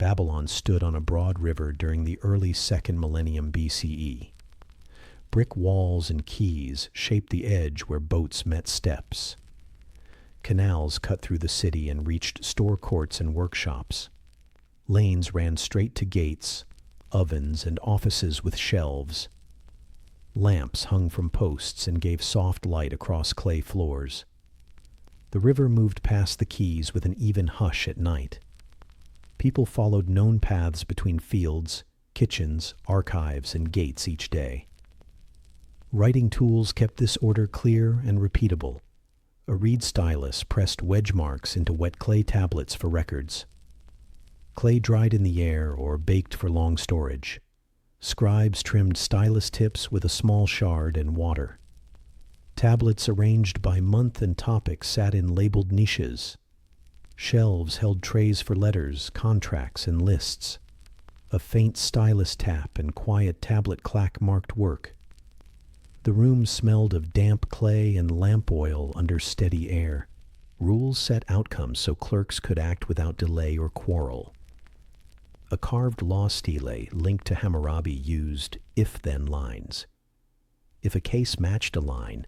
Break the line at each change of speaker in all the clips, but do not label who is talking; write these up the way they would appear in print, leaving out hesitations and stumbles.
Babylon stood on a broad river during the early 2nd millennium BCE. Brick walls and quays shaped the edge where boats met steps. Canals cut through the city and reached store courts and workshops. Lanes ran straight to gates, ovens, and offices with shelves. Lamps hung from posts and gave soft light across clay floors. The river moved past the quays with an even hush at night. People followed known paths between fields, kitchens, archives, and gates each day. Writing tools kept this order clear and repeatable. A reed stylus pressed wedge marks into wet clay tablets for records. Clay dried in the air or baked for long storage. Scribes trimmed stylus tips with a small shard and water. Tablets arranged by month and topic sat in labeled niches. Shelves held trays for letters, contracts, and lists. A faint stylus tap and quiet tablet clack marked work. The room smelled of damp clay and lamp oil under steady air. Rules set outcomes so clerks could act without delay or quarrel. A carved law stele linked to Hammurabi used if-then lines. If a case matched a line,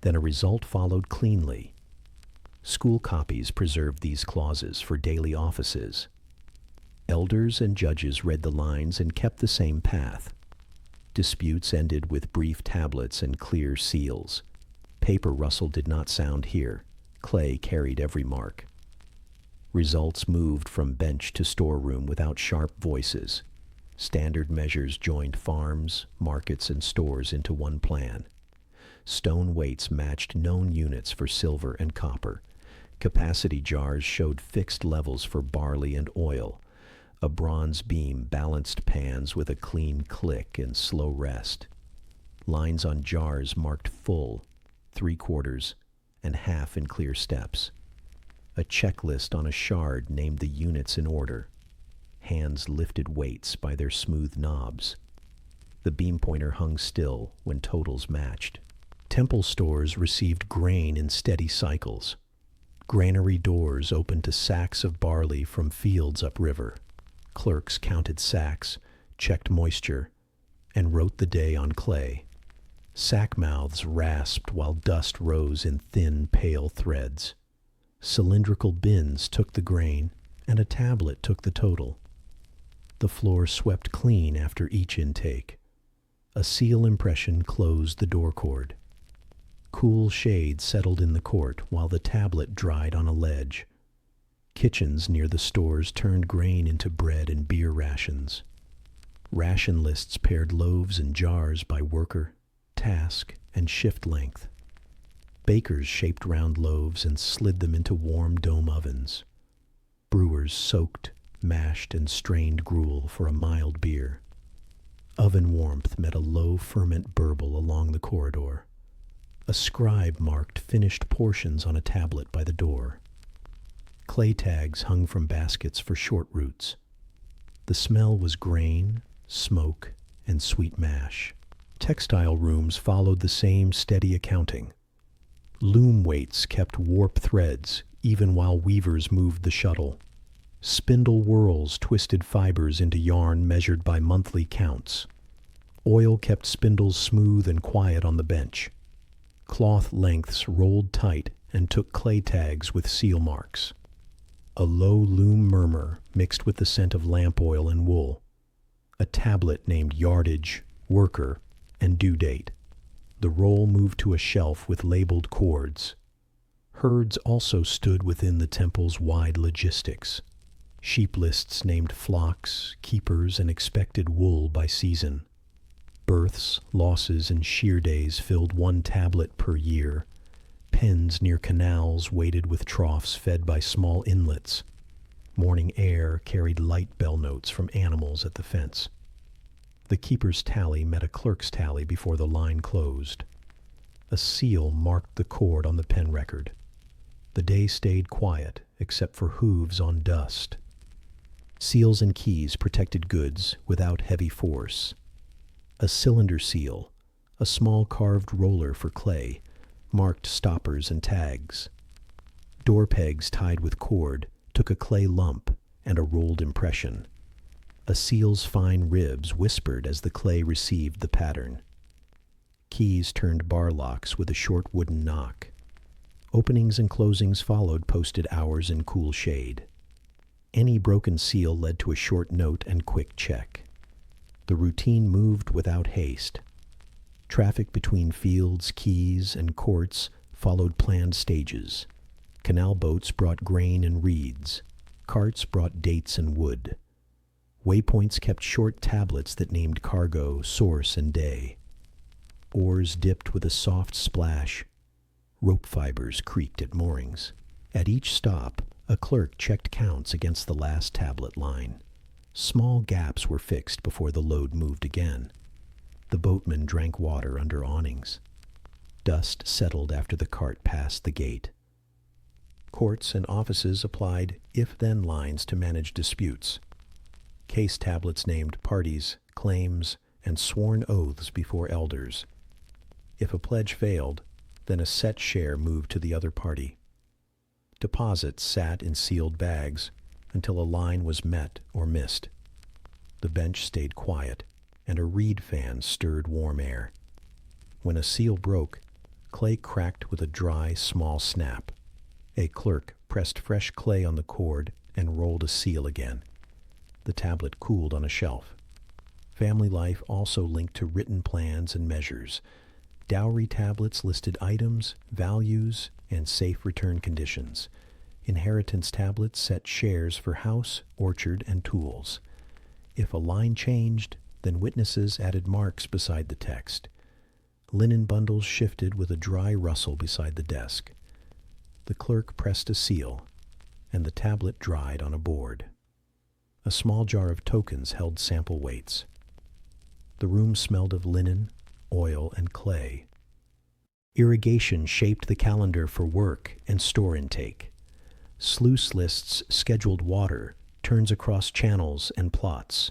then a result followed cleanly. School copies preserved these clauses for daily offices. Elders and judges read the lines and kept the same path. Disputes ended with brief tablets and clear seals. Paper rustle did not sound here. Clay carried every mark. Results moved from bench to storeroom without sharp voices. Standard measures joined farms, markets, and stores into one plan. Stone weights matched known units for silver and copper. Capacity jars showed fixed levels for barley and oil. A bronze beam balanced pans with a clean click and slow rest. Lines on jars marked full, 3/4, and half in clear steps. A checklist on a shard named the units in order. Hands lifted weights by their smooth knobs. The beam pointer hung still when totals matched. Temple stores received grain in steady cycles. Granary doors opened to sacks of barley from fields upriver. Clerks counted sacks, checked moisture, and wrote the day on clay. Sack mouths rasped while dust rose in thin, pale threads. Cylindrical bins took the grain, and a tablet took the total. The floor swept clean after each intake. A seal impression closed the door cord. Cool shade settled in the court while the tablet dried on a ledge. Kitchens near the stores turned grain into bread and beer rations. Ration lists paired loaves and jars by worker, task, and shift length. Bakers shaped round loaves and slid them into warm dome ovens. Brewers soaked, mashed, and strained gruel for a mild beer. Oven warmth met a low ferment burble along the corridor. A scribe marked finished portions on a tablet by the door. Clay tags hung from baskets for short roots. The smell was grain, smoke, and sweet mash. Textile rooms followed the same steady accounting. Loom weights kept warp threads even while weavers moved the shuttle. Spindle whirls twisted fibers into yarn measured by monthly counts. Oil kept spindles smooth and quiet on the bench. Cloth lengths rolled tight and took clay tags with seal marks. A low loom murmur mixed with the scent of lamp oil and wool. A tablet named yardage, worker, and due date. The roll moved to a shelf with labeled cords. Herds also stood within the temple's wide logistics. Sheep lists named flocks, keepers, and expected wool by season. Births, losses, and shear days filled one tablet per year. Pens near canals waited with troughs fed by small inlets. Morning air carried light bell notes from animals at the fence. The keeper's tally met a clerk's tally before the line closed. A seal marked the cord on the pen record. The day stayed quiet, except for hooves on dust. Seals and keys protected goods without heavy force. A cylinder seal, a small carved roller for clay, marked stoppers and tags. Door pegs tied with cord took a clay lump and a rolled impression. A seal's fine ribs whispered as the clay received the pattern. Keys turned bar locks with a short wooden knock. Openings and closings followed posted hours in cool shade. Any broken seal led to a short note and quick check. The routine moved without haste. Traffic between fields, quays, and courts followed planned stages. Canal boats brought grain and reeds. Carts brought dates and wood. Waypoints kept short tablets that named cargo, source, and day. Oars dipped with a soft splash. Rope fibers creaked at moorings. At each stop, a clerk checked counts against the last tablet line. Small gaps were fixed before the load moved again. The boatmen drank water under awnings. Dust settled after the cart passed the gate. Courts and offices applied if-then lines to manage disputes. Case tablets named parties, claims, and sworn oaths before elders. If a pledge failed, then a set share moved to the other party. Deposits sat in sealed bags until a line was met or missed. The bench stayed quiet, and a reed fan stirred warm air. When a seal broke, clay cracked with a dry, small snap. A clerk pressed fresh clay on the cord and rolled a seal again. The tablet cooled on a shelf. Family life also linked to written plans and measures. Dowry tablets listed items, values, and safe return conditions. Inheritance tablets set shares for house, orchard, and tools. If a line changed, then witnesses added marks beside the text. Linen bundles shifted with a dry rustle beside the desk. The clerk pressed a seal, and the tablet dried on a board. A small jar of tokens held sample weights. The room smelled of linen, oil, and clay. Irrigation shaped the calendar for work and store intake. Sluice lists scheduled water, turns across channels and plots.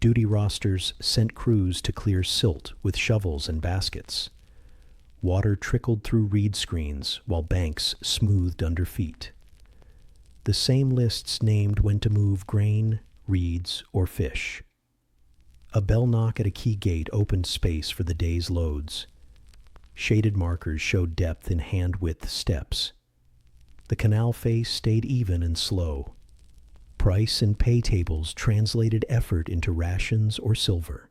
Duty rosters sent crews to clear silt with shovels and baskets. Water trickled through reed screens while banks smoothed under feet. The same lists named when to move grain, reeds, or fish. A bell knock at a key gate opened space for the day's loads. Shaded markers showed depth in hand-width steps. The canal face stayed even and slow. Price and pay tables translated effort into rations or silver.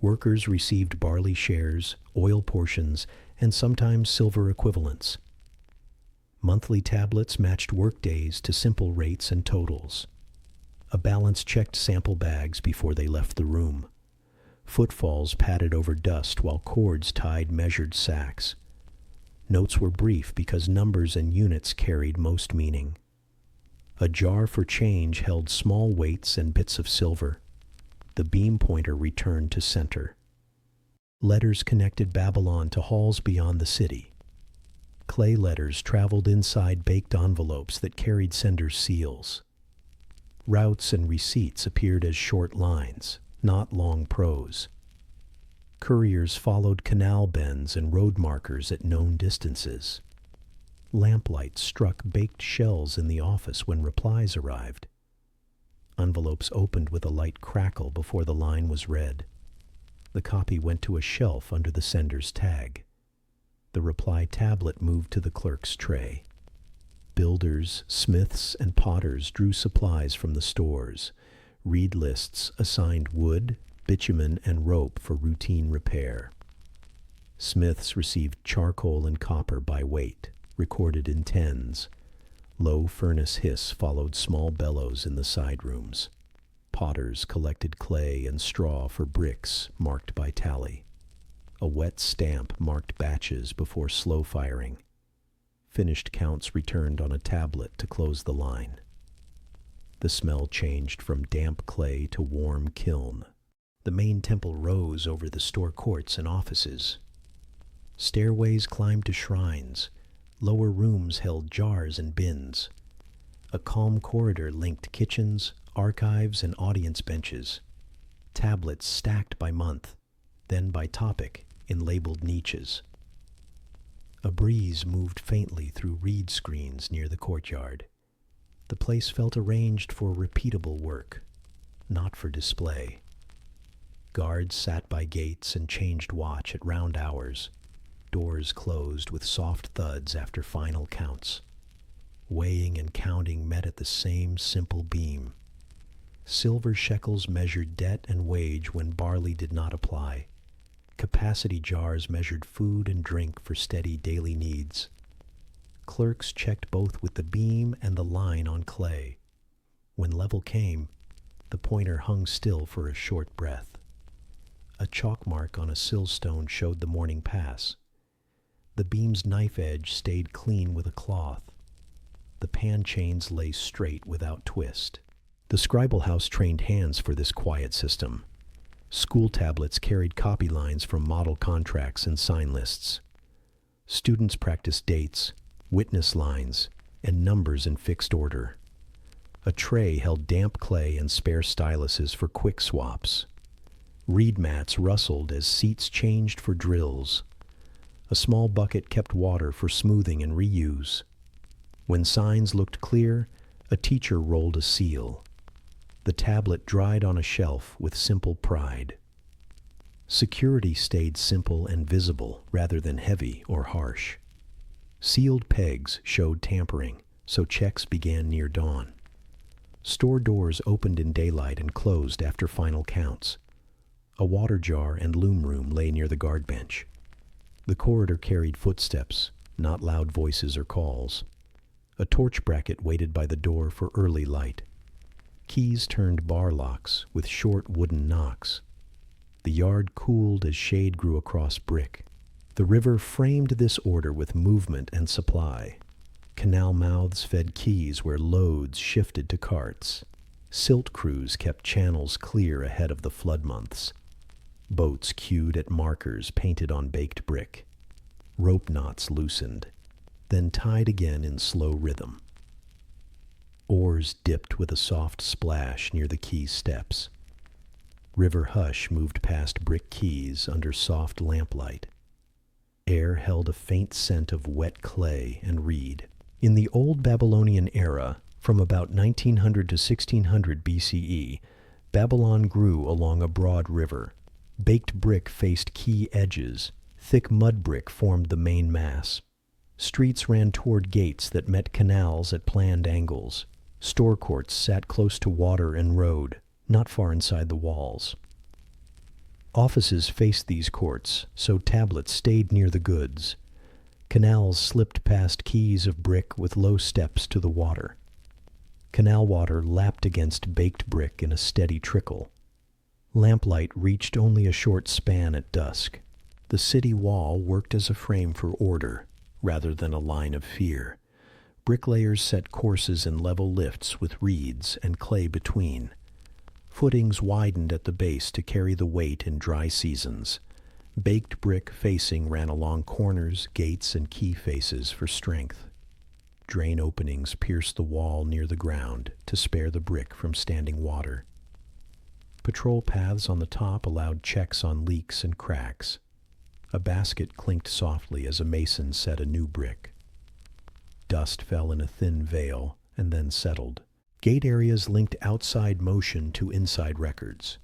Workers received barley shares, oil portions, and sometimes silver equivalents. Monthly tablets matched workdays to simple rates and totals. A balance checked sample bags before they left the room. Footfalls padded over dust while cords tied measured sacks. Notes were brief because numbers and units carried most meaning. A jar for change held small weights and bits of silver. The beam pointer returned to center. Letters connected Babylon to halls beyond the city. Clay letters traveled inside baked envelopes that carried senders' seals. Routes and receipts appeared as short lines, not long prose. Couriers followed canal bends and road markers at known distances. Lamplight struck baked shells in the office when replies arrived. Envelopes opened with a light crackle before the line was read. The copy went to a shelf under the sender's tag. The reply tablet moved to the clerk's tray. Builders, smiths, and potters drew supplies from the stores. Reed lists assigned wood, bitumen, and rope for routine repair. Smiths received charcoal and copper by weight, recorded in tens. Low furnace hiss followed small bellows in the side rooms. Potters collected clay and straw for bricks, marked by tally. A wet stamp marked batches before slow firing. Finished counts returned on a tablet to close the line. The smell changed from damp clay to warm kiln. The main temple rose over the store courts and offices. Stairways climbed to shrines. Lower rooms held jars and bins. A calm corridor linked kitchens, archives, and audience benches. Tablets stacked by month, then by topic in labeled niches. A breeze moved faintly through reed screens near the courtyard. The place felt arranged for repeatable work, not for display. Guards sat by gates and changed watch at round hours. Doors closed with soft thuds after final counts. Weighing and counting met at the same simple beam. Silver shekels measured debt and wage when barley did not apply. Capacity jars measured food and drink for steady daily needs. Clerks checked both with the beam and the line on clay. When level came, the pointer hung still for a short breath. A chalk mark on a sillstone showed the morning pass. The beam's knife edge stayed clean with a cloth. The pan chains lay straight without twist. The scribal house trained hands for this quiet system. School tablets carried copy lines from model contracts and sign lists. Students practiced dates, witness lines, and numbers in fixed order. A tray held damp clay and spare styluses for quick swaps. Reed mats rustled as seats changed for drills. A small bucket kept water for smoothing and reuse. When signs looked clear, a teacher rolled a seal. The tablet dried on a shelf with simple pride. Security stayed simple and visible rather than heavy or harsh. Sealed pegs showed tampering, so checks began near dawn. Store doors opened in daylight and closed after final counts. A water jar and loom room lay near the guard bench. The corridor carried footsteps, not loud voices or calls. A torch bracket waited by the door for early light. Keys turned bar locks with short wooden knocks. The yard cooled as shade grew across brick. The river framed this order with movement and supply. Canal mouths fed quays where loads shifted to carts. Silt crews kept channels clear ahead of the flood months. Boats queued at markers painted on baked brick. Rope knots loosened, then tied again in slow rhythm. Oars dipped with a soft splash near the quay steps. River hush moved past brick quays under soft lamplight. Air held a faint scent of wet clay and reed. In the old Babylonian era, from about 1900 to 1600 BCE, Babylon grew along a broad river. Baked brick faced quay edges. Thick mud brick formed the main mass. Streets ran toward gates that met canals at planned angles. Store courts sat close to water and road, not far inside the walls. Offices faced these courts, so tablets stayed near the goods. Canals slipped past quays of brick with low steps to the water. Canal water lapped against baked brick in a steady trickle. Lamplight reached only a short span at dusk. The city wall worked as a frame for order, rather than a line of fear. Bricklayers set courses in level lifts with reeds and clay between. Footings widened at the base to carry the weight in dry seasons. Baked brick facing ran along corners, gates, and quay faces for strength. Drain openings pierced the wall near the ground to spare the brick from standing water. Patrol paths on the top allowed checks on leaks and cracks. A basket clinked softly as a mason set a new brick. Dust fell in a thin veil and then settled. Gate areas linked outside motion to inside records.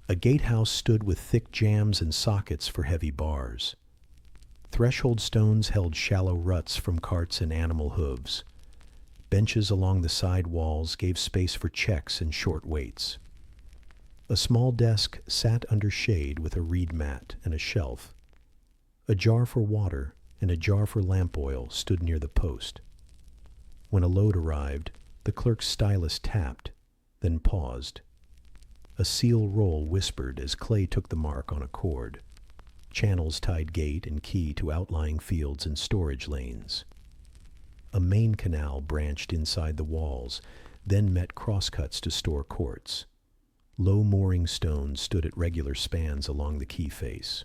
A gatehouse stood with thick jambs and sockets for heavy bars. Threshold stones held shallow ruts from carts and animal hooves. Benches along the side walls gave space for checks and short waits. A small desk sat under shade with a reed mat and a shelf. A jar for water and a jar for lamp oil stood near the post. When a load arrived, the clerk's stylus tapped, then paused. A seal roll whispered as clay took the mark on a cord. Channels tied gate and quay to outlying fields and storage lanes. A main canal branched inside the walls, then met crosscuts to store courts. Low mooring stones stood at regular spans along the quay face.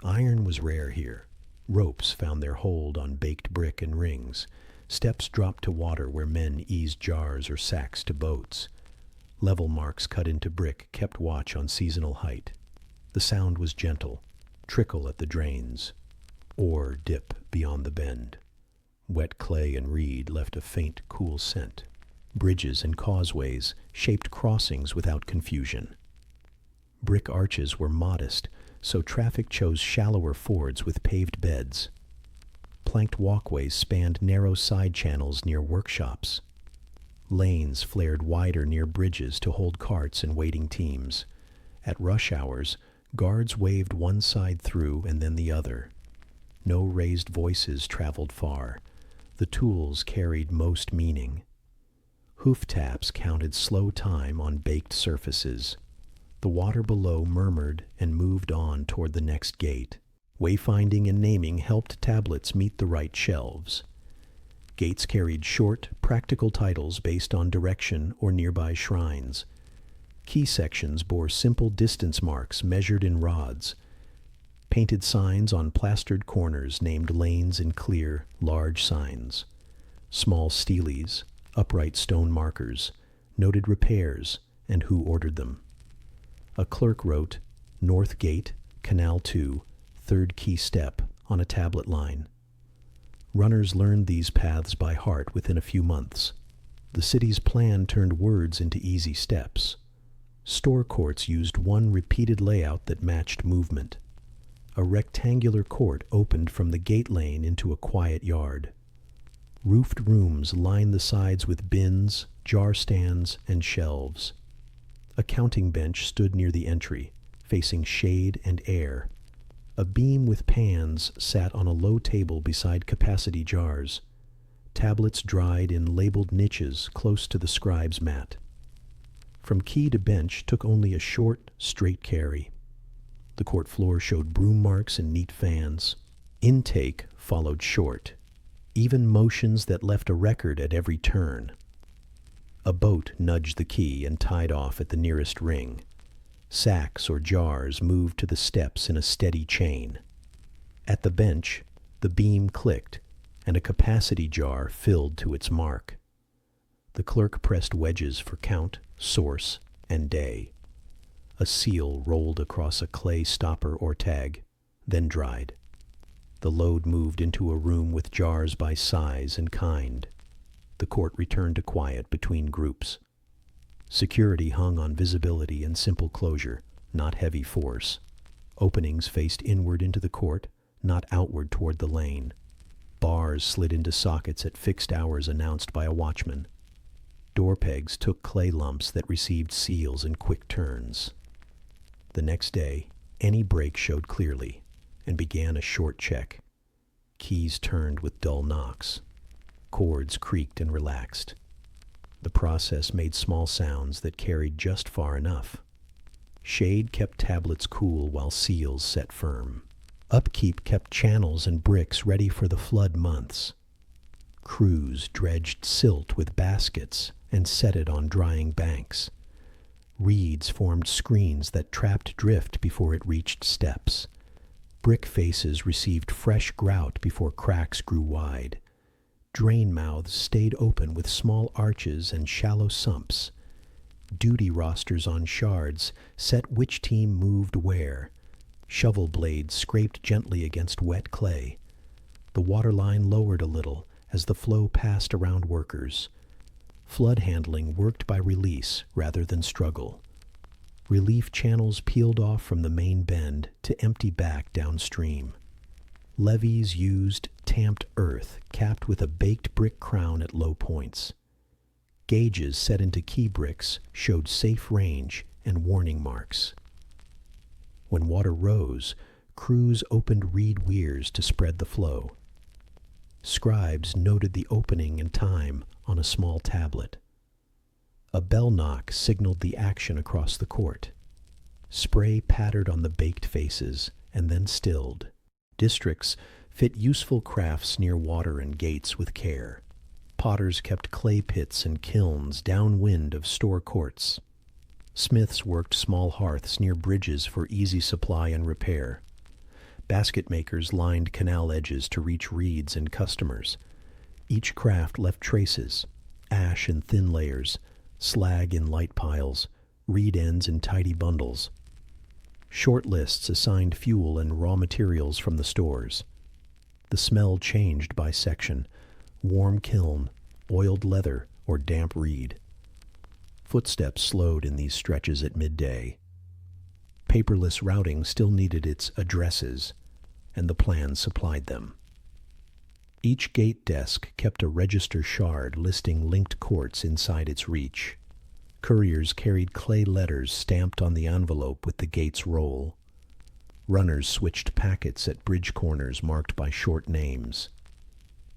Iron was rare here. Ropes found their hold on baked brick and rings. Steps dropped to water where men eased jars or sacks to boats. Level marks cut into brick kept watch on seasonal height. The sound was gentle, trickle at the drains, or dip beyond the bend. Wet clay and reed left a faint, cool scent. Bridges and causeways shaped crossings without confusion. Brick arches were modest, so traffic chose shallower fords with paved beds. Planked walkways spanned narrow side channels near workshops. Lanes flared wider near bridges to hold carts and waiting teams. At rush hours, guards waved one side through and then the other. No raised voices traveled far. The tools carried most meaning. Hoof taps counted slow time on baked surfaces. The water below murmured and moved on toward the next gate. Wayfinding and naming helped tablets meet the right shelves. Gates carried short, practical titles based on direction or nearby shrines. Key sections bore simple distance marks measured in rods. Painted signs on plastered corners named lanes in clear, large signs. Small steles, upright stone markers, noted repairs and who ordered them. A clerk wrote, "North Gate, Canal 2, third key step," on a tablet line. Runners learned these paths by heart within a few months. The city's plan turned words into easy steps. Store courts used one repeated layout that matched movement. A rectangular court opened from the gate lane into a quiet yard. Roofed rooms lined the sides with bins, jar stands, and shelves. A counting bench stood near the entry, facing shade and air. A beam with pans sat on a low table beside capacity jars. Tablets dried in labeled niches close to the scribe's mat. From key to bench took only a short, straight carry. The court floor showed broom marks and neat fans. Intake followed short, even motions that left a record at every turn. A boat nudged the key and tied off at the nearest ring. Sacks or jars moved to the steps in a steady chain. At the bench, the beam clicked, and a capacity jar filled to its mark. The clerk pressed wedges for count, source, and day. A seal rolled across a clay stopper or tag, then dried. The load moved into a room with jars by size and kind. The court returned to quiet between groups. Security hung on visibility and simple closure, not heavy force. Openings faced inward into the court, not outward toward the lane. Bars slid into sockets at fixed hours announced by a watchman. Door pegs took clay lumps that received seals in quick turns. The next day, any break showed clearly, and began a short check. Keys turned with dull knocks. Cords creaked and relaxed. The process made small sounds that carried just far enough. Shade kept tablets cool while seals set firm. Upkeep kept channels and bricks ready for the flood months. Crews dredged silt with baskets and set it on drying banks. Reeds formed screens that trapped drift before it reached steps. Brick faces received fresh grout before cracks grew wide. Drain mouths stayed open with small arches and shallow sumps. Duty rosters on shards set which team moved where. Shovel blades scraped gently against wet clay. The water line lowered a little as the flow passed around workers. Flood handling worked by release rather than struggle. Relief channels peeled off from the main bend to empty back downstream. Levees used tamped earth capped with a baked brick crown at low points. Gauges set into key bricks showed safe range and warning marks. When water rose, crews opened reed weirs to spread the flow. Scribes noted the opening and time on a small tablet. A bell knock signaled the action across the court. Spray pattered on the baked faces and then stilled. Districts fit useful crafts near water and gates with care. Potters kept clay pits and kilns downwind of store courts. Smiths worked small hearths near bridges for easy supply and repair. Basket makers lined canal edges to reach reeds and customers. Each craft left traces, ash in thin layers, slag in light piles, reed ends in tidy bundles. Short lists assigned fuel and raw materials from the stores. The smell changed by section. warm kiln, oiled leather, or damp reed. Footsteps slowed in these stretches at midday. Paperless routing still needed its addresses, and the plan supplied them. Each gate desk kept a register shard listing linked courts inside its reach. Couriers carried clay letters stamped on the envelope with the gate's roll. Runners switched packets at bridge corners marked by short names.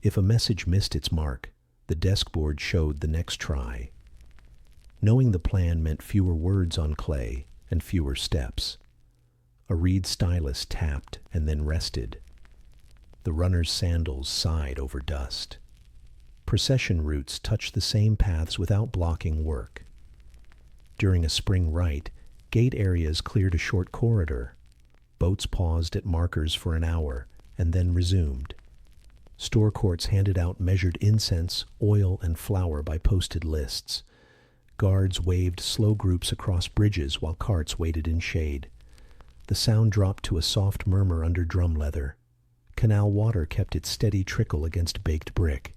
If a message missed its mark, the desk board showed the next try. Knowing the plan meant fewer words on clay and fewer steps. A reed stylus tapped and then rested. The runner's sandals sighed over dust. Procession routes touched the same paths without blocking work. During a spring rite, gate areas cleared a short corridor. Boats paused at markers for an hour and then resumed. Store courts handed out measured incense, oil, and flour by posted lists. Guards waved slow groups across bridges while carts waited in shade. The sound dropped to a soft murmur under drum leather. Canal water kept its steady trickle against baked brick.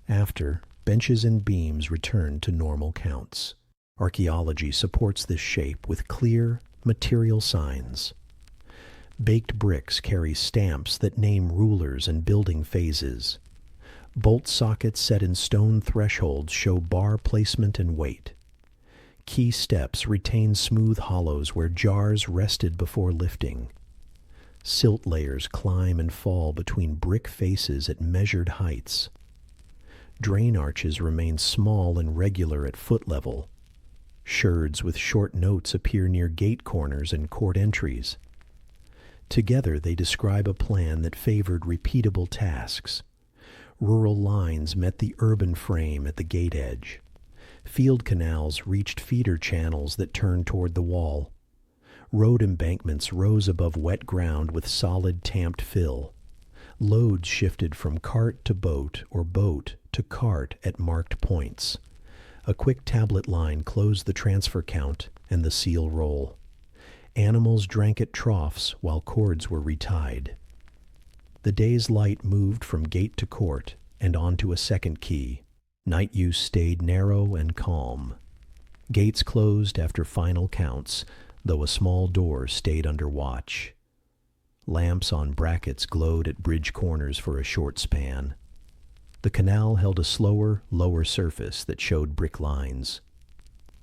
After, benches and beams returned to normal counts. Archaeology supports this shape with clear, material signs. Baked bricks carry stamps that name rulers and building phases. Bolt sockets set in stone thresholds show bar placement and weight. Key steps retain smooth hollows where jars rested before lifting. Silt layers climb and fall between brick faces at measured heights. Drain arches remain small and regular at foot level. Sherds with short notes appear near gate corners and court entries. Together they describe a plan that favored repeatable tasks. Rural lines met the urban frame at the gate edge. Field canals reached feeder channels that turned toward the wall. Road embankments rose above wet ground with solid tamped fill. Loads shifted from cart to boat or boat to cart at marked points. A quick tablet line closed the transfer count and the seal roll. Animals drank at troughs while cords were retied. The day's light moved from gate to court and onto a second key. Night use stayed narrow and calm. Gates closed after final counts, though a small door stayed under watch. Lamps on brackets glowed at bridge corners for a short span. The canal held a slower, lower surface that showed brick lines.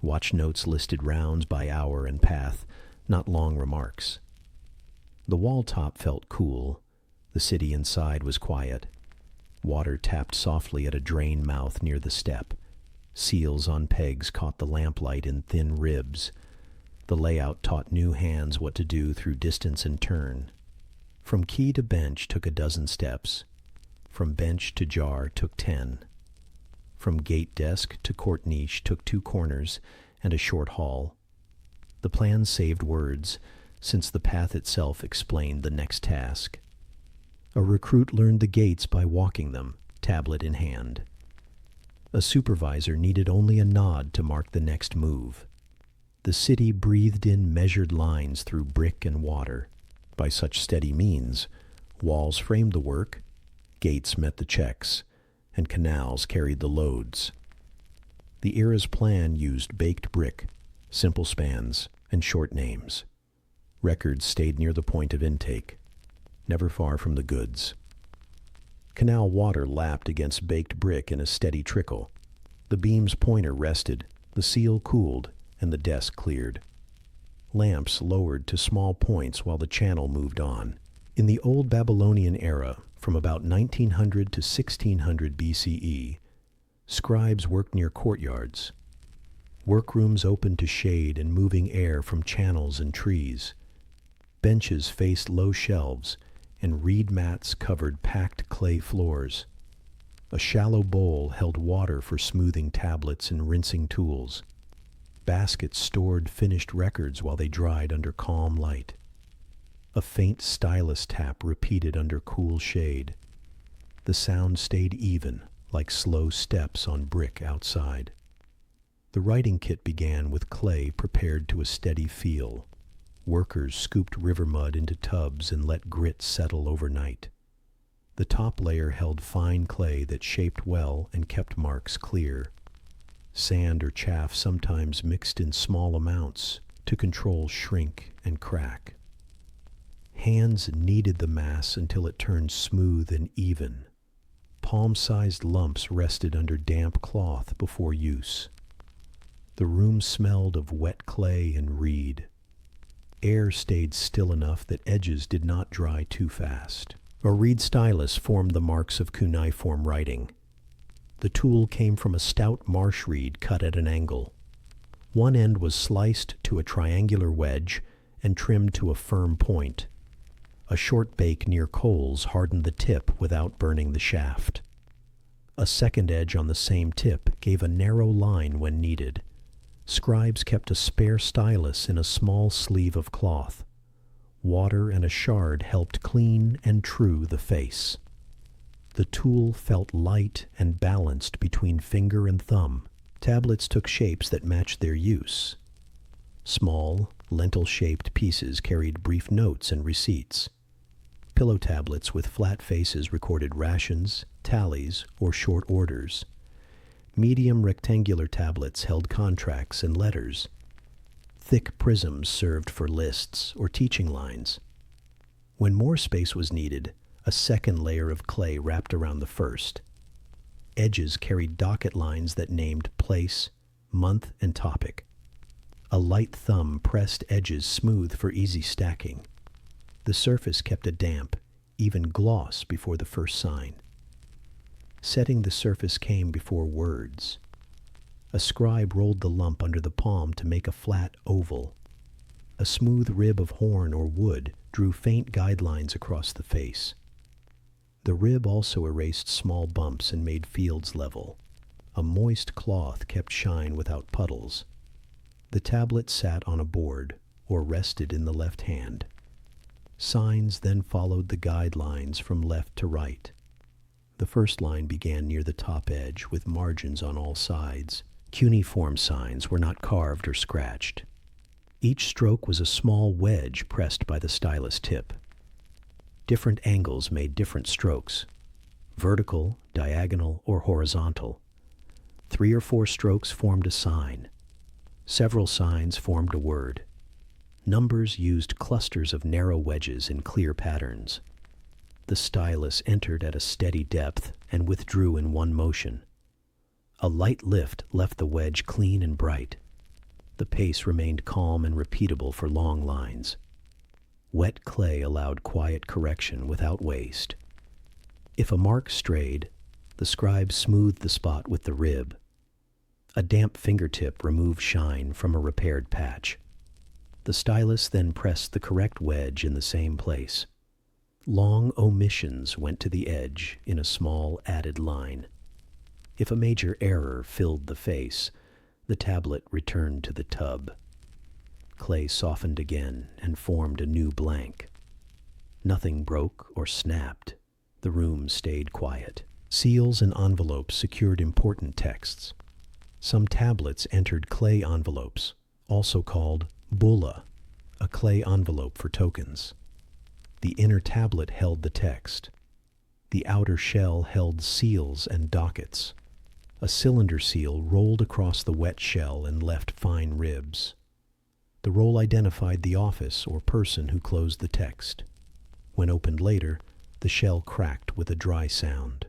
Watch notes listed rounds by hour and path, not long remarks. The wall top felt cool. The city inside was quiet. Water tapped softly at a drain mouth near the step. Seals on pegs caught the lamplight in thin ribs. The layout taught new hands what to do through distance and turn. From key to bench took a dozen steps. From bench to jar took 10. From gate desk to court niche took 2 corners and a short hall. The plan saved words, since the path itself explained the next task. A recruit learned the gates by walking them, tablet in hand. A supervisor needed only a nod to mark the next move. The city breathed in measured lines through brick and water. By such steady means, walls framed the work, gates met the checks, and canals carried the loads. The era's plan used baked brick, simple spans, and short names. Records stayed near the point of intake, never far from the goods. Canal water lapped against baked brick in a steady trickle. The beam's pointer rested, the seal cooled, and the desk cleared. Lamps lowered to small points while the channel moved on. In the old Babylonian era, from about 1900 to 1600 BCE, scribes worked near courtyards. Workrooms opened to shade and moving air from channels and trees. Benches faced low shelves, and reed mats covered packed clay floors. A shallow bowl held water for smoothing tablets and rinsing tools. Baskets stored finished records while they dried under calm light. A faint stylus tap repeated under cool shade. The sound stayed even, like slow steps on brick outside. The writing kit began with clay prepared to a steady feel. Workers scooped river mud into tubs and let grit settle overnight. The top layer held fine clay that shaped well and kept marks clear. Sand or chaff sometimes mixed in small amounts to control shrink and crack. Hands kneaded the mass until it turned smooth and even. Palm-sized lumps rested under damp cloth before use. The room smelled of wet clay and reed. Air stayed still enough that edges did not dry too fast. A reed stylus formed the marks of cuneiform writing. The tool came from a stout marsh reed cut at an angle. One end was sliced to a triangular wedge and trimmed to a firm point. A short bake near coals hardened the tip without burning the shaft. A second edge on the same tip gave a narrow line when needed. Scribes kept a spare stylus in a small sleeve of cloth. Water and a shard helped clean and true the face. The tool felt light and balanced between finger and thumb. Tablets took shapes that matched their use. Small, lentil-shaped pieces carried brief notes and receipts. Pillow tablets with flat faces recorded rations, tallies, or short orders. Medium rectangular tablets held contracts and letters. Thick prisms served for lists or teaching lines. When more space was needed, a second layer of clay wrapped around the first. Edges carried docket lines that named place, month, and topic. A light thumb pressed edges smooth for easy stacking. The surface kept a damp, even gloss before the first sign. Setting the surface came before words. A scribe rolled the lump under the palm to make a flat oval. A smooth rib of horn or wood drew faint guidelines across the face. The rib also erased small bumps and made fields level. A moist cloth kept shine without puddles. The tablet sat on a board or rested in the left hand. Signs then followed the guidelines from left to right. The first line began near the top edge with margins on all sides. Cuneiform signs were not carved or scratched. Each stroke was a small wedge pressed by the stylus tip. Different angles made different strokes: vertical, diagonal, or horizontal. 3 or 4 strokes formed a sign. Several signs formed a word. Numbers used clusters of narrow wedges in clear patterns. The stylus entered at a steady depth and withdrew in one motion. A light lift left the wedge clean and bright. The pace remained calm and repeatable for long lines. Wet clay allowed quiet correction without waste. If a mark strayed, the scribe smoothed the spot with the rib. A damp fingertip removed shine from a repaired patch. The stylus then pressed the correct wedge in the same place. Long omissions went to the edge in a small added line. If a major error filled the face, the tablet returned to the tub. Clay softened again and formed a new blank. Nothing broke or snapped. The room stayed quiet. Seals and envelopes secured important texts. Some tablets entered clay envelopes, also called bulla, a clay envelope for tokens. The inner tablet held the text. The outer shell held seals and dockets. A cylinder seal rolled across the wet shell and left fine ribs. The roll identified the office or person who closed the text. When opened later, the shell cracked with a dry sound.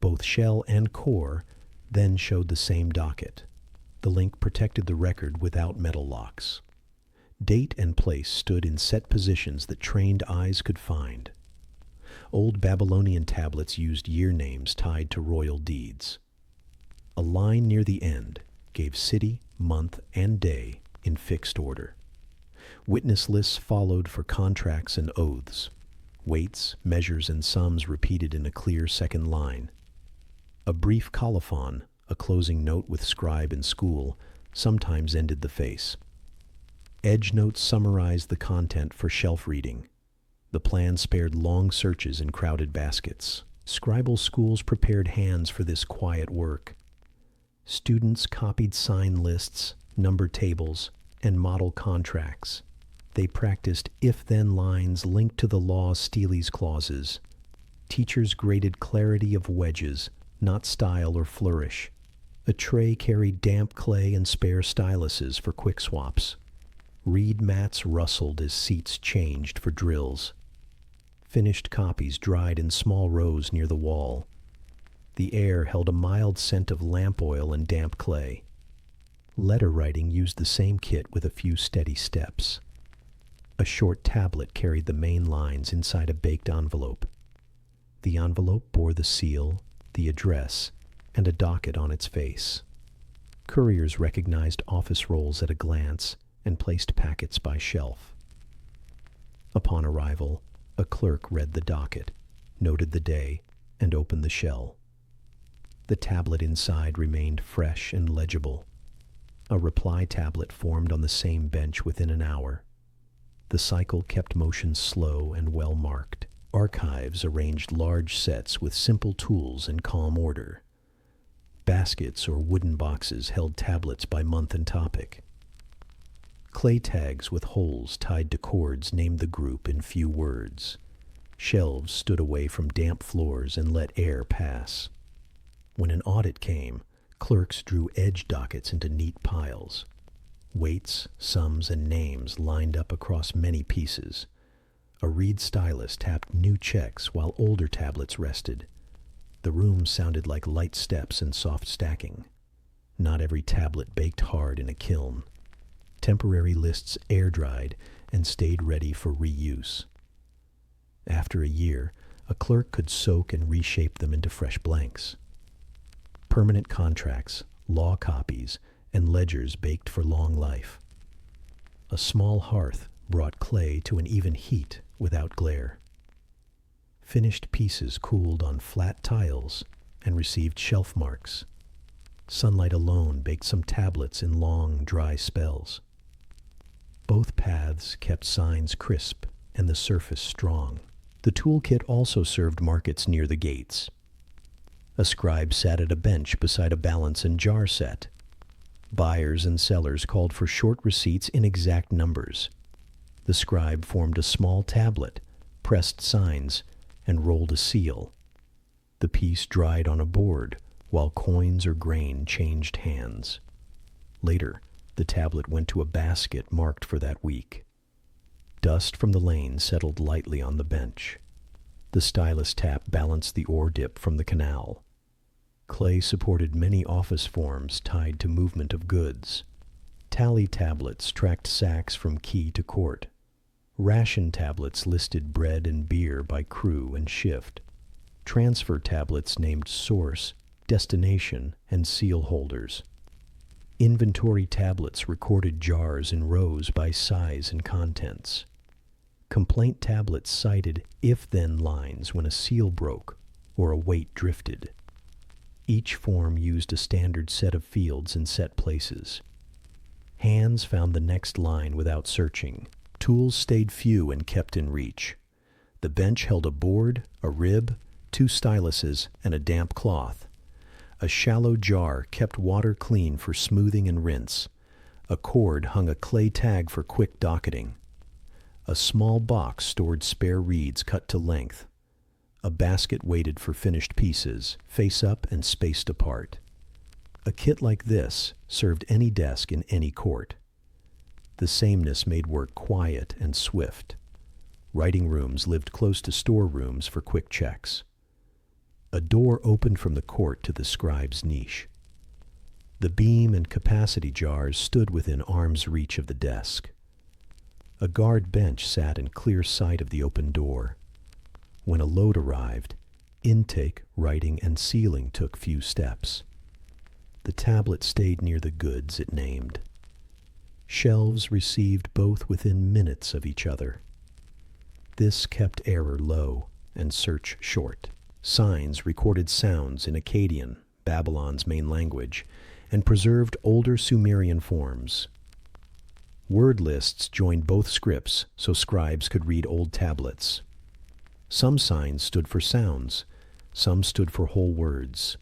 Both shell and core then showed the same docket. The link protected the record without metal locks. Date and place stood in set positions that trained eyes could find. Old Babylonian tablets used year names tied to royal deeds. A line near the end gave city, month, and day in fixed order. Witness lists followed for contracts and oaths. Weights, measures, and sums repeated in a clear second line. A brief colophon, a closing note with scribe in school, sometimes ended the face. Edge notes summarized the content for shelf reading. The plan spared long searches in crowded baskets. Scribal schools prepared hands for this quiet work. Students copied sign lists, number tables, and model contracts. They practiced if-then lines linked to the law's Steely's clauses. Teachers graded clarity of wedges, not style or flourish. A tray carried damp clay and spare styluses for quick swaps. Reed mats rustled as seats changed for drills. Finished copies dried in small rows near the wall. The air held a mild scent of lamp oil and damp clay. Letter writing used the same kit with a few steady steps. A short tablet carried the main lines inside a baked envelope. The envelope bore the seal, the address, and a docket on its face. Couriers recognized office rolls at a glance and placed packets by shelf. Upon arrival, a clerk read the docket, noted the day, and opened the shell. The tablet inside remained fresh and legible. A reply tablet formed on the same bench within an hour. The cycle kept motion slow and well marked. Archives arranged large sets with simple tools in calm order. Baskets or wooden boxes held tablets by month and topic. Clay tags with holes tied to cords named the group in few words. Shelves stood away from damp floors and let air pass. When an audit came, clerks drew edge dockets into neat piles. Weights, sums, and names lined up across many pieces. A reed stylus tapped new checks while older tablets rested. The room sounded like light steps and soft stacking. Not every tablet baked hard in a kiln. Temporary lists air-dried and stayed ready for reuse. After a year, a clerk could soak and reshape them into fresh blanks. Permanent contracts, law copies, and ledgers baked for long life. A small hearth brought clay to an even heat without glare. Finished pieces cooled on flat tiles and received shelf marks. Sunlight alone baked some tablets in long, dry spells. Both paths kept signs crisp and the surface strong. The toolkit also served markets near the gates. A scribe sat at a bench beside a balance and jar set. Buyers and sellers called for short receipts in exact numbers. The scribe formed a small tablet, pressed signs, and rolled a seal. The piece dried on a board, while coins or grain changed hands. Later, the tablet went to a basket marked for that week. Dust from the lane settled lightly on the bench. The stylus tap balanced the ore dip from the canal. Clay supported many office forms tied to movement of goods. Tally tablets tracked sacks from quay to court. Ration tablets listed bread and beer by crew and shift. Transfer tablets named source, destination, and seal holders. Inventory tablets recorded jars in rows by size and contents. Complaint tablets cited if-then lines when a seal broke or a weight drifted. Each form used a standard set of fields in set places. Hands found the next line without searching. Tools stayed few and kept in reach. The bench held a board, a rib, 2 styluses, and a damp cloth. A shallow jar kept water clean for smoothing and rinse. A cord hung a clay tag for quick docketing. A small box stored spare reeds cut to length. A basket waited for finished pieces, face up and spaced apart. A kit like this served any desk in any court. The sameness made work quiet and swift. Writing rooms lived close to storerooms for quick checks. A door opened from the court to the scribe's niche. The beam and capacity jars stood within arm's reach of the desk. A guard bench sat in clear sight of the open door. When a load arrived, intake, writing, and sealing took few steps. The tablet stayed near the goods it named. Shelves received both within minutes of each other. This kept error low and search short. Signs recorded sounds in Akkadian, Babylon's main language, and preserved older Sumerian forms. Word lists joined both scripts so scribes could read old tablets. Some signs stood for sounds, some stood for whole words.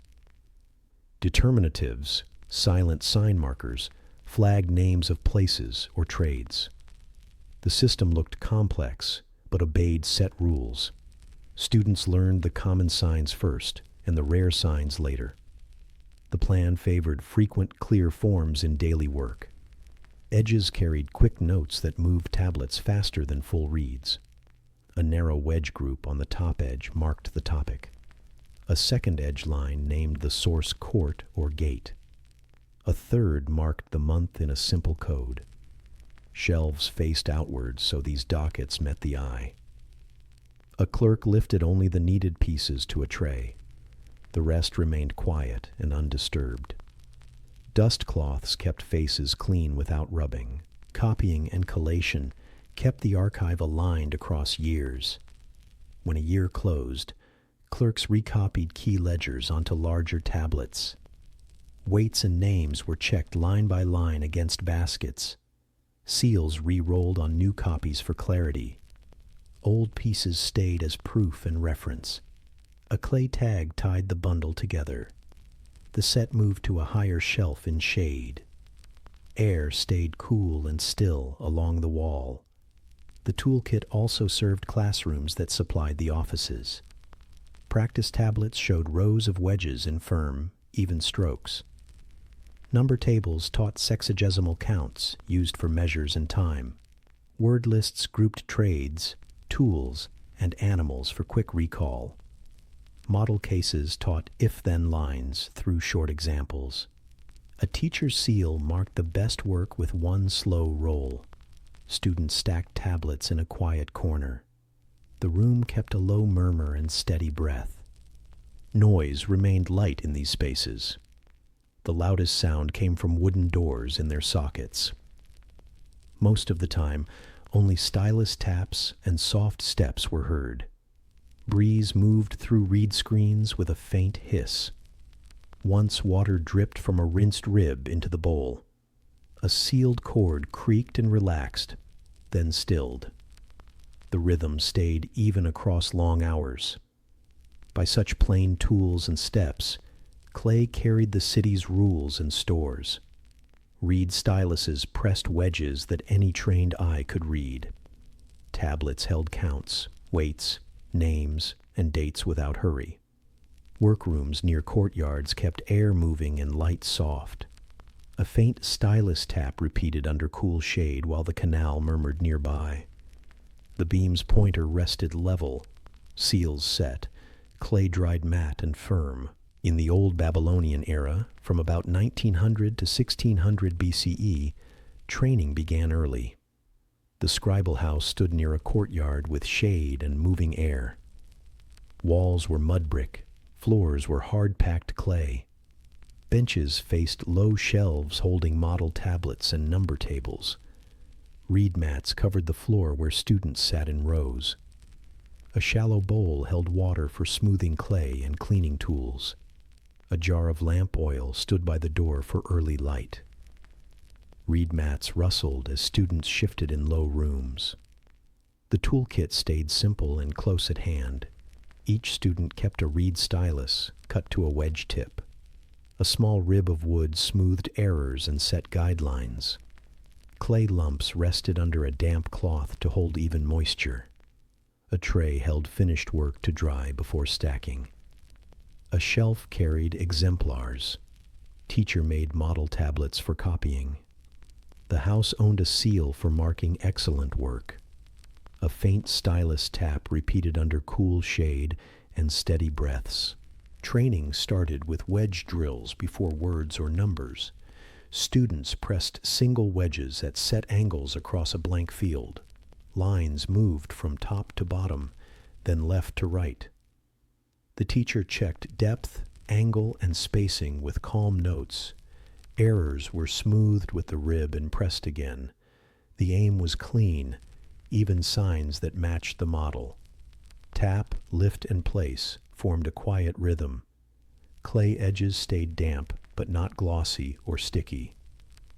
Determinatives, silent sign markers, flagged names of places or trades. The system looked complex, but obeyed set rules. Students learned the common signs first and the rare signs later. The plan favored frequent, clear forms in daily work. Edges carried quick notes that moved tablets faster than full reads. A narrow wedge group on the top edge marked the topic. A second edge line named the source court or gate. A third marked the month in a simple code. Shelves faced outwards so these dockets met the eye. A clerk lifted only the needed pieces to a tray. The rest remained quiet and undisturbed. Dust cloths kept faces clean without rubbing. Copying and collation kept the archive aligned across years. When a year closed, clerks recopied key ledgers onto larger tablets. Weights and names were checked line by line against baskets. Seals re-rolled on new copies for clarity. Old pieces stayed as proof and reference. A clay tag tied the bundle together. The set moved to a higher shelf in shade. Air stayed cool and still along the wall. The toolkit also served classrooms that supplied the offices. Practice tablets showed rows of wedges in firm, even strokes. Number tables taught sexagesimal counts used for measures and time. Word lists grouped trades, tools, and animals for quick recall. Model cases taught if-then lines through short examples. A teacher's seal marked the best work with one slow roll. Students stacked tablets in a quiet corner. The room kept a low murmur and steady breath. Noise remained light in these spaces. The loudest sound came from wooden doors in their sockets. Most of the time, only stylus taps and soft steps were heard. Breeze moved through reed screens with a faint hiss. Once water dripped from a rinsed rib into the bowl. A sealed cord creaked and relaxed, then stilled. The rhythm stayed even across long hours. By such plain tools and steps, clay carried the city's rules and stores. Reed styluses pressed wedges that any trained eye could read. Tablets held counts, weights, names, and dates without hurry. Workrooms near courtyards kept air moving and light soft. A faint stylus tap repeated under cool shade while the canal murmured nearby. The beam's pointer rested level, seals set, clay dried matte and firm. In the old Babylonian era, from about 1900 to 1600 BCE, training began early. The scribal house stood near a courtyard with shade and moving air. Walls were mud brick, floors were hard-packed clay. Benches faced low shelves holding model tablets and number tables. Reed mats covered the floor where students sat in rows. A shallow bowl held water for smoothing clay and cleaning tools. A jar of lamp oil stood by the door for early light. Reed mats rustled as students shifted in low rooms. The toolkit stayed simple and close at hand. Each student kept a reed stylus, cut to a wedge tip. A small rib of wood smoothed errors and set guidelines. Clay lumps rested under a damp cloth to hold even moisture. A tray held finished work to dry before stacking. A shelf carried exemplars. Teacher-made model tablets for copying. The house owned a seal for marking excellent work. A faint stylus tap repeated under cool shade and steady breaths. Training started with wedge drills before words or numbers. Students pressed single wedges at set angles across a blank field. Lines moved from top to bottom, then left to right. The teacher checked depth, angle, and spacing with calm notes. Errors were smoothed with the rib and pressed again. The aim was clean, even signs that matched the model. Tap, lift, and place formed a quiet rhythm. Clay edges stayed damp, but not glossy or sticky.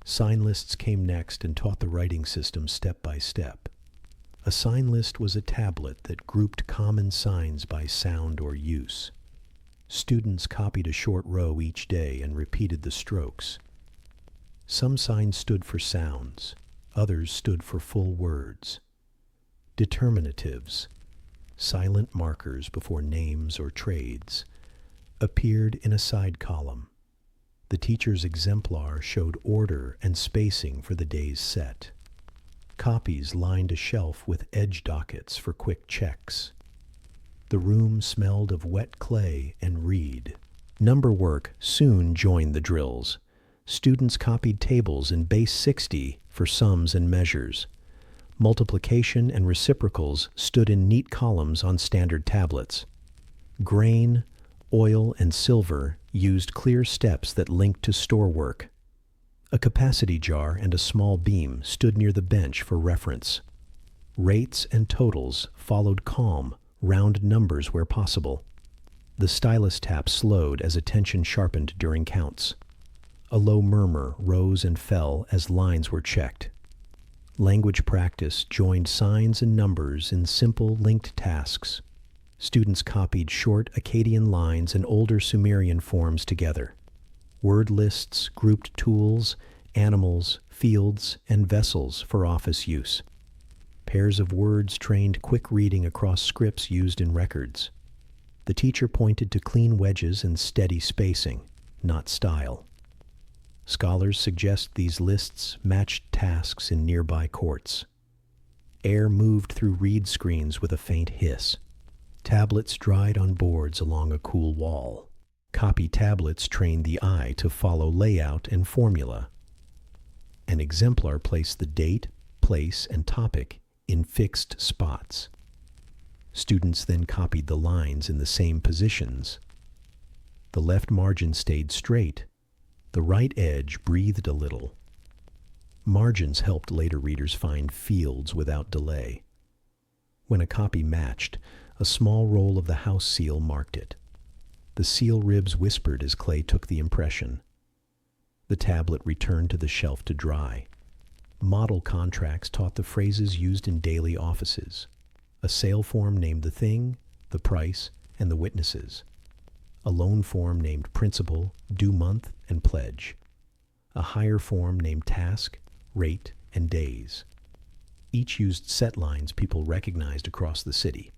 Sign lists came next and taught the writing system step by step. A sign list was a tablet that grouped common signs by sound or use. Students copied a short row each day and repeated the strokes. Some signs stood for sounds, others stood for full words. Determinatives. silent markers before names or trades, appeared in a side column. The teacher's exemplar showed order and spacing for the day's set. Copies lined a shelf with edge dockets for quick checks. The room smelled of wet clay and reed. Number work soon joined the drills. Students copied tables in base 60 for sums and measures. Multiplication and reciprocals stood in neat columns on standard tablets. Grain, oil, and silver used clear steps that linked to store work. A capacity jar and a small beam stood near the bench for reference. Rates and totals followed calm, round numbers where possible. The stylus tap slowed as attention sharpened during counts. A low murmur rose and fell as lines were checked. Language practice joined signs and numbers in simple, linked tasks. Students copied short Akkadian lines and older Sumerian forms together. Word lists grouped tools, animals, fields, and vessels for office use. Pairs of words trained quick reading across scripts used in records. The teacher pointed to clean wedges and steady spacing, not style. Scholars suggest these lists matched tasks in nearby courts. Air moved through reed screens with a faint hiss. Tablets dried on boards along a cool wall. Copy tablets trained the eye to follow layout and formula. An exemplar placed the date, place, and topic in fixed spots. Students then copied the lines in the same positions. The left margin stayed straight. The right edge breathed a little. Margins helped later readers find fields without delay. When a copy matched, a small roll of the house seal marked it. The seal ribs whispered as Clay took the impression. The tablet returned to the shelf to dry. Model contracts taught the phrases used in daily offices. A sale form named the thing, the price, and the witnesses. A loan form named principal, due month, and pledge. A hire form named task, rate, and days. Each used set lines people recognized across the city.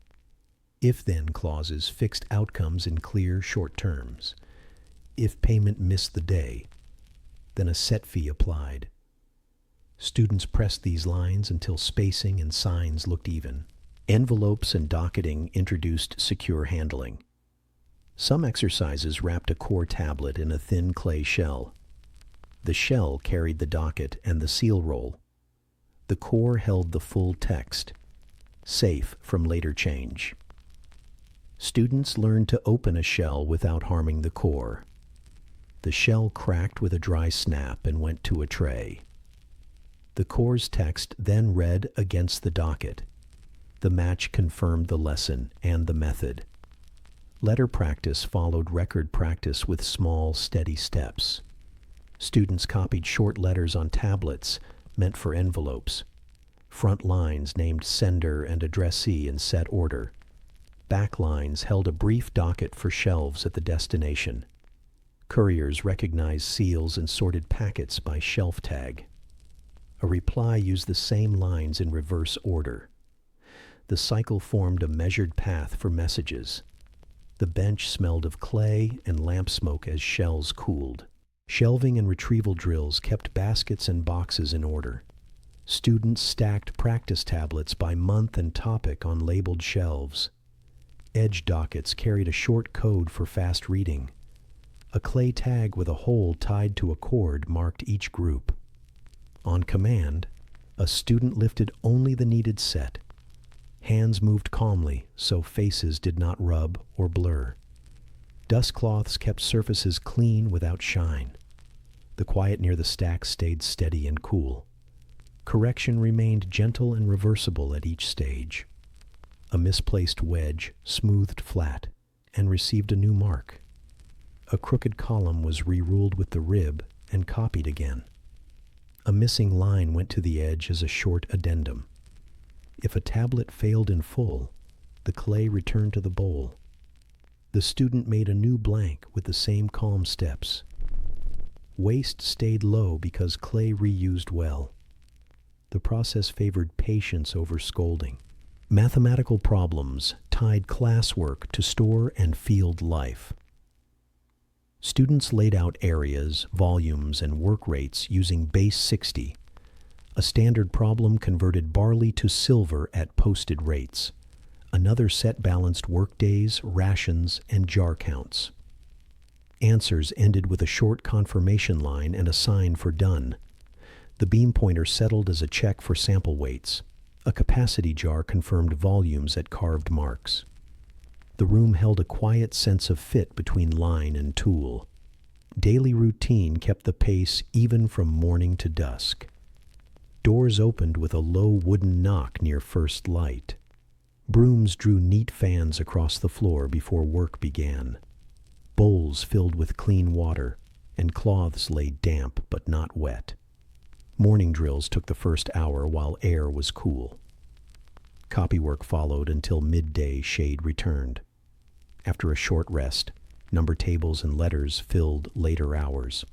If-then clauses fixed outcomes in clear, short terms. If payment missed the day, then a set fee applied. Students pressed these lines until spacing and signs looked even. Envelopes and docketing introduced secure handling. Some exercises wrapped a core tablet in a thin clay shell. The shell carried the docket and the seal roll. The core held the full text, safe from later change. Students learned to open a shell without harming the core. The shell cracked with a dry snap and went to a tray. The core's text then read against the docket. The match confirmed the lesson and the method. Letter practice followed record practice with small, steady steps. Students copied short letters on tablets meant for envelopes. Front lines named sender and addressee in set order. Back lines held a brief docket for shelves at the destination. Couriers recognized seals and sorted packets by shelf tag. A reply used the same lines in reverse order. The cycle formed a measured path for messages. The bench smelled of clay and lamp smoke as shells cooled. Shelving and retrieval drills kept baskets and boxes in order. Students stacked practice tablets by month and topic on labeled shelves. Edge dockets carried a short code for fast reading. A clay tag with a hole tied to a cord marked each group. On command, a student lifted only the needed set. Hands moved calmly so faces did not rub or blur. Dust cloths kept surfaces clean without shine. The quiet near the stack stayed steady and cool. Correction remained gentle and reversible at each stage. A misplaced wedge smoothed flat and received a new mark. A crooked column was re-ruled with the rib and copied again. A missing line went to the edge as a short addendum. If a tablet failed in full, the clay returned to the bowl. The student made a new blank with the same calm steps. Waste stayed low because clay reused well. The process favored patience over scolding. Mathematical problems, tied classwork to store and field life. Students laid out areas, volumes, and work rates using base 60. A standard problem converted barley to silver at posted rates. Another set balanced workdays, rations, and jar counts. Answers ended with a short confirmation line and a sign for done. The beam pointer settled as a check for sample weights. A capacity jar confirmed volumes at carved marks. The room held a quiet sense of fit between line and tool. Daily routine kept the pace even from morning to dusk. Doors opened with a low wooden knock near first light. Brooms drew neat fans across the floor before work began. Bowls filled with clean water, and cloths lay damp but not wet. Morning drills took the first hour while air was cool. Copywork followed until midday shade returned. After a short rest, number tables and letters filled later hours.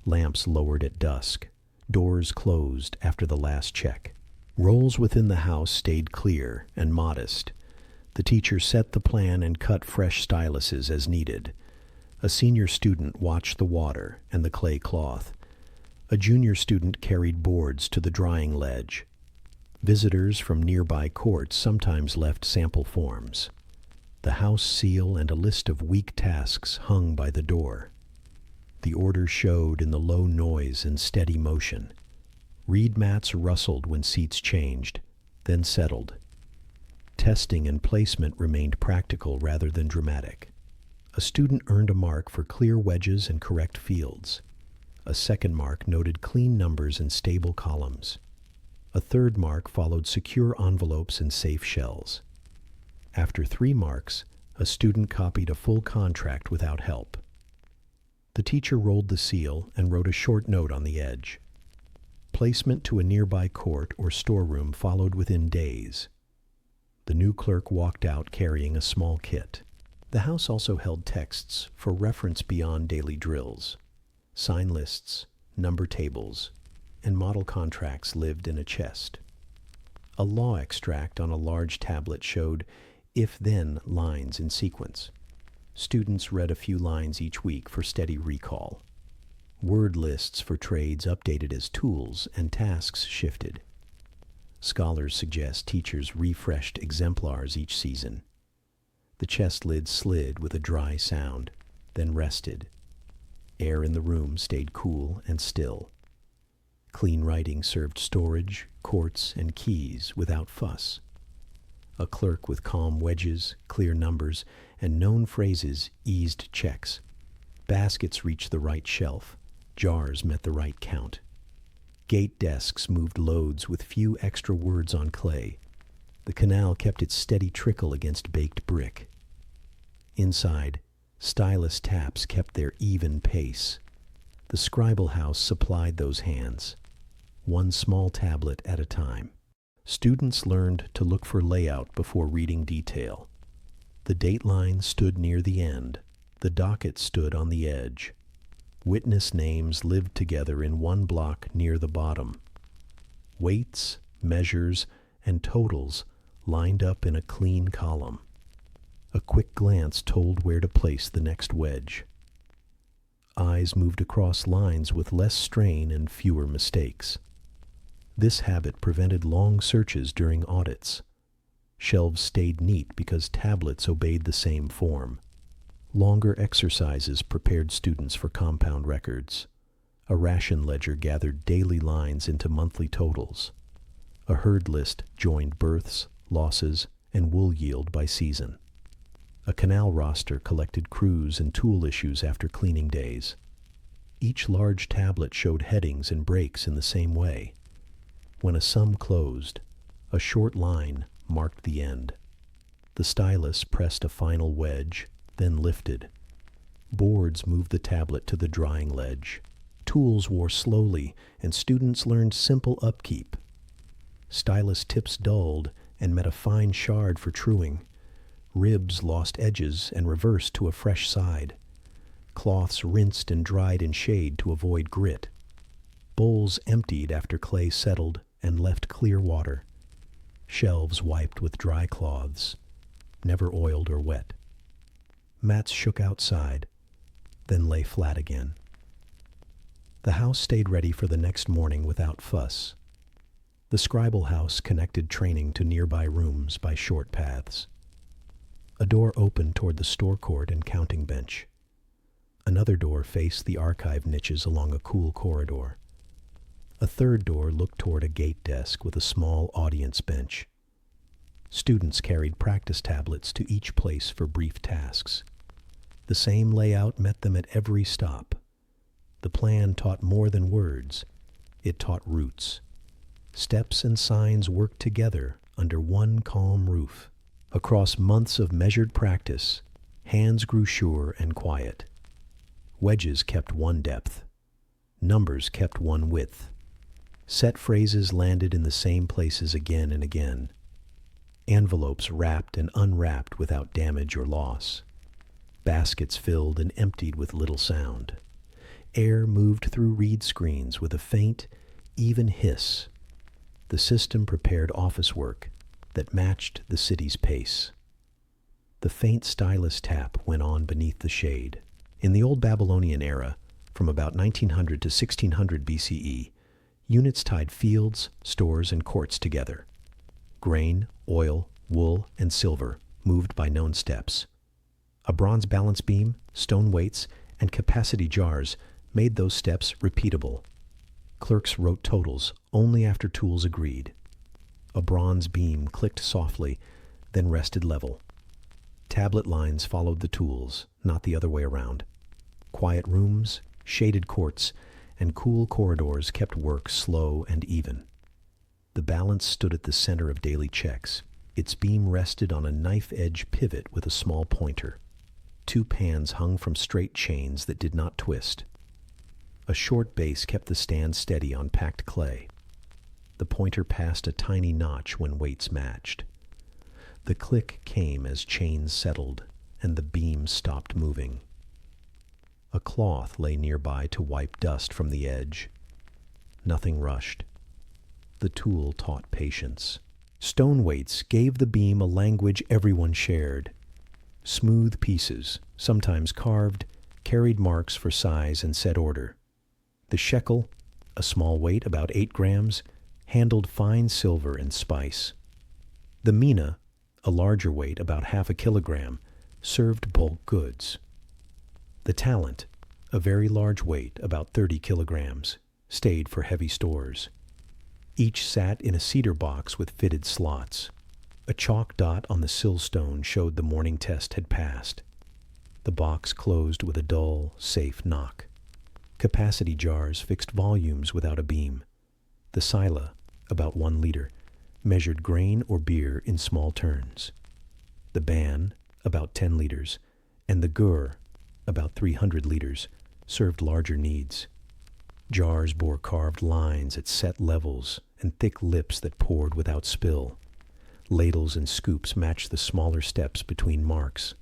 Lamps lowered at dusk. Doors closed after the last check. Roles within the house stayed clear and modest. The teacher set the plan and cut fresh styluses as needed. A senior student watched the water and the clay cloth. A junior student carried boards to the drying ledge. Visitors from nearby courts sometimes left sample forms. The house seal and a list of week tasks hung by the door. The order showed in the low noise and steady motion. Reed mats rustled when seats changed, then settled. Testing and placement remained practical rather than dramatic. A student earned a mark for clear wedges and correct fields. A second mark noted clean numbers and stable columns. A third mark followed secure envelopes and safe shells. After 3 marks, a student copied a full contract without help. The teacher rolled the seal and wrote a short note on the edge. Placement to a nearby court or storeroom followed within days. The new clerk walked out carrying a small kit. The house also held texts for reference beyond daily drills. Sign lists, number tables, and model contracts lived in a chest. A law extract on a large tablet showed if-then lines in sequence. Students read a few lines each week for steady recall. Word lists for trades updated as tools and tasks shifted. Scholars suggest teachers refreshed exemplars each season. The chest lid slid with a dry sound, then rested. Air in the room stayed cool and still. Clean writing served storage, quartz, and keys without fuss. A clerk with calm wedges, clear numbers, and known phrases eased checks. Baskets reached the right shelf. Jars met the right count. Gate desks moved loads with few extra words on clay. The canal kept its steady trickle against baked brick. Inside, stylus taps kept their even pace. The scribal house supplied those hands, one small tablet at a time. Students learned to look for layout before reading detail. The date line stood near the end. The docket stood on the edge. Witness names lived together in one block near the bottom. Weights, measures, and totals lined up in a clean column. A quick glance told where to place the next wedge. Eyes moved across lines with less strain and fewer mistakes. This habit prevented long searches during audits. Shelves stayed neat because tablets obeyed the same form. Longer exercises prepared students for compound records. A ration ledger gathered daily lines into monthly totals. A herd list joined births, losses, and wool yield by season. A canal roster collected crews and tool issues after cleaning days. Each large tablet showed headings and breaks in the same way. When a sum closed, a short line marked the end. The stylus pressed a final wedge, then lifted. Boards moved the tablet to the drying ledge. Tools wore slowly, and students learned simple upkeep. Stylus tips dulled and met a fine shard for truing. Ribs lost edges and reversed to a fresh side. Cloths rinsed and dried in shade to avoid grit. Bowls emptied after clay settled and left clear water. Shelves wiped with dry cloths. never oiled or wet. Mats shook outside, then lay flat again. The house stayed ready for the next morning without fuss. The scribal house connected training to nearby rooms by short paths. A door opened toward the store court and counting bench. Another door faced the archive niches along a cool corridor. A third door looked toward a gate desk with a small audience bench. Students carried practice tablets to each place for brief tasks. The same layout met them at every stop. The plan taught more than words. It taught roots. Steps and signs worked together under one calm roof. Across months of measured practice, hands grew sure and quiet. Wedges kept one depth. Numbers kept one width. Set phrases landed in the same places again and again. Envelopes wrapped and unwrapped without damage or loss. Baskets filled and emptied with little sound. Air moved through reed screens with a faint, even hiss. The system prepared office work that matched the city's pace. The faint stylus tap went on beneath the shade. In the old Babylonian era, from about 1900 to 1600 BCE, units tied fields, stores, and courts together. Grain, oil, wool, and silver moved by known steps. A bronze balance beam, stone weights, and capacity jars made those steps repeatable. Clerks wrote totals only after tools agreed. A bronze beam clicked softly, then rested level. Tablet lines followed the tools, not the other way around. Quiet rooms, shaded courts, and cool corridors kept work slow and even. The balance stood at the center of daily checks. Its beam rested on a knife-edge pivot with a small pointer. Two pans hung from straight chains that did not twist. A short base kept the stand steady on packed clay. The pointer passed a tiny notch when weights matched. The click came as chains settled, and the beam stopped moving. A cloth lay nearby to wipe dust from the edge. Nothing rushed. The tool taught patience. Stone weights gave the beam a language everyone shared. Smooth pieces, sometimes carved, carried marks for size and set order. The shekel, a small weight about 8 grams, handled fine silver and spice. The mina, a larger weight about half a kilogram, served bulk goods. The talent, a very large weight about 30 kilograms, stayed for heavy stores. Each sat in a cedar box with fitted slots. A chalk dot on the sill stone showed the morning test had passed. The box closed with a dull, safe knock. Capacity jars fixed volumes without a beam. The sila, about 1 liter, measured grain or beer in small turns. The ban, about 10 liters, and the gur, about 300 liters, served larger needs. Jars bore carved lines at set levels and thick lips that poured without spill. Ladles and scoops matched the smaller steps between marks.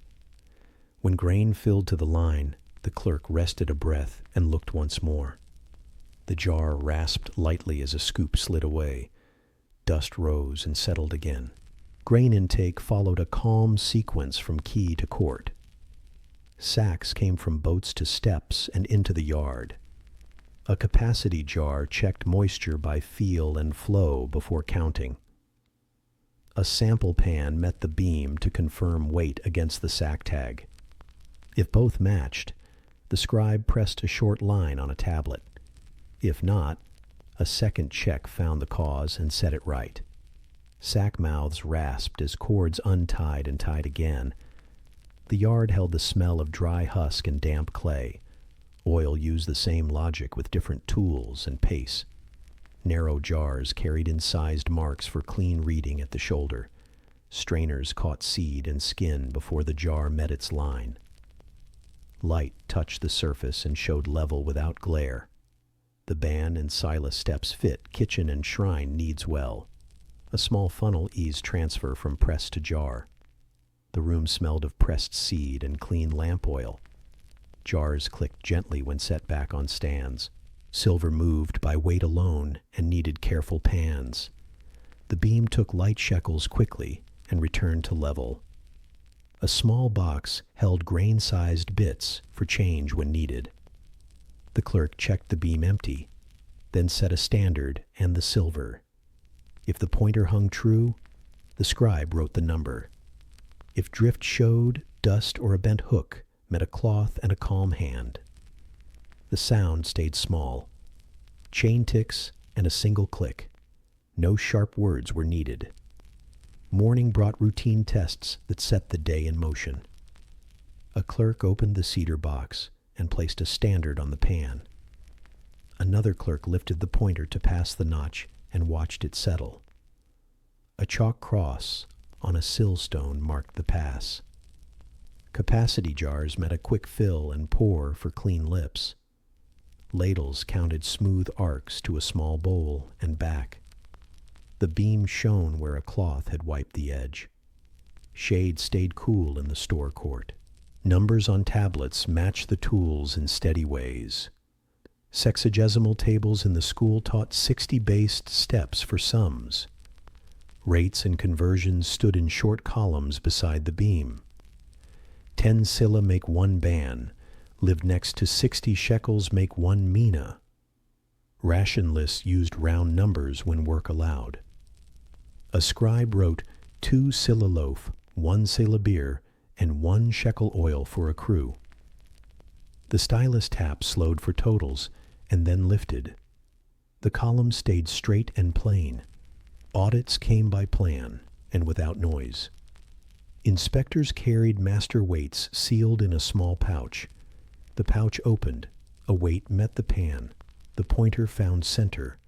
When grain filled to the line, the clerk rested a breath and looked once more. The jar rasped lightly as a scoop slid away. Dust rose and settled again. Grain intake followed a calm sequence from quay to court. Sacks came from boats to steps and into the yard. A capacity jar checked moisture by feel and flow before counting. A sample pan met the beam to confirm weight against the sack tag. If both matched, the scribe pressed a short line on a tablet. If not, a second check found the cause and set it right. Sack mouths rasped as cords untied and tied again. The yard held the smell of dry husk and damp clay. Oil used the same logic with different tools and pace. Narrow jars carried incised marks for clean reading at the shoulder. Strainers caught seed and skin before the jar met its line. Light touched the surface and showed level without glare. The ban and sila steps fit kitchen and shrine needs well. A small funnel eased transfer from press to jar. The room smelled of pressed seed and clean lamp oil. Jars clicked gently when set back on stands. Silver moved by weight alone and needed careful pans. The beam took light shekels quickly and returned to level. A small box held grain-sized bits for change when needed. The clerk checked the beam empty, then set a standard and the silver. If the pointer hung true, the scribe wrote the number. If drift showed, dust or a bent hook met a cloth and a calm hand. The sound stayed small. Chain ticks and a single click. No sharp words were needed. Morning brought routine tests that set the day in motion. A clerk opened the cedar box and placed a standard on the pan. Another clerk lifted the pointer to pass the notch and watched it settle. A chalk cross on a sill stone marked the pass. Capacity jars met a quick fill and pour for clean lips. Ladles counted smooth arcs to a small bowl and back. The beam shone where a cloth had wiped the edge. Shade stayed cool in the store court. Numbers on tablets matched the tools in steady ways. Sexagesimal tables in the school taught 60 based steps for sums. Rates and conversions stood in short columns beside the beam. 10 silla make 1 ban, lived next to 60 shekels make 1 mina. Ration lists used round numbers when work allowed. A scribe wrote 2 silla loaf, 1 silla beer, and 1 shekel oil for a crew. The stylus tap slowed for totals and then lifted. The columns stayed straight and plain. Audits came by plan and without noise. Inspectors carried master weights sealed in a small pouch. The pouch opened. A weight met the pan. The pointer found center.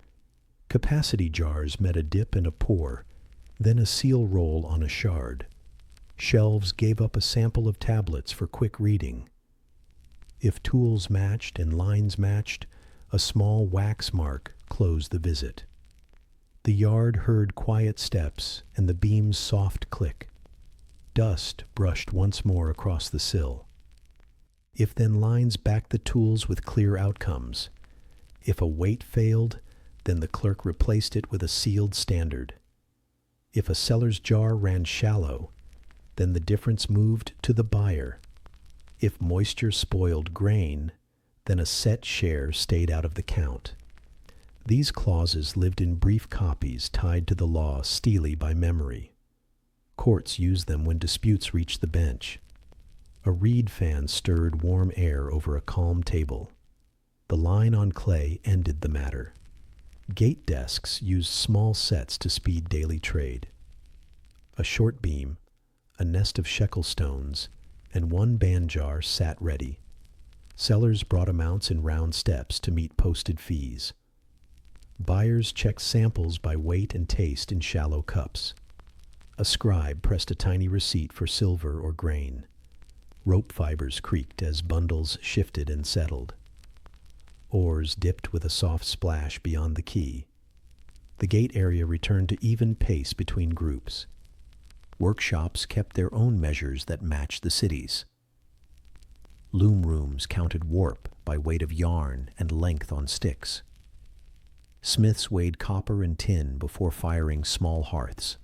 Capacity jars met a dip and a pour, then a seal roll on a shard. Shelves gave up a sample of tablets for quick reading. If tools matched and lines matched, a small wax mark closed the visit. The yard heard quiet steps and the beam's soft click. Dust brushed once more across the sill. If then lines backed the tools with clear outcomes. If a weight failed, then the clerk replaced it with a sealed standard. If a seller's jar ran shallow, then the difference moved to the buyer. If moisture spoiled grain, then a set share stayed out of the count. These clauses lived in brief copies tied to the law steely by memory. Courts used them when disputes reached the bench. A reed fan stirred warm air over a calm table. The line on clay ended the matter. Gate desks used small sets to speed daily trade. A short beam, a nest of shekel stones, and 1 ban jar sat ready. Sellers brought amounts in round steps to meet posted fees. Buyers checked samples by weight and taste in shallow cups. A scribe pressed a tiny receipt for silver or grain. Rope fibers creaked as bundles shifted and settled. Oars dipped with a soft splash beyond the quay. The gate area returned to even pace between groups. Workshops kept their own measures that matched the city's. Loom rooms counted warp by weight of yarn and length on sticks. Smiths weighed copper and tin before firing small hearths.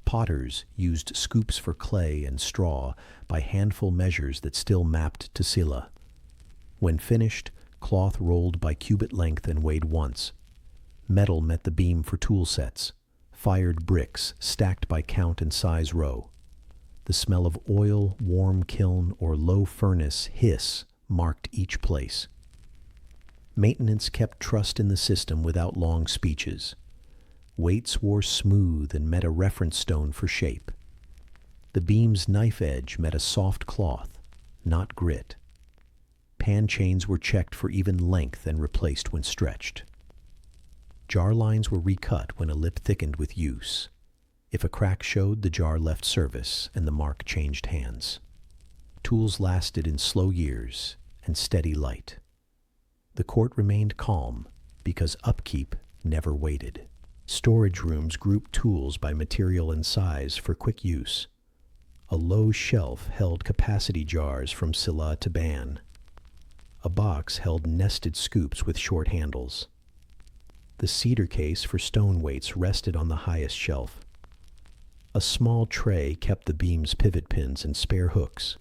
Potters used scoops for clay and straw by handful measures that still mapped to silla. When finished, cloth rolled by cubit length and weighed once. Metal met the beam for tool sets. Fired bricks stacked by count and size row. The smell of oil, warm kiln, or low furnace hiss marked each place. Maintenance kept trust in the system without long speeches. Weights wore smooth and met a reference stone for shape. The beam's knife edge met a soft cloth, not grit. Pan chains were checked for even length and replaced when stretched. Jar lines were recut when a lip thickened with use. If a crack showed, the jar left service and the mark changed hands. Tools lasted in slow years and steady light. The court remained calm because upkeep never waited. Storage rooms grouped tools by material and size for quick use. A low shelf held capacity jars from silla to ban. A box held nested scoops with short handles. The cedar case for stone weights rested on the highest shelf. A small tray kept the beam's pivot pins and spare hooks.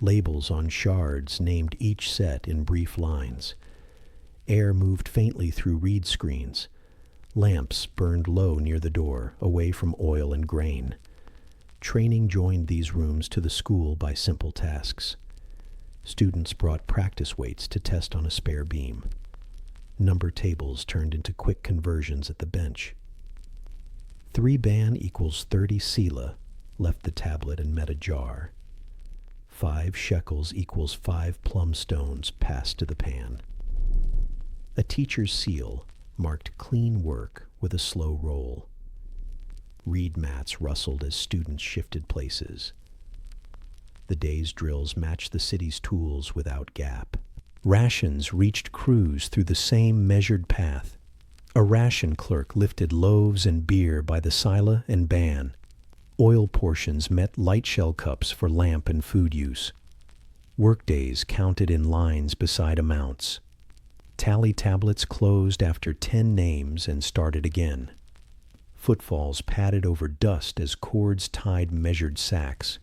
Labels on shards named each set in brief lines. Air moved faintly through reed screens. Lamps burned low near the door, away from oil and grain. Training joined these rooms to the school by simple tasks. Students brought practice weights to test on a spare beam. Number tables turned into quick conversions at the bench. 3 ban equals 30 sela, left the tablet and met a jar. 5 shekels equals 5 plum stones, passed to the pan. A teacher's seal marked clean work with a slow roll. Reed mats rustled as students shifted places. The day's drills matched the city's tools without gap. Rations reached crews through the same measured path. A ration clerk lifted loaves and beer by the sila and ban. Oil portions met light shell cups for lamp and food use. Workdays counted in lines beside amounts. Tally tablets closed after 10 names and started again. Footfalls padded over dust as cords tied measured sacks.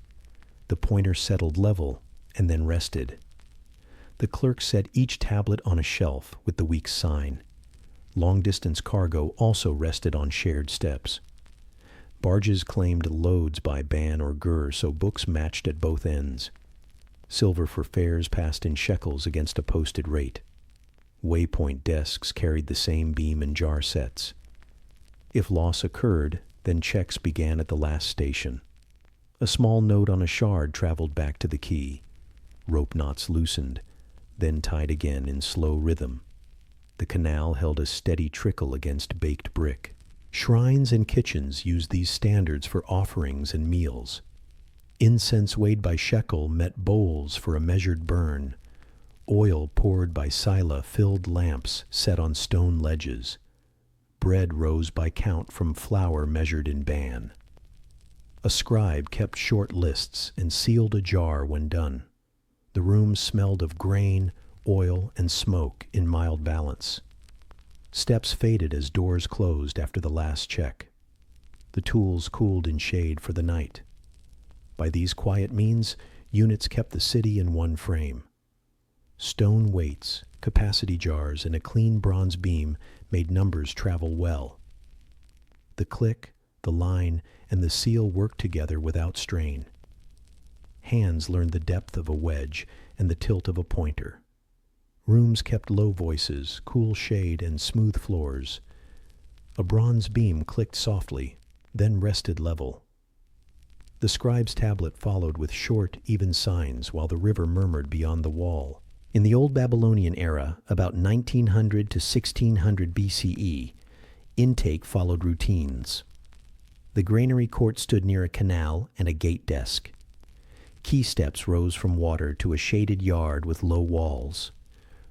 The pointer settled level and then rested. The clerk set each tablet on a shelf with the week's sign. Long-distance cargo also rested on shared steps. Barges claimed loads by ban or gur, so books matched at both ends. Silver for fares passed in shekels against a posted rate. Waypoint desks carried the same beam and jar sets. If loss occurred, then checks began at the last station. A small note on a shard traveled back to the key. Rope knots loosened, then tied again in slow rhythm. The canal held a steady trickle against baked brick. Shrines and kitchens used these standards for offerings and meals. Incense weighed by shekel met bowls for a measured burn. Oil poured by sila filled lamps set on stone ledges. Bread rose by count from flour measured in ban. A scribe kept short lists and sealed a jar when done. The room smelled of grain, oil, and smoke in mild balance. Steps faded as doors closed after the last check. The tools cooled in shade for the night. By these quiet means, units kept the city in one frame. Stone weights, capacity jars, and a clean bronze beam made numbers travel well. The click, the line, and the seal worked together without strain. Hands learned the depth of a wedge and the tilt of a pointer. Rooms kept low voices, cool shade, and smooth floors. A bronze beam clicked softly, then rested level. The scribe's tablet followed with short, even signs while the river murmured beyond the wall. In the old Babylonian era, about 1900 to 1600 BCE, intake followed routines. The granary court stood near a canal and a gate desk. Quay steps rose from water to a shaded yard with low walls.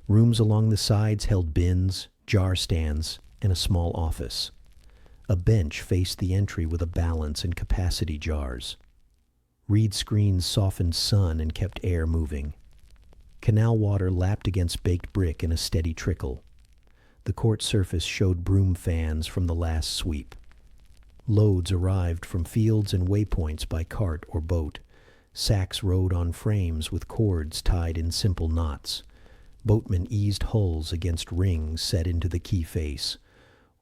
Rooms along the sides held bins, jar stands, and a small office. A bench faced the entry with a balance and capacity jars. Reed screens softened sun and kept air moving. Canal water lapped against baked brick in a steady trickle. The court surface showed broom fans from the last sweep. Loads arrived from fields and waypoints by cart or boat. Sacks rode on frames with cords tied in simple knots. Boatmen eased hulls against rings set into the quay face.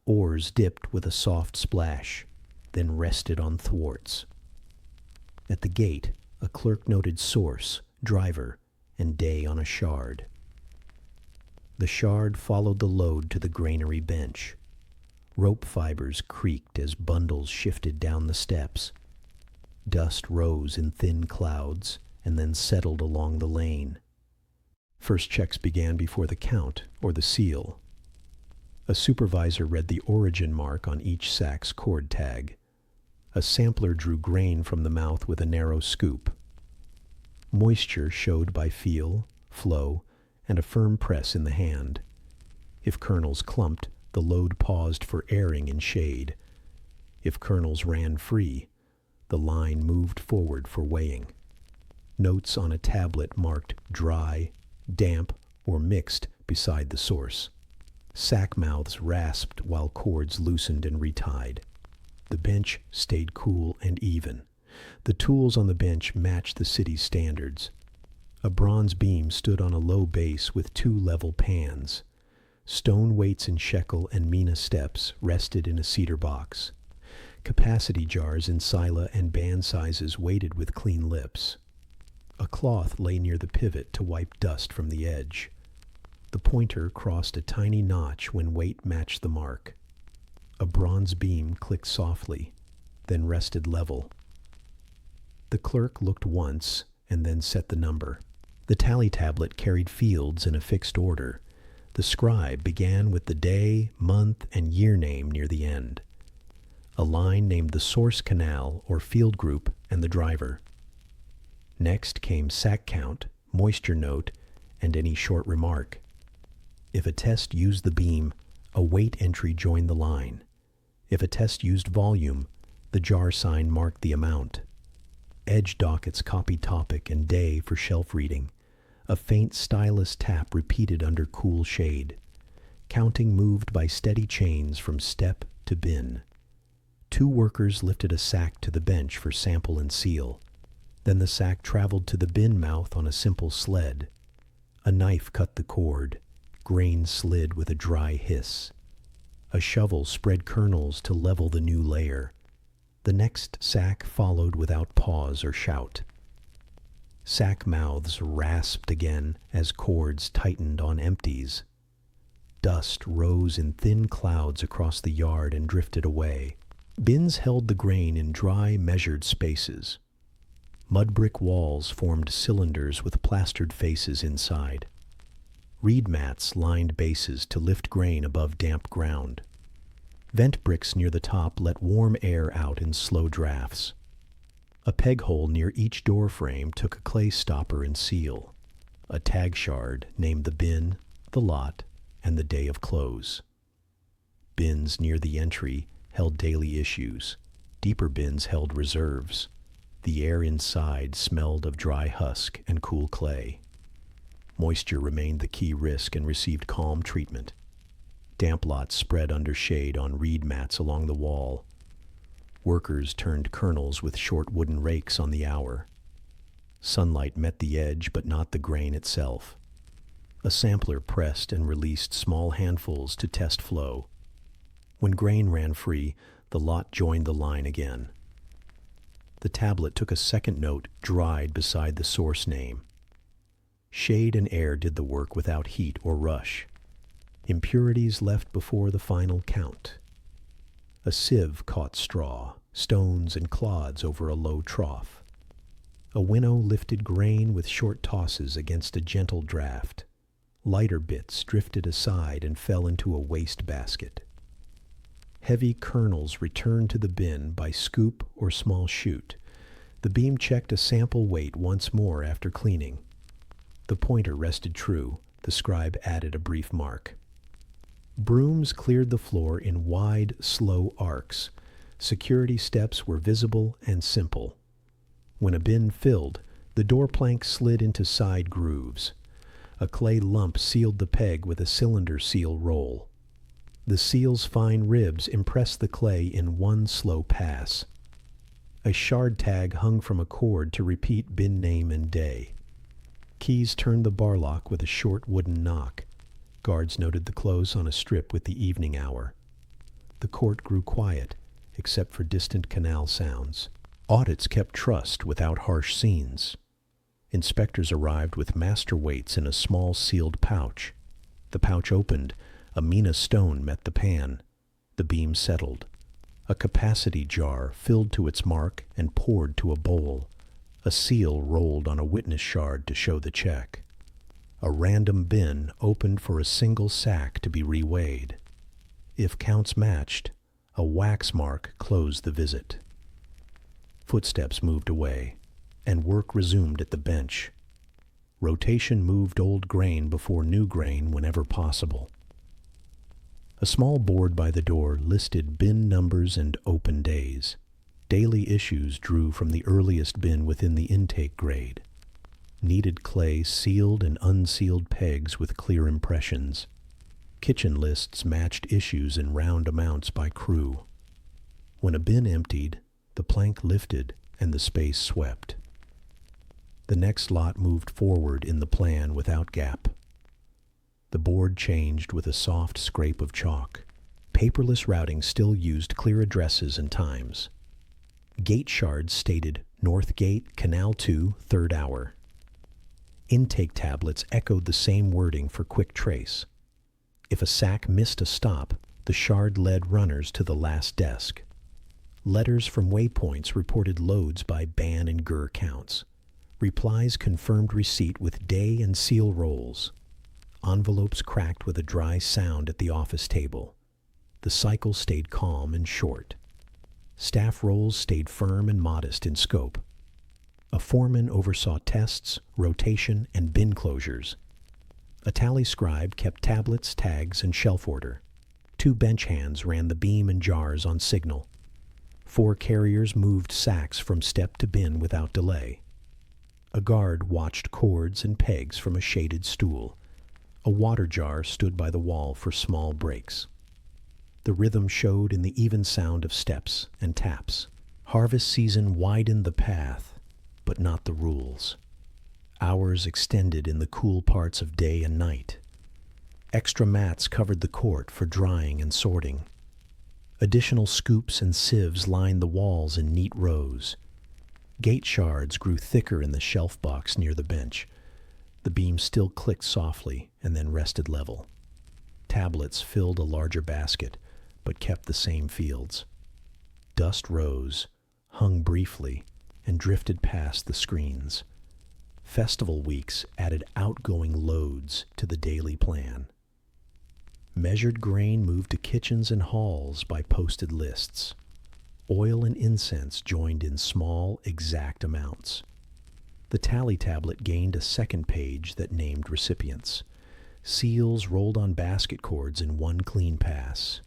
Oars dipped with a soft splash, then rested on thwarts. At the gate, a clerk noted source, driver, and day on a shard. The shard followed the load to the granary bench. Rope fibers creaked as bundles shifted down the steps. Dust rose in thin clouds and then settled along the lane. First checks began before the count or the seal. A supervisor read the origin mark on each sack's cord tag. A sampler drew grain from the mouth with a narrow scoop. Moisture showed by feel, flow, and a firm press in the hand. If kernels clumped, the load paused for airing in shade. If kernels ran free, the line moved forward for weighing. Notes on a tablet marked dry, damp, or mixed beside the source. Sack mouths rasped while cords loosened and retied. The bench stayed cool and even. The tools on the bench matched the city's standards. A bronze beam stood on a low base with two level pans. Stone weights in shekel and mina steps rested in a cedar box. Capacity jars in sila and band sizes weighted with clean lips. A cloth lay near the pivot to wipe dust from the edge. The pointer crossed a tiny notch when weight matched the mark. A bronze beam clicked softly, then rested level. The clerk looked once and then set the number. The tally tablet carried fields in a fixed order. The scribe began with the day, month, and year name near the end. A line named the source canal or field group and the driver. Next came sack count, moisture note, and any short remark. If a test used the beam, a weight entry joined the line. If a test used volume, the jar sign marked the amount. Edge dockets copied topic and day for shelf reading. A faint stylus tap repeated under cool shade. Counting moved by steady chains from step to bin. Two workers lifted a sack to the bench for sample and seal. Then the sack traveled to the bin mouth on a simple sled. A knife cut the cord. Grain slid with a dry hiss. A shovel spread kernels to level the new layer. The next sack followed without pause or shout. Sack mouths rasped again as cords tightened on empties. Dust rose in thin clouds across the yard and drifted away. Bins held the grain in dry, measured spaces. Mud brick walls formed cylinders with plastered faces inside. Reed mats lined bases to lift grain above damp ground. Vent bricks near the top let warm air out in slow drafts. A peg hole near each door frame took a clay stopper and seal. A tag shard named the bin, the lot, and the day of close. Bins near the entry held daily issues. Deeper bins held reserves. The air inside smelled of dry husk and cool clay. Moisture remained the key risk and received calm treatment. Damp lots spread under shade on reed mats along the wall. Workers turned kernels with short wooden rakes on the hour. Sunlight met the edge but not the grain itself. A sampler pressed and released small handfuls to test flow. When grain ran free, the lot joined the line again. The tablet took a second note dried beside the source name. Shade and air did the work without heat or rush. Impurities left before the final count. A sieve caught straw, stones and clods over a low trough. A winnow lifted grain with short tosses against a gentle draft. Lighter bits drifted aside and fell into a waste basket. Heavy kernels returned to the bin by scoop or small chute. The beam checked a sample weight once more after cleaning. The pointer rested true. The scribe added a brief mark. Brooms cleared the floor in wide, slow arcs. Security steps were visible and simple. When a bin filled, the door plank slid into side grooves. A clay lump sealed the peg with a cylinder seal roll. The seal's fine ribs impressed the clay in one slow pass. A shard tag hung from a cord to repeat bin name and day. Keys turned the bar lock with a short wooden knock. Guards noted the close on a strip with the evening hour. The court grew quiet, except for distant canal sounds. Audits kept trust without harsh scenes. Inspectors arrived with master weights in a small sealed pouch. The pouch opened. A mina stone met the pan. The beam settled. A capacity jar filled to its mark and poured to a bowl. A seal rolled on a witness shard to show the check. A random bin opened for a single sack to be reweighed. If counts matched, a wax mark closed the visit. Footsteps moved away, and work resumed at the bench. Rotation moved old grain before new grain whenever possible. A small board by the door listed bin numbers and open days. Daily issues drew from the earliest bin within the intake grade. Kneaded clay sealed and unsealed pegs with clear impressions. Kitchen lists matched issues in round amounts by crew. When a bin emptied, the plank lifted and the space swept. The next lot moved forward in the plan without gap. The board changed with a soft scrape of chalk. Paperless routing still used clear addresses and times. Gate shards stated North Gate, Canal 2, 3rd hour. Intake tablets echoed the same wording for quick trace. If a sack missed a stop, the shard led runners to the last desk. Letters from waypoints reported loads by ban and gur counts. Replies confirmed receipt with day and seal rolls. Envelopes cracked with a dry sound at the office table. The cycle stayed calm and short. Staff roles stayed firm and modest in scope. A foreman oversaw tests, rotation, and bin closures. A tally scribe kept tablets, tags, and shelf order. 2 bench hands ran the beam and jars on signal. 4 carriers moved sacks from step to bin without delay. A guard watched cords and pegs from a shaded stool. A water jar stood by the wall for small breaks. The rhythm showed in the even sound of steps and taps. Harvest season widened the path, but not the rules. Hours extended in the cool parts of day and night. Extra mats covered the court for drying and sorting. Additional scoops and sieves lined the walls in neat rows. Gate shards grew thicker in the shelf box near the bench. The beam still clicked softly and then rested level. Tablets filled a larger basket, but kept the same fields. Dust rose, hung briefly, and drifted past the screens. Festival weeks added outgoing loads to the daily plan. Measured grain moved to kitchens and halls by posted lists. Oil and incense joined in small, exact amounts. The tally tablet gained a second page that named recipients. Seals rolled on basket cords in one clean pass.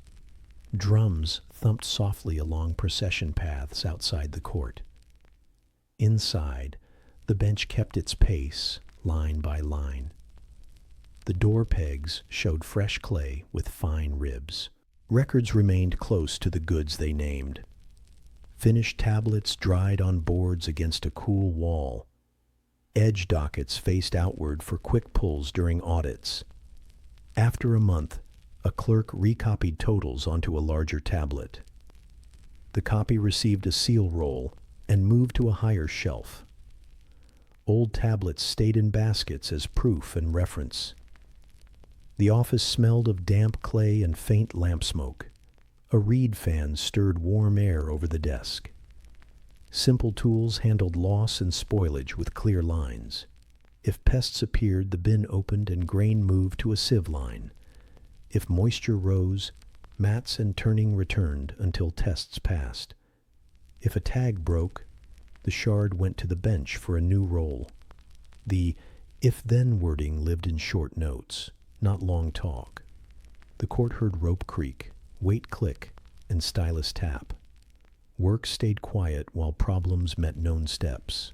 Drums thumped softly along procession paths outside the court. Inside, the bench kept its pace, line by line. The door pegs showed fresh clay with fine ribs. Records remained close to the goods they named. Finished tablets dried on boards against a cool wall. Edge dockets faced outward for quick pulls during audits. After a month, a clerk recopied totals onto a larger tablet. The copy received a seal roll and moved to a higher shelf. Old tablets stayed in baskets as proof and reference. The office smelled of damp clay and faint lamp smoke. A reed fan stirred warm air over the desk. Simple tools handled loss and spoilage with clear lines. If pests appeared, the bin opened and grain moved to a sieve line. If moisture rose, mats and turning returned until tests passed. If a tag broke, the shard went to the bench for a new roll. The if-then wording lived in short notes, not long talk. The court heard rope creak, weight click, and stylus tap. Work stayed quiet while problems met known steps.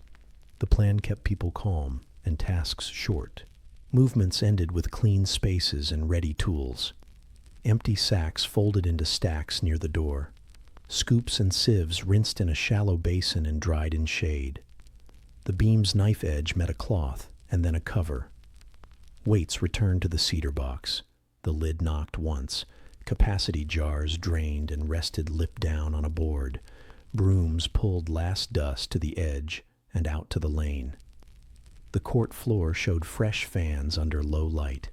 The plan kept people calm and tasks short. Movements ended with clean spaces and ready tools. Empty sacks folded into stacks near the door. Scoops and sieves rinsed in a shallow basin and dried in shade. The beam's knife edge met a cloth and then a cover. Weights returned to the cedar box. The lid knocked once. Capacity jars drained and rested lip down on a board. Brooms pulled last dust to the edge and out to the lane. The court floor showed fresh fans under low light.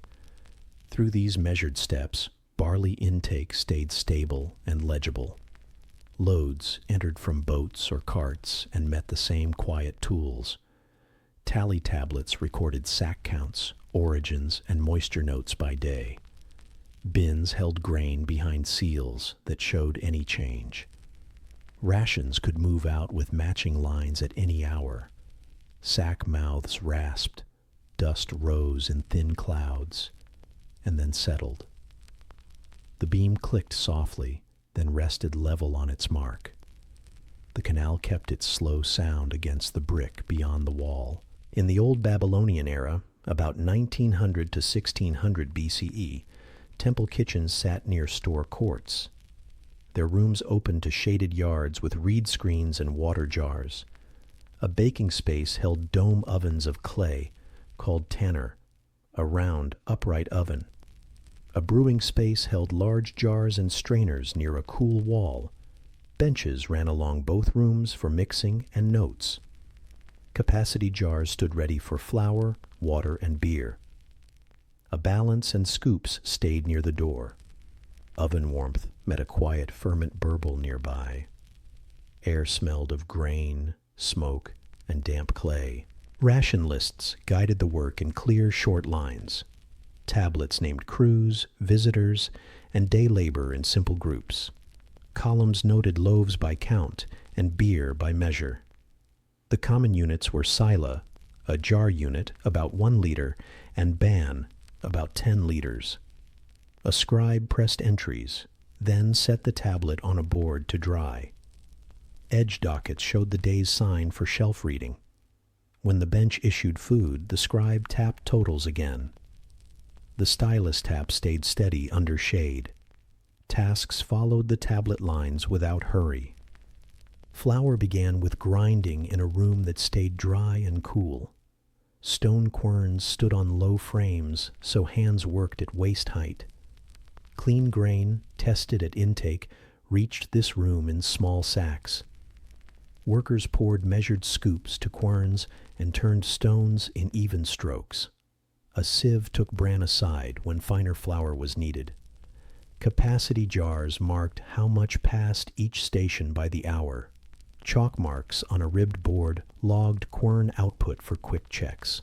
Through these measured steps, barley intake stayed stable and legible. Loads entered from boats or carts and met the same quiet tools. Tally tablets recorded sack counts, origins, and moisture notes by day. Bins held grain behind seals that showed any change. Rations could move out with matching lines at any hour. Sack mouths rasped, dust rose in thin clouds, and then settled. The beam clicked softly, then rested level on its mark. The canal kept its slow sound against the brick beyond the wall. In the old Babylonian era, about 1900 to 1600 BCE, temple kitchens sat near store courts. their rooms opened to shaded yards with reed screens and water jars. A baking space held dome ovens of clay, called tanner, a round, upright oven. A brewing space held large jars and strainers near a cool wall. Benches ran along both rooms for mixing and notes. Capacity jars stood ready for flour, water, and beer. A balance and scoops stayed near the door. Oven warmth met a quiet ferment burble nearby. Air smelled of grain, smoke, and damp clay. Ration lists guided the work in clear, short lines. Tablets named crews, visitors, and day labor in simple groups. Columns noted loaves by count and beer by measure. The common units were sila, a jar unit about 1 liter, and ban, about 10 liters. A scribe pressed entries, then set the tablet on a board to dry. Edge dockets showed the day's sign for shelf reading. When the bench issued food, the scribe tapped totals again. The stylus tap stayed steady under shade. Tasks followed the tablet lines without hurry. Flour began with grinding in a room that stayed dry and cool. Stone querns stood on low frames, so hands worked at waist height. Clean grain, tested at intake, reached this room in small sacks. Workers poured measured scoops to querns and turned stones in even strokes. A sieve took bran aside when finer flour was needed. Capacity jars marked how much passed each station by the hour. Chalk marks on a ribbed board logged quern output for quick checks.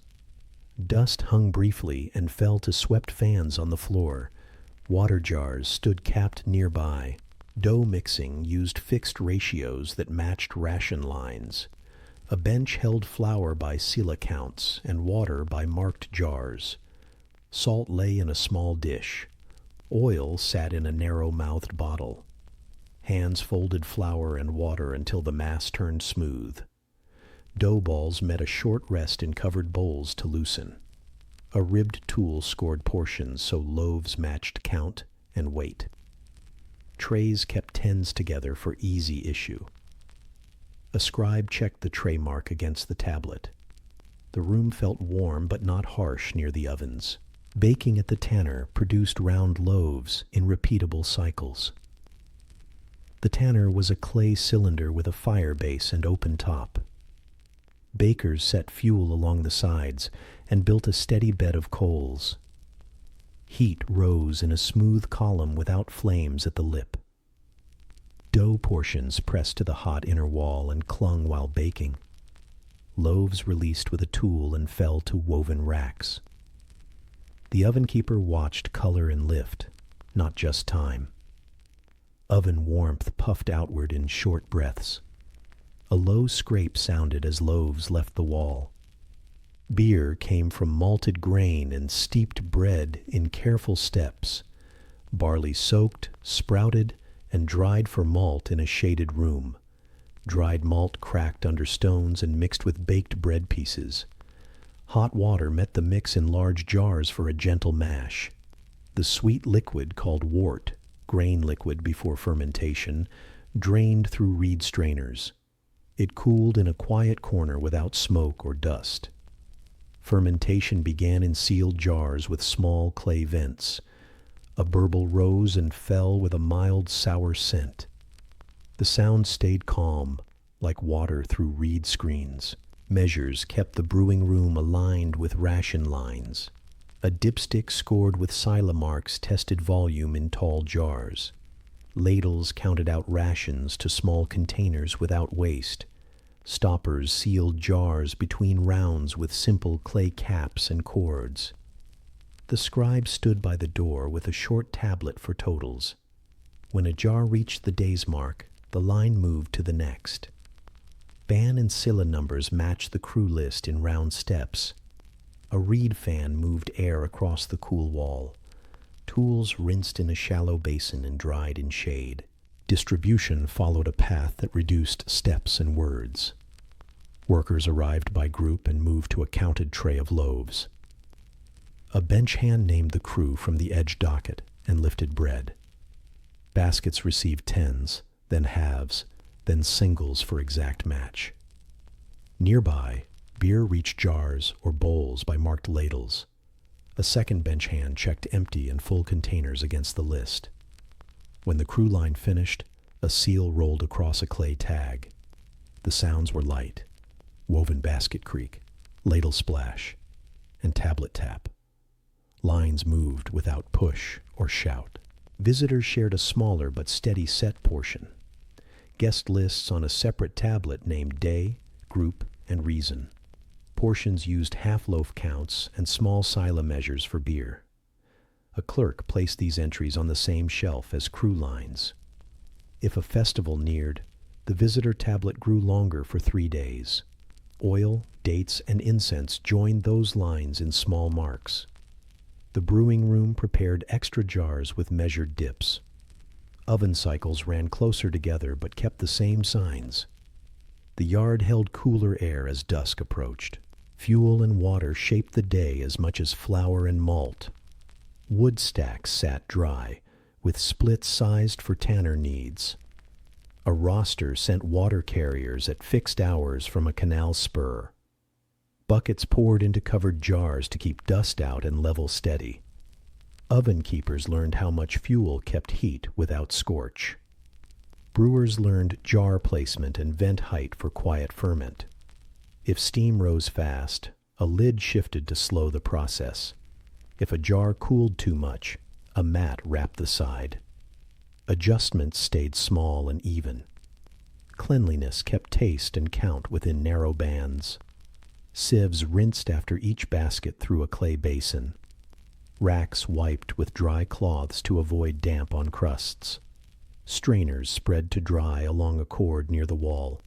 Dust hung briefly and fell to swept fans on the floor. Water jars stood capped nearby. Dough mixing used fixed ratios that matched ration lines. A bench held flour by sila counts and water by marked jars. Salt lay in a small dish. Oil sat in a narrow-mouthed bottle. Hands folded flour and water until the mass turned smooth. Dough balls met a short rest in covered bowls to loosen. A ribbed tool scored portions so loaves matched count and weight. Trays kept tens together for easy issue. A scribe checked the tray mark against the tablet. The room felt warm but not harsh near the ovens. Baking at the tanner produced round loaves in repeatable cycles. The tanner was a clay cylinder with a fire base and open top. Bakers set fuel along the sides and built a steady bed of coals. Heat rose in a smooth column without flames at the lip. Dough portions pressed to the hot inner wall and clung while baking. Loaves released with a tool and fell to woven racks. The oven keeper watched color and lift, not just time. Oven warmth puffed outward in short breaths. A low scrape sounded as loaves left the wall. Beer came from malted grain and steeped bread in careful steps. Barley soaked, sprouted, and dried for malt in a shaded room. Dried malt cracked under stones and mixed with baked bread pieces. Hot water met the mix in large jars for a gentle mash. The sweet liquid called wort, grain liquid before fermentation, drained through reed strainers. It cooled in a quiet corner without smoke or dust. Fermentation began in sealed jars with small clay vents. A burble rose and fell with a mild sour scent. The sound stayed calm, like water through reed screens. Measures kept the brewing room aligned with ration lines. A dipstick scored with sila marks tested volume in tall jars. Ladles counted out rations to small containers without waste. Stoppers sealed jars between rounds with simple clay caps and cords. The scribe stood by the door with a short tablet for totals. When a jar reached the day's mark, the line moved to the next. Ban and sila numbers matched the crew list in round steps. A reed fan moved air across the cool wall. Tools rinsed in a shallow basin and dried in shade. Distribution followed a path that reduced steps and words. Workers arrived by group and moved to a counted tray of loaves. A bench hand named the crew from the edge docket and lifted bread. Baskets received tens, then halves, then singles for exact match. Nearby, beer reached jars or bowls by marked ladles. A second bench hand checked empty and full containers against the list. When the crew line finished, a seal rolled across a clay tag. The sounds were light: woven basket creak, ladle splash, and tablet tap. Lines moved without push or shout. Visitors shared a smaller but steady set portion. Guest lists on a separate tablet named day, group, and reason. Portions used half-loaf counts and small sila measures for beer. A clerk placed these entries on the same shelf as crew lines. If a festival neared, the visitor tablet grew longer for 3 days. Oil, dates, and incense joined those lines in small marks. The brewing room prepared extra jars with measured dips. Oven cycles ran closer together but kept the same signs. The yard held cooler air as dusk approached. Fuel and water shaped the day as much as flour and malt. Wood stacks sat dry, with splits sized for tanner needs. A roster sent water carriers at fixed hours from a canal spur. Buckets poured into covered jars to keep dust out and level steady. Oven keepers learned how much fuel kept heat without scorch. Brewers learned jar placement and vent height for quiet ferment. If steam rose fast, a lid shifted to slow the process. If a jar cooled too much, a mat wrapped the side. Adjustments stayed small and even. Cleanliness kept taste and count within narrow bands. Sieves rinsed after each basket through a clay basin. Racks wiped with dry cloths to avoid damp on crusts. Strainers spread to dry along a cord near the wall.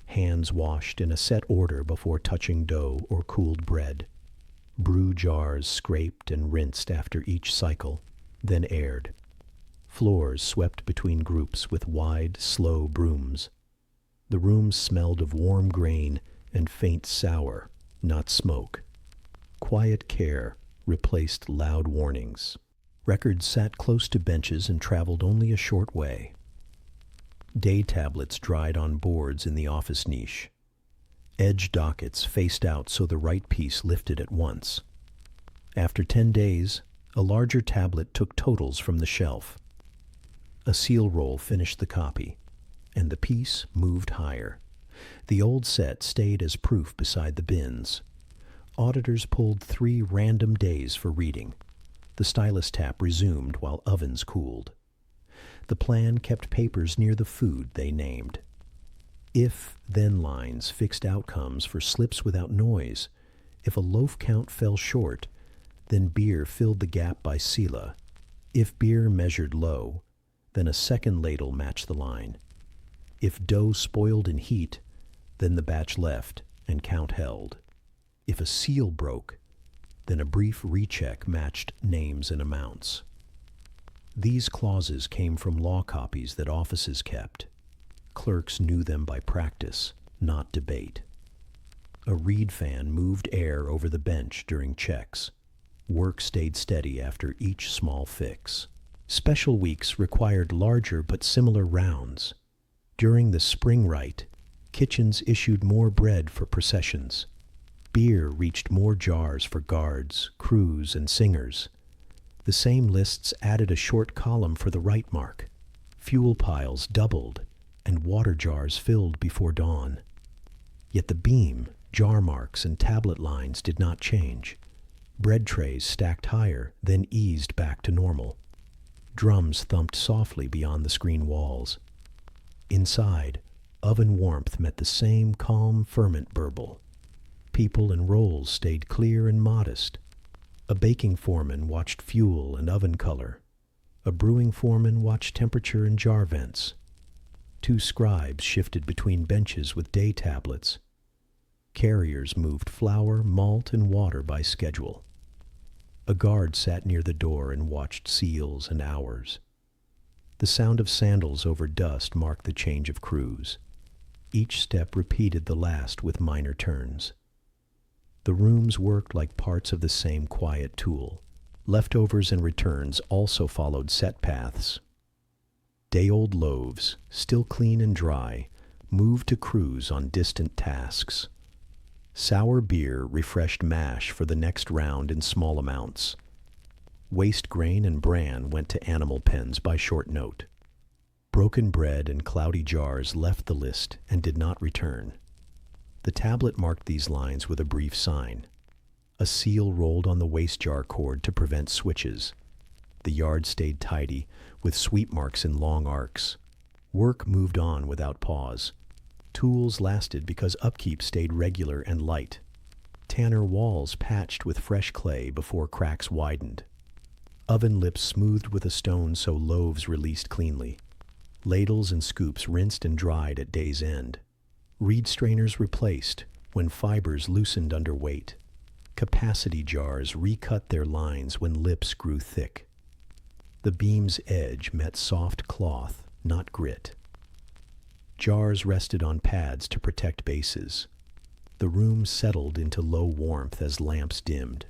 Hands washed in a set order before touching dough or cooled bread. Brew jars scraped and rinsed after each cycle, then aired. Floors swept between groups with wide, slow brooms. The room smelled of warm grain and faint sour, not smoke. Quiet care replaced loud warnings. Records sat close to benches and traveled only a short way. Day tablets dried on boards in the office niche. Edge dockets faced out so the right piece lifted at once. After 10 days, a larger tablet took totals from the shelf. A seal roll finished the copy, and the piece moved higher. The old set stayed as proof beside the bins. Auditors pulled 3 random days for reading. The stylus tap resumed while ovens cooled. The plan kept papers near the food they named. If-then lines fixed outcomes for slips without noise. If a loaf count fell short, then beer filled the gap by sila. If beer measured low, then a second ladle matched the line. If dough spoiled in heat, then the batch left and count held. If a seal broke, then a brief recheck matched names and amounts. These clauses came from law copies that offices kept. Clerks knew them by practice, not debate. A reed fan moved air over the bench during checks. Work stayed steady after each small fix. Special weeks required larger but similar rounds. During the spring rite, kitchens issued more bread for processions. Beer reached more jars for guards, crews, and singers. The same lists added a short column for the rite mark. Fuel piles doubled, and water jars filled before dawn. Yet the beam, jar marks, and tablet lines did not change. Bread trays stacked higher, then eased back to normal. Drums thumped softly beyond the screen walls. Inside, oven warmth met the same calm ferment burble. People and rolls stayed clear and modest. A baking foreman watched fuel and oven color. A brewing foreman watched temperature and jar vents. 2 scribes shifted between benches with day tablets. Carriers moved flour, malt, and water by schedule. A guard sat near the door and watched seals and hours. The sound of sandals over dust marked the change of crews. Each step repeated the last with minor turns. The rooms worked like parts of the same quiet tool. Leftovers and returns also followed set paths. Day-old loaves, still clean and dry, moved to crews on distant tasks. Sour beer refreshed mash for the next round in small amounts. Waste grain and bran went to animal pens by short note. Broken bread and cloudy jars left the list and did not return. The tablet marked these lines with a brief sign. A seal rolled on the waste jar cord to prevent switches. The yard stayed tidy, with sweep marks in long arcs. Work moved on without pause. Tools lasted because upkeep stayed regular and light. Tanner walls patched with fresh clay before cracks widened. Oven lips smoothed with a stone so loaves released cleanly. Ladles and scoops rinsed and dried at day's end. Reed strainers replaced when fibers loosened under weight. Capacity jars recut their lines when lips grew thick. The beam's edge met soft cloth, not grit. Jars rested on pads to protect bases. The room settled into low warmth as lamps dimmed.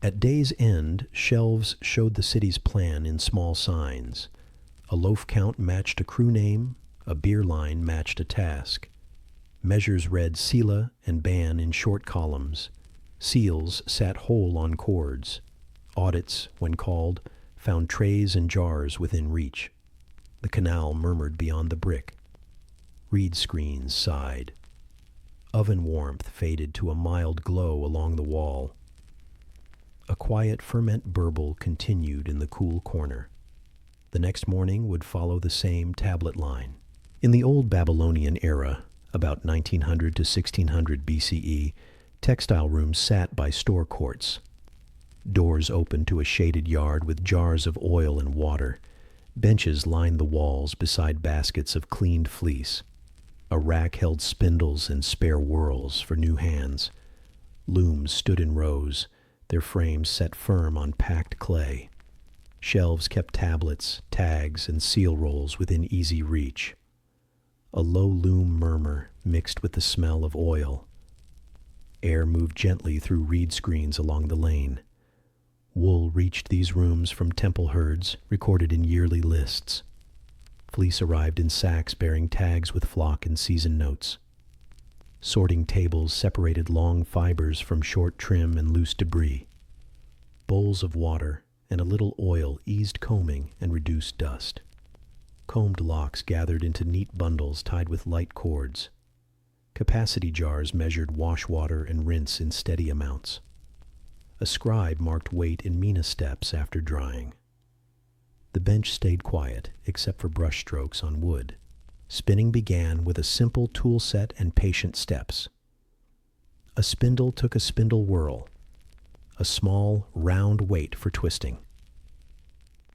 At day's end, shelves showed the city's plan in small signs. A loaf count matched a crew name, a beer line matched a task. Measures read Sela and Ban in short columns. Seals sat whole on cords. Audits, when called, found trays and jars within reach. The canal murmured beyond the brick. Reed screens sighed. Oven warmth faded to a mild glow along the wall. A quiet ferment burble continued in the cool corner. The next morning would follow the same tablet line. In the old Babylonian era, about 1900 to 1600 BCE, textile rooms sat by store courts. Doors opened to a shaded yard with jars of oil and water. Benches lined the walls beside baskets of cleaned fleece. A rack held spindles and spare whorls for new hands. Looms stood in rows, their frames set firm on packed clay. Shelves kept tablets, tags, and seal rolls within easy reach. A low loom murmur mixed with the smell of oil. Air moved gently through reed screens along the lane. Wool reached these rooms from temple herds, recorded in yearly lists. Fleece arrived in sacks bearing tags with flock and season notes. Sorting tables separated long fibers from short trim and loose debris. Bowls of water and a little oil eased combing and reduced dust. Combed locks gathered into neat bundles tied with light cords. Capacity jars measured wash water and rinse in steady amounts. A scribe marked weight in mina steps after drying. The bench stayed quiet, except for brush strokes on wood. Spinning began with a simple tool set and patient steps. A spindle took a spindle whirl, a small, round weight for twisting.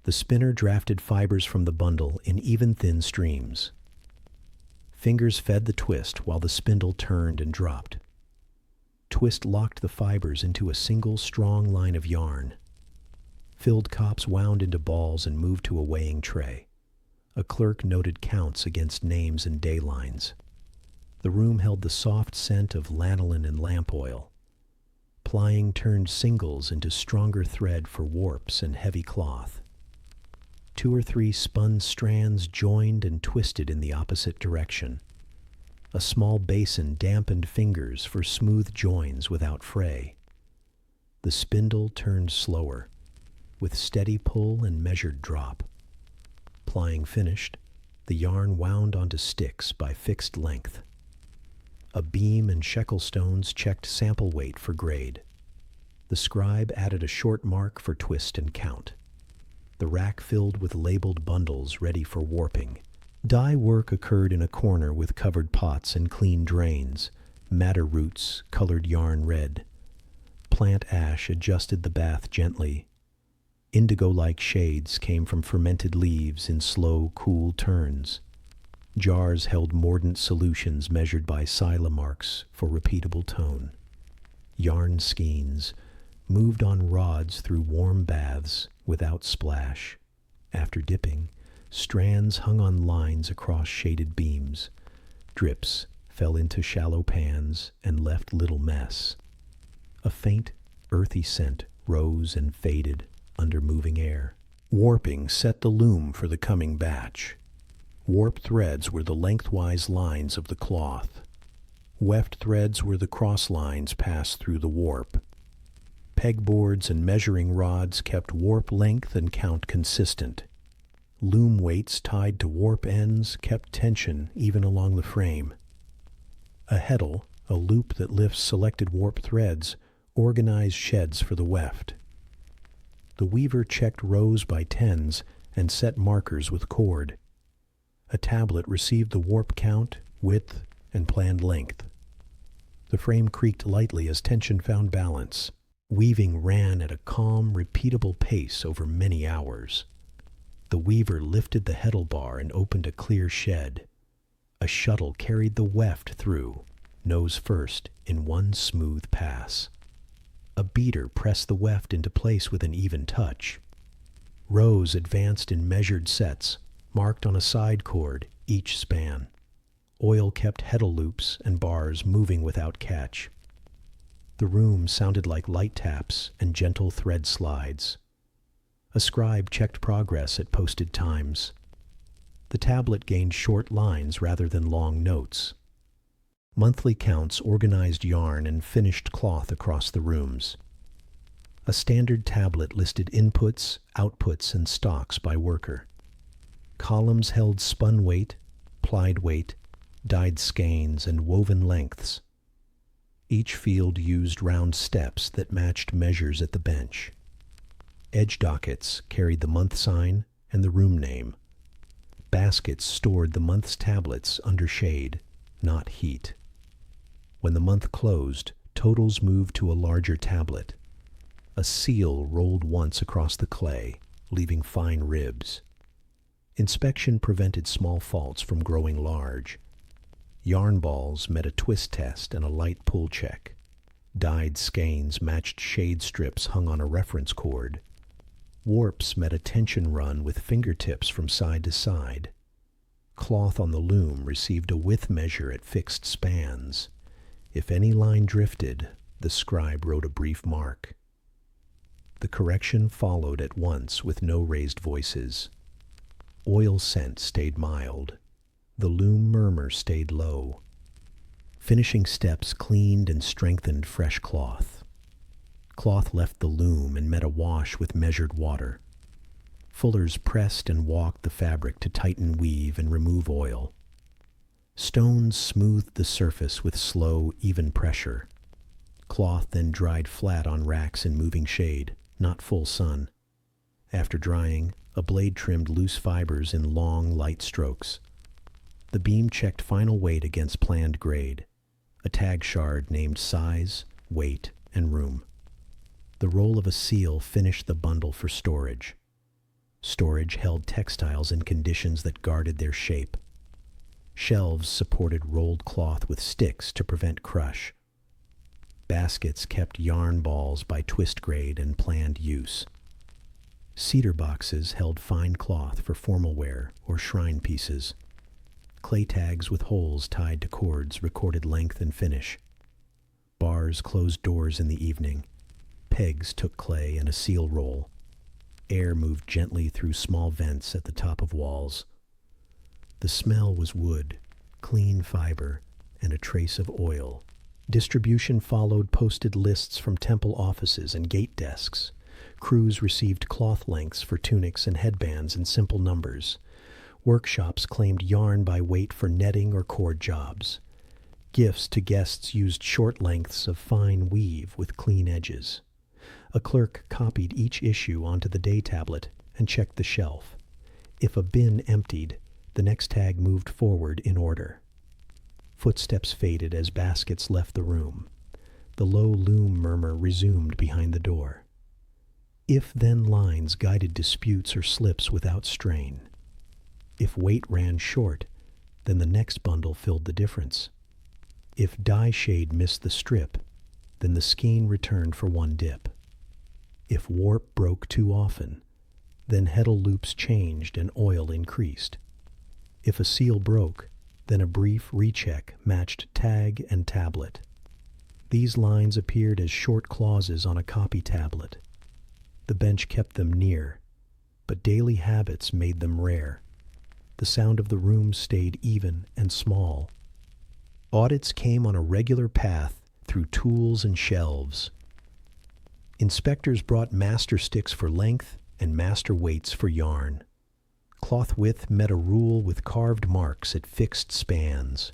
The spinner drafted fibers from the bundle in even thin streams. Fingers fed the twist while the spindle turned and dropped. Twist locked the fibers into a single strong line of yarn. Filled cops wound into balls and moved to a weighing tray. A clerk noted counts against names and day lines. The room held the soft scent of lanolin and lamp oil. Plying turned singles into stronger thread for warps and heavy cloth. 2 or 3 spun strands joined and twisted in the opposite direction. A small basin dampened fingers for smooth joins without fray. The spindle turned slower, with steady pull and measured drop. Plying finished, the yarn wound onto sticks by fixed length. A beam and shekel stones checked sample weight for grade. The scribe added a short mark for twist and count. The rack filled with labeled bundles ready for warping. Dye work occurred in a corner with covered pots and clean drains. Madder roots colored yarn red. Plant ash adjusted the bath gently. Indigo-like shades came from fermented leaves in slow, cool turns. Jars held mordant solutions measured by sila marks for repeatable tone. Yarn skeins moved on rods through warm baths without splash. After dipping, strands hung on lines across shaded beams. Drips fell into shallow pans and left little mess. A faint, earthy scent rose and faded under moving air. Warping set the loom for the coming batch. Warp threads were the lengthwise lines of the cloth. Weft threads were the cross lines passed through the warp. Pegboards and measuring rods kept warp length and count consistent. Loom weights tied to warp ends kept tension even along the frame. A heddle, a loop that lifts selected warp threads, organized sheds for the weft. The weaver checked rows by tens and set markers with cord. A tablet received the warp count, width, and planned length. The frame creaked lightly as tension found balance. Weaving ran at a calm, repeatable pace over many hours. The weaver lifted the heddle bar and opened a clear shed. A shuttle carried the weft through, nose first, in one smooth pass. A beater pressed the weft into place with an even touch. Rows advanced in measured sets, marked on a side cord, each span. Oil kept heddle loops and bars moving without catch. The room sounded like light taps and gentle thread slides. A scribe checked progress at posted times. The tablet gained short lines rather than long notes. Monthly counts organized yarn and finished cloth across the rooms. A standard tablet listed inputs, outputs, and stocks by worker. Columns held spun weight, plied weight, dyed skeins, and woven lengths. Each field used round steps that matched measures at the bench. Edge dockets carried the month sign and the room name. Baskets stored the month's tablets under shade, not heat. When the month closed, totals moved to a larger tablet. A seal rolled once across the clay, leaving fine ribs. Inspection prevented small faults from growing large. Yarn balls met a twist test and a light pull check. Dyed skeins matched shade strips hung on a reference cord. Warps met a tension run with fingertips from side to side. Cloth on the loom received a width measure at fixed spans. If any line drifted, the scribe wrote a brief mark. The correction followed at once with no raised voices. Oil scent stayed mild. The loom murmur stayed low. Finishing steps cleaned and strengthened fresh cloth. Cloth left the loom and met a wash with measured water. Fullers pressed and walked the fabric to tighten weave and remove oil. Stones smoothed the surface with slow, even pressure. Cloth then dried flat on racks in moving shade, not full sun. After drying, a blade trimmed loose fibers in long, light strokes. The beam checked final weight against planned grade. A tag shard named size, weight, and room. The roll of a seal finished the bundle for storage. Storage held textiles in conditions that guarded their shape. Shelves supported rolled cloth with sticks to prevent crush. Baskets kept yarn balls by twist grade and planned use. Cedar boxes held fine cloth for formal wear or shrine pieces. Clay tags with holes tied to cords recorded length and finish. Bars closed doors in the evening. Pegs took clay and a seal roll. Air moved gently through small vents at the top of walls. The smell was wood, clean fiber, and a trace of oil. Distribution followed posted lists from temple offices and gate desks. Crews received cloth lengths for tunics and headbands in simple numbers. Workshops claimed yarn by weight for netting or cord jobs. Gifts to guests used short lengths of fine weave with clean edges. A clerk copied each issue onto the day tablet and checked the shelf. If a bin emptied, the next tag moved forward in order. Footsteps faded as baskets left the room. The low loom murmur resumed behind the door. If-then lines guided disputes or slips without strain. If weight ran short, then the next bundle filled the difference. If dye shade missed the strip, then the skein returned for one dip. If warp broke too often, then heddle loops changed and oil increased. If a seal broke, then a brief recheck matched tag and tablet. These lines appeared as short clauses on a copy tablet. The bench kept them near, but daily habits made them rare. The sound of the room stayed even and small. Audits came on a regular path through tools and shelves. Inspectors brought master sticks for length and master weights for yarn. Cloth width met a rule with carved marks at fixed spans.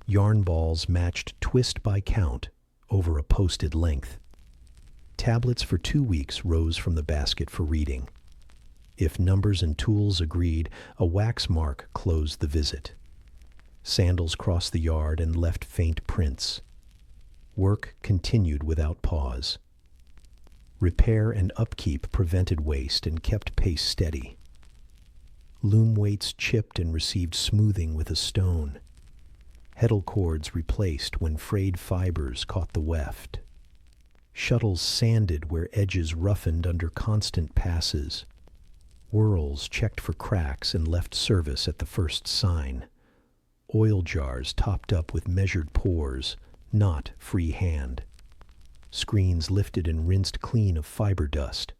Yarn balls matched twist by count over a posted length. Tablets for 2 weeks rose from the basket for reading. If numbers and tools agreed, a wax mark closed the visit. Sandals crossed the yard and left faint prints. Work continued without pause. Repair and upkeep prevented waste and kept pace steady. Loom weights chipped and received smoothing with a stone. Heddle cords replaced when frayed fibers caught the weft. Shuttles sanded where edges roughened under constant passes. Whirls checked for cracks and left service at the first sign. Oil jars topped up with measured pours, not free hand. Screens lifted and rinsed clean of fiber dust.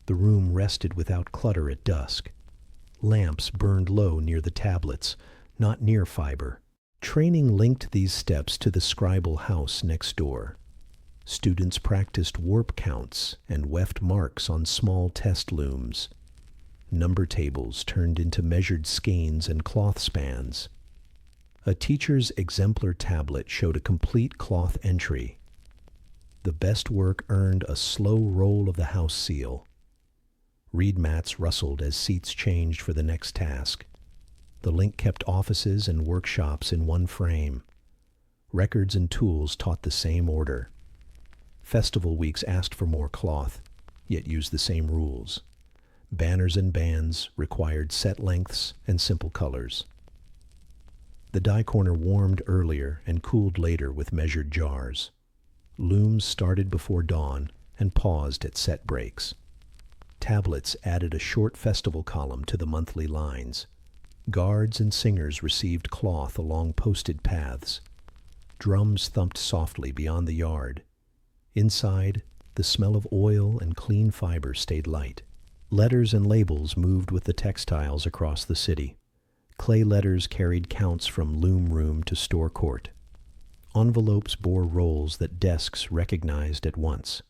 The room rested without clutter at dusk. Lamps burned low near the tablets, not near fiber. Training linked these steps to the scribal house next door. Students practiced warp counts and weft marks on small test looms. Number tables turned into measured skeins and cloth spans. A teacher's exemplar tablet showed a complete cloth entry. The best work earned a slow roll of the house seal. Reed mats rustled as seats changed for the next task. The link kept offices and workshops in one frame. Records and tools taught the same order. Festival weeks asked for more cloth, yet used the same rules. Banners and bands required set lengths and simple colors. The die corner warmed earlier and cooled later with measured jars. Looms started before dawn and paused at set breaks. Tablets added a short festival column to the monthly lines. Guards and singers received cloth along posted paths. Drums thumped softly beyond the yard. Inside, the smell of oil and clean fiber stayed light. Letters and labels moved with the textiles across the city. Clay letters carried counts from loom room to store court. Envelopes bore rolls that desks recognized at once.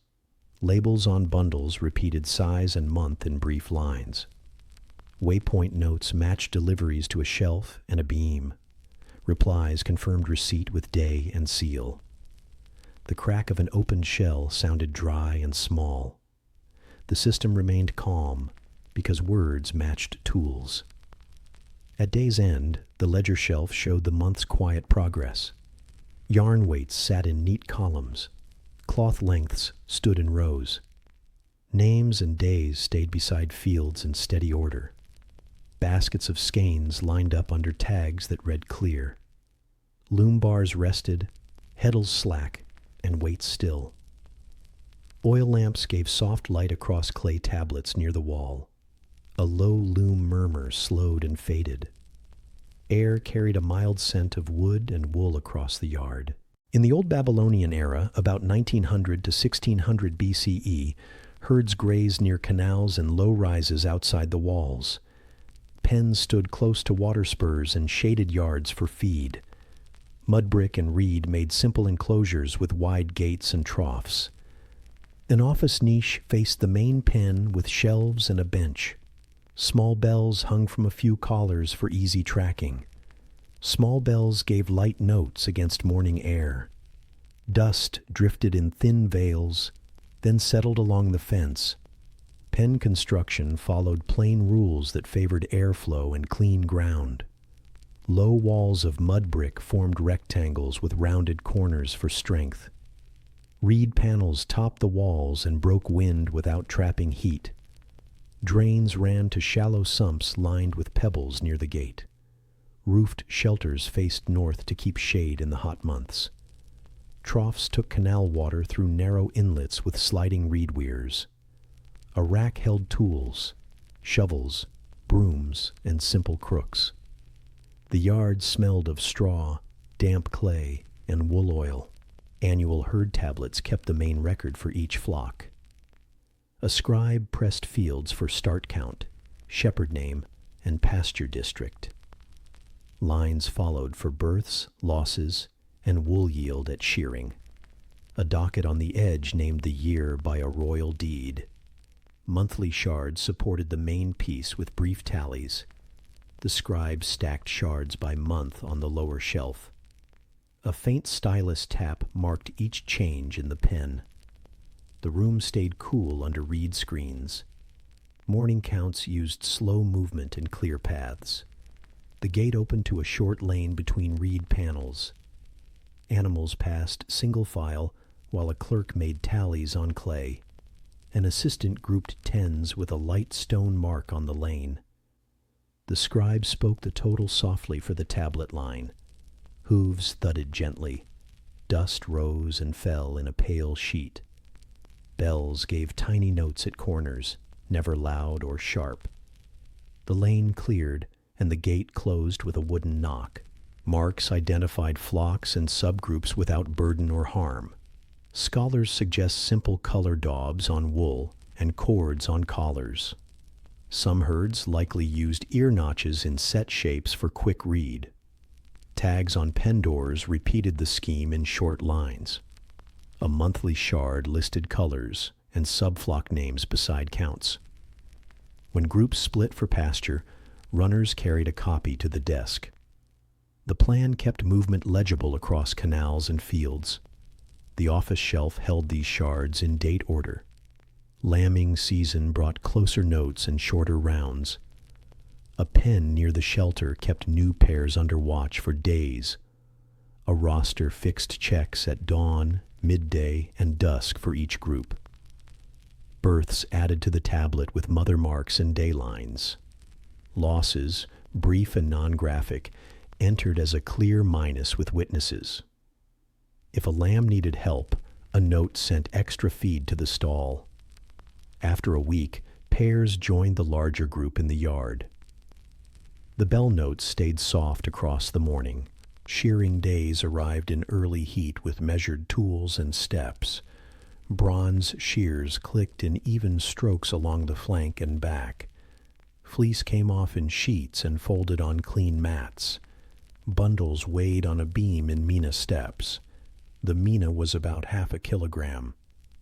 Labels on bundles repeated size and month in brief lines. Waypoint notes matched deliveries to a shelf and a beam. Replies confirmed receipt with day and seal. The crack of an opened shell sounded dry and small. The system remained calm because words matched tools. At day's end, the ledger shelf showed the month's quiet progress. Yarn weights sat in neat columns. Cloth lengths stood in rows. Names and days stayed beside fields in steady order. Baskets of skeins lined up under tags that read clear. Loom bars rested, heddles slack, and weights still. Oil lamps gave soft light across clay tablets near the wall. A low loom murmur slowed and faded. Air carried a mild scent of wood and wool across the yard. In the old Babylonian era, about 1900 to 1600 BCE, herds grazed near canals and low rises outside the walls. Pens stood close to water spurs and shaded yards for feed. Mud brick and reed made simple enclosures with wide gates and troughs. An office niche faced the main pen with shelves and a bench. Small bells hung from a few collars for easy tracking. Small bells gave light notes against morning air. Dust drifted in thin veils, then settled along the fence. Pen construction followed plain rules that favored airflow and clean ground. Low walls of mud brick formed rectangles with rounded corners for strength. Reed panels topped the walls and broke wind without trapping heat. Drains ran to shallow sumps lined with pebbles near the gate. Roofed shelters faced north to keep shade in the hot months. Troughs took canal water through narrow inlets with sliding reed weirs. A rack held tools, shovels, brooms, and simple crooks. The yard smelled of straw, damp clay, and wool oil. Annual herd tablets kept the main record for each flock. A scribe pressed fields for start count, shepherd name, and pasture district. Lines followed for births, losses, and wool yield at shearing. A docket on the edge named the year by a royal deed. Monthly shards supported the main piece with brief tallies. The scribes stacked shards by month on the lower shelf. A faint stylus tap marked each change in the pen. The room stayed cool under reed screens. Morning counts used slow movement and clear paths. The gate opened to a short lane between reed panels. Animals passed single file while a clerk made tallies on clay. An assistant grouped tens with a light stone mark on the lane. The scribe spoke the total softly for the tablet line. Hooves thudded gently. Dust rose and fell in a pale sheet. Bells gave tiny notes at corners, never loud or sharp. The lane cleared, and the gate closed with a wooden knock. Marks identified flocks and subgroups without burden or harm. Scholars suggest simple color daubs on wool and cords on collars. Some herds likely used ear notches in set shapes for quick read. Tags on pen doors repeated the scheme in short lines. A monthly shard listed colors and subflock names beside counts. When groups split for pasture, runners carried a copy to the desk. The plan kept movement legible across canals and fields. The office shelf held these shards in date order. Lambing season brought closer notes and shorter rounds. A pen near the shelter kept new pairs under watch for days. A roster fixed checks at dawn, midday, and dusk for each group. Births added to the tablet with mother marks and day lines. Losses, brief and non-graphic, entered as a clear minus with witnesses. If a lamb needed help, a note sent extra feed to the stall. After a week, pairs joined the larger group in the yard. The bell notes stayed soft across the morning. Shearing days arrived in early heat with measured tools and steps. Bronze shears clicked in even strokes along the flank and back. Fleece came off in sheets and folded on clean mats. Bundles weighed on a beam in mina steps. The mina was about 1/2 kilogram.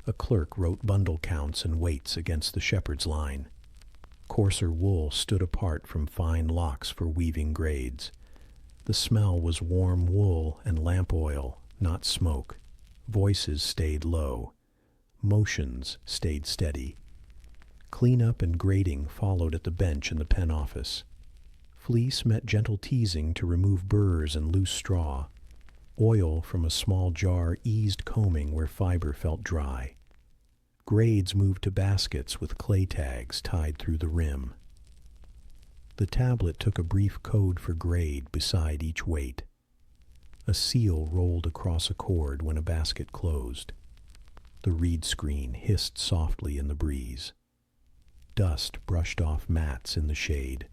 A clerk wrote bundle counts and weights against the shepherd's line. Coarser wool stood apart from fine locks for weaving grades. The smell was warm wool and lamp oil, not smoke. Voices stayed low. Motions stayed steady. Cleanup and grading followed at the bench in the pen office. Fleece met gentle teasing to remove burrs and loose straw. Oil from a small jar eased combing where fiber felt dry. Grades moved to baskets with clay tags tied through the rim. The tablet took a brief code for grade beside each weight. A seal rolled across a cord when a basket closed. The reed screen hissed softly in the breeze. Dust brushed off mats in the shade.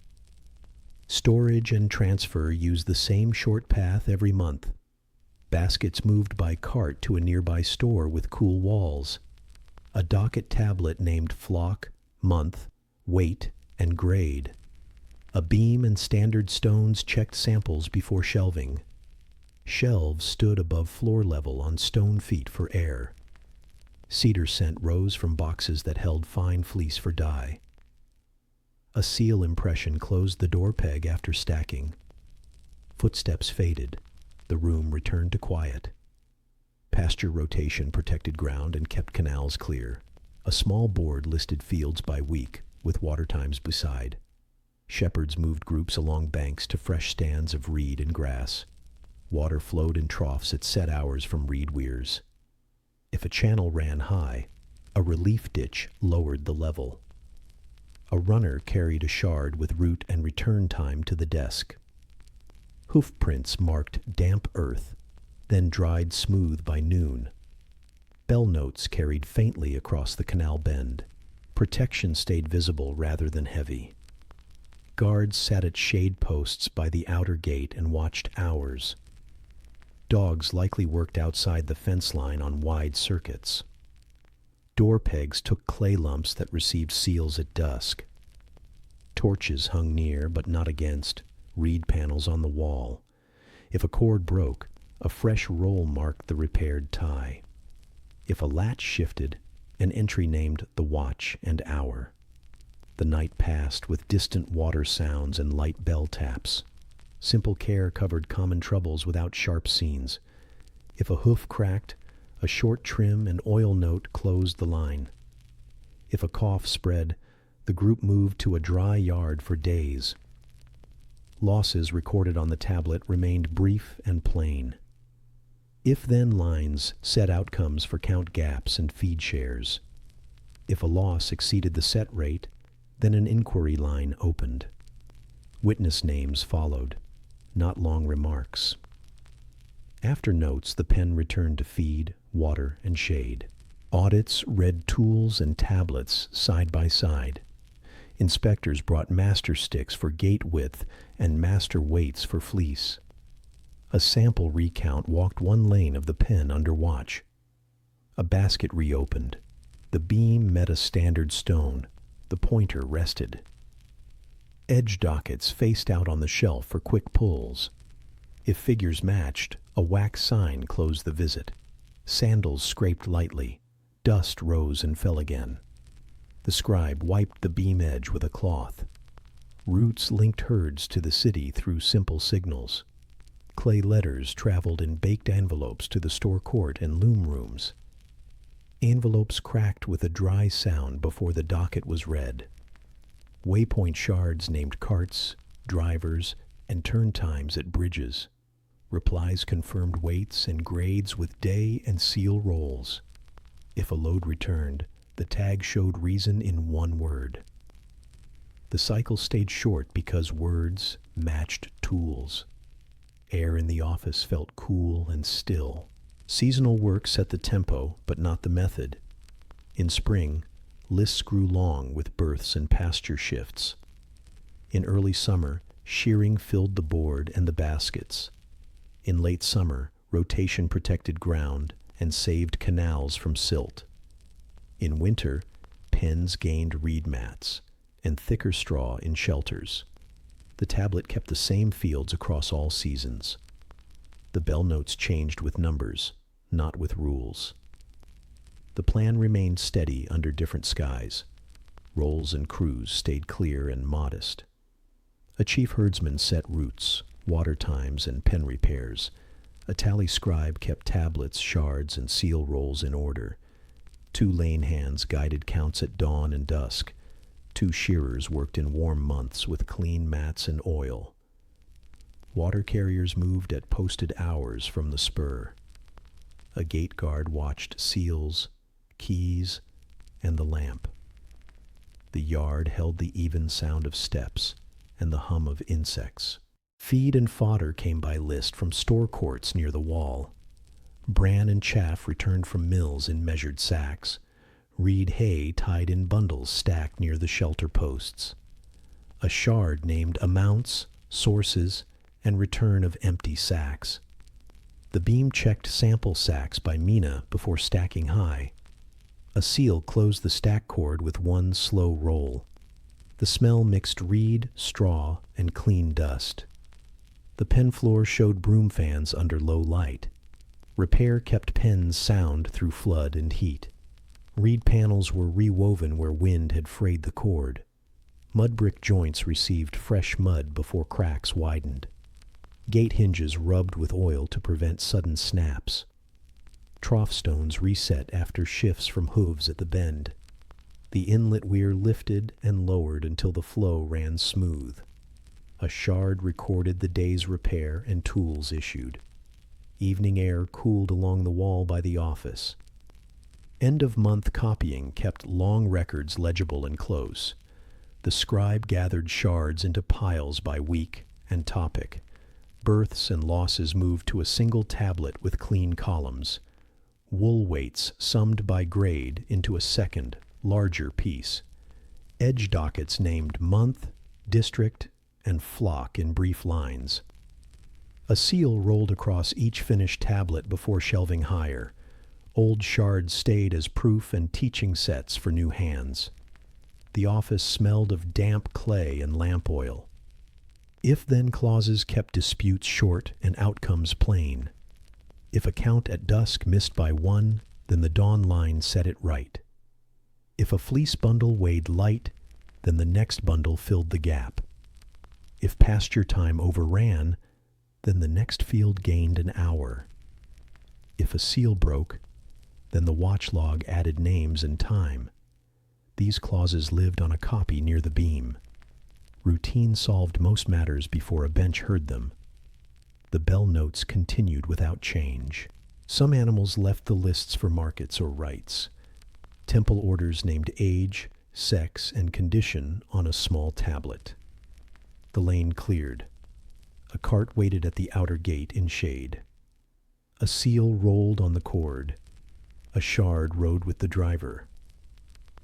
Storage and transfer used the same short path every month. Baskets moved by cart to a nearby store with cool walls. A docket tablet named flock, month, weight, and grade. A beam and standard stones checked samples before shelving. Shelves stood above floor level on stone feet for air. Cedar scent rose from boxes that held fine fleece for dye. A seal impression closed the door peg after stacking. Footsteps faded. The room returned to quiet. Pasture rotation protected ground and kept canals clear. A small board listed fields by week, with water times beside. Shepherds moved groups along banks to fresh stands of reed and grass. Water flowed in troughs at set hours from reed weirs. If a channel ran high, a relief ditch lowered the level. A runner carried a shard with route and return time to the desk. Hoof prints marked damp earth, then dried smooth by noon. Bell notes carried faintly across the canal bend. Protection stayed visible rather than heavy. Guards sat at shade posts by the outer gate and watched hours. Dogs likely worked outside the fence line on wide circuits. Door pegs took clay lumps that received seals at dusk. Torches hung near, but not against, reed panels on the wall. If a cord broke, a fresh roll marked the repaired tie. If a latch shifted, an entry named the watch and hour. The night passed with distant water sounds and light bell taps. Simple care covered common troubles without sharp scenes. If a hoof cracked, a short trim and oil note closed the line. If a cough spread, the group moved to a dry yard for days. Losses recorded on the tablet remained brief and plain. If-then lines set outcomes for count gaps and feed shares. If a loss exceeded the set rate, then an inquiry line opened. Witness names followed, not long remarks. After notes, the pen returned to feed, water, and shade. Audits read tools and tablets side by side. Inspectors brought master sticks for gate width and master weights for fleece. A sample recount walked one lane of the pen under watch. A basket reopened. The beam met a standard stone. The pointer rested. Edge dockets faced out on the shelf for quick pulls. If figures matched, a wax sign closed the visit. Sandals scraped lightly. Dust rose and fell again. The scribe wiped the beam edge with a cloth. Routes linked herds to the city through simple signals. Clay letters traveled in baked envelopes to the store court and loom rooms. Envelopes cracked with a dry sound before the docket was read. Waypoint shards named carts, drivers, and turn times at bridges. Replies confirmed weights and grades with day and seal rolls. If a load returned, the tag showed reason in one word. The cycle stayed short because words matched tools. Air in the office felt cool and still. Seasonal work set the tempo, but not the method. In spring, lists grew long with births and pasture shifts. In early summer, shearing filled the board and the baskets. In late summer, rotation protected ground and saved canals from silt. In winter, pens gained reed mats and thicker straw in shelters. The tablet kept the same fields across all seasons. The bell notes changed with numbers, not with rules. The plan remained steady under different skies. Rolls and crews stayed clear and modest. A chief herdsman set routes, water times, and pen repairs. A tally scribe kept tablets, shards, and seal rolls in order. 2 lane hands guided counts at dawn and dusk. 2 shearers worked in warm months with clean mats and oil. Water carriers moved at posted hours from the spur. A gate guard watched seals, keys, and the lamp. The yard held the even sound of steps and the hum of insects. Feed and fodder came by list from store courts near the wall. Bran and chaff returned from mills in measured sacks. Reed hay tied in bundles stacked near the shelter posts. A shard named amounts, sources, and return of empty sacks. The beam checked sample sacks by Mina before stacking high. A seal closed the stack cord with one slow roll. The smell mixed reed, straw, and clean dust. The pen floor showed broom fans under low light. Repair kept pens sound through flood and heat. Reed panels were rewoven where wind had frayed the cord. Mud brick joints received fresh mud before cracks widened. Gate hinges rubbed with oil to prevent sudden snaps. Trough stones reset after shifts from hooves at the bend. The inlet weir lifted and lowered until the flow ran smooth. A shard recorded the day's repair and tools issued. Evening air cooled along the wall by the office. End-of-month copying kept long records legible and close. The scribe gathered shards into piles by week and topic. Births and losses moved to a single tablet with clean columns. Wool weights summed by grade into a second, larger piece. Edge dockets named month, district, and flock in brief lines. A seal rolled across each finished tablet before shelving higher. Old shards stayed as proof and teaching sets for new hands. The office smelled of damp clay and lamp oil. If-then clauses kept disputes short and outcomes plain. If a count at dusk missed by one, then the dawn line set it right. If a fleece bundle weighed light, then the next bundle filled the gap. If pasture time overran, then the next field gained an hour. If a seal broke, then the watch log added names and time. These clauses lived on a copy near the beam. Routine solved most matters before a bench heard them. The bell notes continued without change. Some animals left the lists for markets or rites. Temple orders named age, sex, and condition on a small tablet. The lane cleared. A cart waited at the outer gate in shade. A seal rolled on the cord. A shard rode with the driver.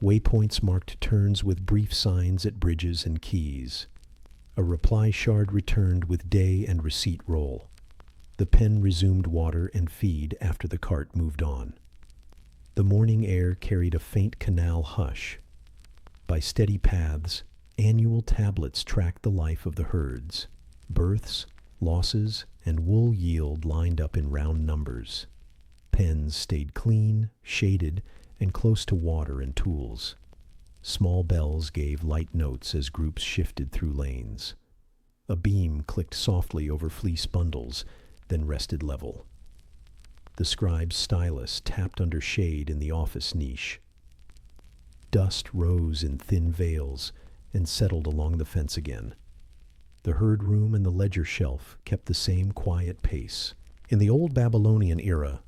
Waypoints marked turns with brief signs at bridges and quays. A reply shard returned with day and receipt roll. The pen resumed water and feed after the cart moved on. The morning air carried a faint canal hush. By steady paths, annual tablets tracked the life of the herds. Births, losses, and wool yield lined up in round numbers. Pens stayed clean, shaded, and close to water and tools. Small bells gave light notes as groups shifted through lanes. A beam clicked softly over fleece bundles, then rested level. The scribe's stylus tapped under shade in the office niche. Dust rose in thin veils and settled along the fence again. The herd room and the ledger shelf kept the same quiet pace. In the old Babylonian era,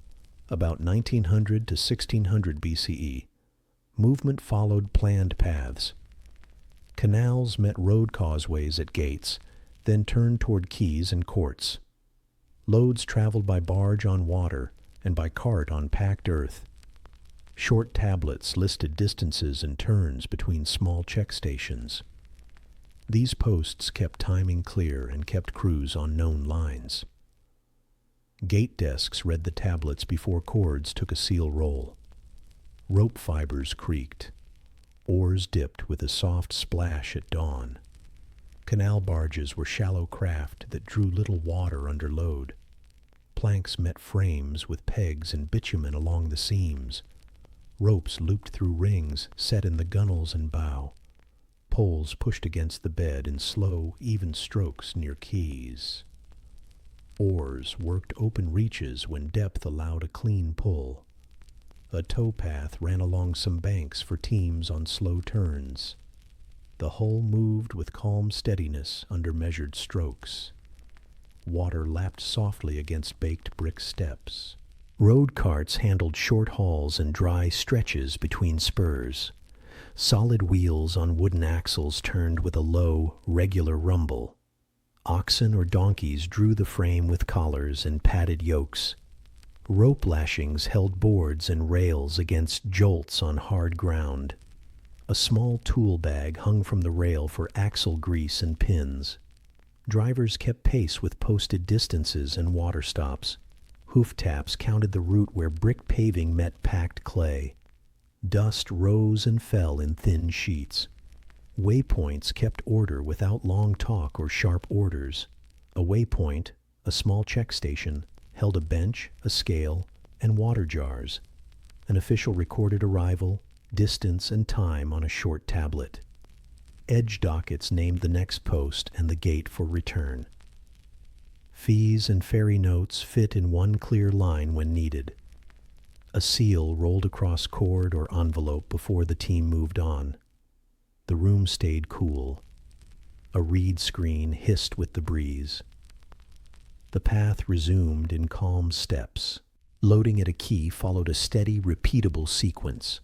about 1900 to 1600 BCE, movement followed planned paths. Canals met road causeways at gates, then turned toward quays and courts. Loads traveled by barge on water and by cart on packed earth. Short tablets listed distances and turns between small check stations. These posts kept timing clear and kept crews on known lines. Gate desks read the tablets before cords took a seal roll. Rope fibers creaked. Oars dipped with a soft splash at dawn. Canal barges were shallow craft that drew little water under load. Planks met frames with pegs and bitumen along the seams. Ropes looped through rings set in the gunnels and bow. Poles pushed against the bed in slow, even strokes near quays. Oars worked open reaches when depth allowed a clean pull. A tow path ran along some banks for teams on slow turns. The hull moved with calm steadiness under measured strokes. Water lapped softly against baked brick steps. Road carts handled short hauls and dry stretches between spurs. Solid wheels on wooden axles turned with a low, regular rumble. Oxen or donkeys drew the frame with collars and padded yokes. Rope lashings held boards and rails against jolts on hard ground. A small tool bag hung from the rail for axle grease and pins. Drivers kept pace with posted distances and water stops. Hoof taps counted the route where brick paving met packed clay. Dust rose and fell in thin sheets. Waypoints kept order without long talk or sharp orders. A waypoint, a small check station, held a bench, a scale, and water jars. An official recorded arrival, distance, and time on a short tablet. Edge dockets named the next post and the gate for return. Fees and ferry notes fit in one clear line when needed. A seal rolled across cord or envelope before the team moved on. The room stayed cool. A reed screen hissed with the breeze. The path resumed in calm steps. Loading at a quay followed a steady, repeatable sequence.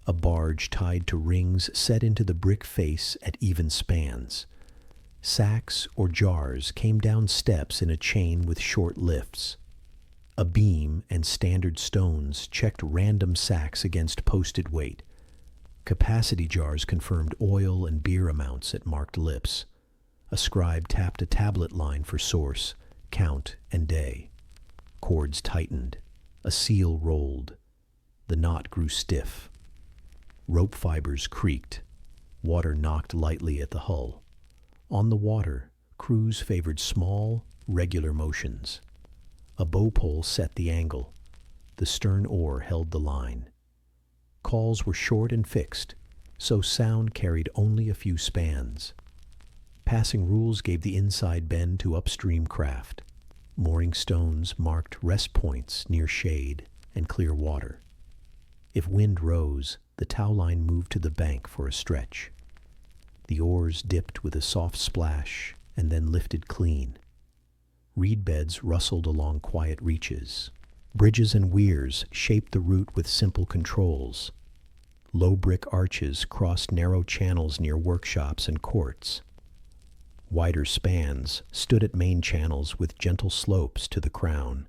A barge tied to rings set into the brick face at even spans. Sacks or jars came down steps in a chain with short lifts. A beam and standard stones checked random sacks against posted weight. Capacity jars confirmed oil and beer amounts at marked lips. A scribe tapped a tablet line for source, count, and day. Cords tightened. A seal rolled. The knot grew stiff. Rope fibers creaked. Water knocked lightly at the hull. On the water, crews favored small, regular motions. A bow pole set the angle. The stern oar held the line. Calls were short and fixed, so sound carried only a few spans. Passing rules gave the inside bend to upstream craft. Mooring stones marked rest points near shade and clear water. If wind rose, the tow line moved to the bank for a stretch. The oars dipped with a soft splash and then lifted clean. Reed beds rustled along quiet reaches. Bridges and weirs shaped the route with simple controls. Low brick arches crossed narrow channels near workshops and courts. Wider spans stood at main channels with gentle slopes to the crown.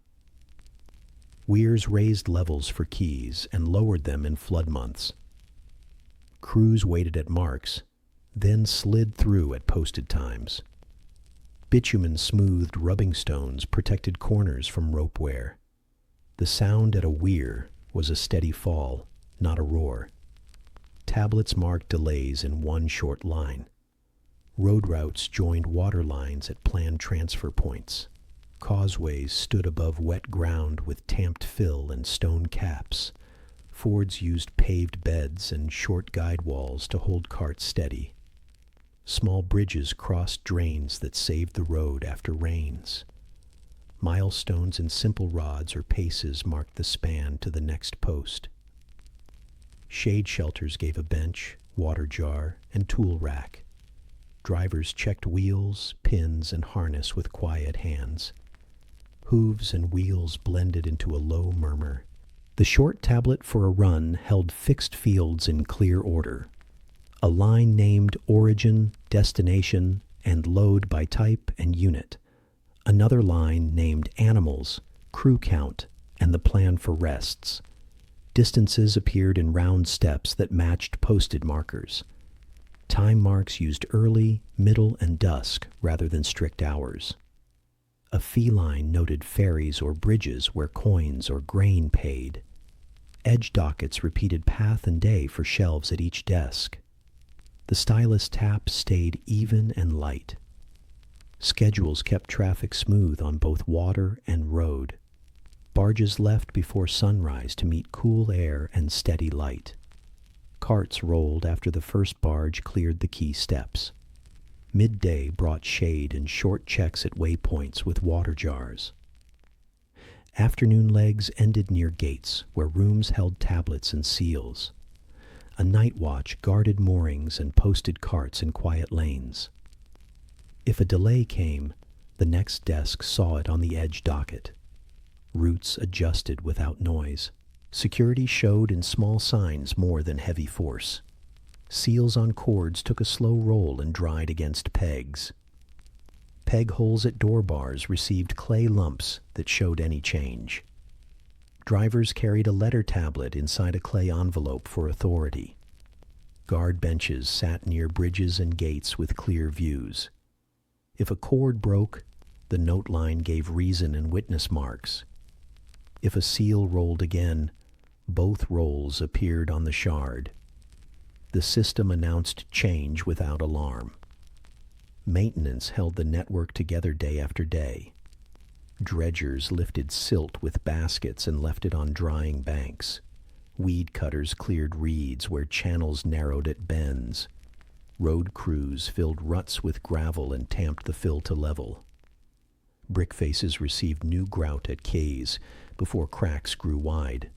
Weirs raised levels for quays and lowered them in flood months. Crews waited at marks, then slid through at posted times. Bitumen-smoothed rubbing stones protected corners from rope wear. The sound at a weir was a steady fall, not a roar. Tablets marked delays in one short line. Road routes joined water lines at planned transfer points. Causeways stood above wet ground with tamped fill and stone caps. Fords used paved beds and short guide walls to hold carts steady. Small bridges crossed drains that saved the road after rains. Milestones and simple rods or paces marked the span to the next post. Shade shelters gave a bench, water jar, and tool rack. Drivers checked wheels, pins, and harness with quiet hands. Hooves and wheels blended into a low murmur. The short tablet for a run held fixed fields in clear order. A line named origin, destination, and load by type and unit. Another line named animals, crew count, and the plan for rests. Distances appeared in round steps that matched posted markers. Time marks used early, middle, and dusk rather than strict hours. A fee line noted ferries or bridges where coins or grain paid. Edge dockets repeated path and day for shelves at each desk. The stylus tap stayed even and light. Schedules kept traffic smooth on both water and road. Barges left before sunrise to meet cool air and steady light. Carts rolled after the first barge cleared the quay steps. Midday brought shade and short checks at waypoints with water jars. Afternoon legs ended near gates where rooms held tablets and seals. A night watch guarded moorings and posted carts in quiet lanes. If a delay came, the next desk saw it on the edge docket. Routes adjusted without noise. Security showed in small signs more than heavy force. Seals on cords took a slow roll and dried against pegs. Peg holes at door bars received clay lumps that showed any change. Drivers carried a letter tablet inside a clay envelope for authority. Guard benches sat near bridges and gates with clear views. If a cord broke, the note line gave reason and witness marks. If a seal rolled again, both rolls appeared on the shard. The system announced change without alarm. Maintenance held the network together day after day. Dredgers lifted silt with baskets and left it on drying banks. Weed cutters cleared reeds where channels narrowed at bends. Road crews filled ruts with gravel and tamped the fill to level. Brick faces received new grout at quays before cracks grew wide.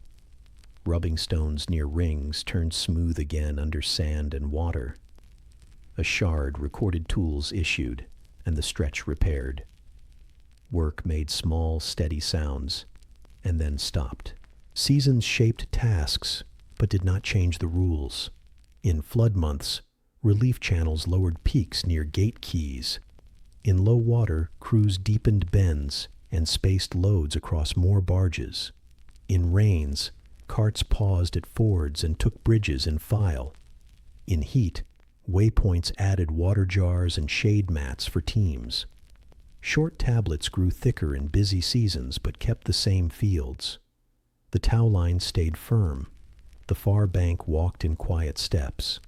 Rubbing stones near rings turned smooth again under sand and water. A shard recorded tools issued, and the stretch repaired. Work made small, steady sounds, and then stopped. Seasons shaped tasks, but did not change the rules. In flood months, relief channels lowered peaks near gate keys. In low water, crews deepened bends and spaced loads across more barges. In rains, carts paused at fords and took bridges in file. In heat, waypoints added water jars and shade mats for teams. Short tablets grew thicker in busy seasons but kept the same fields. The tow line stayed firm. The far bank walked in quiet steps.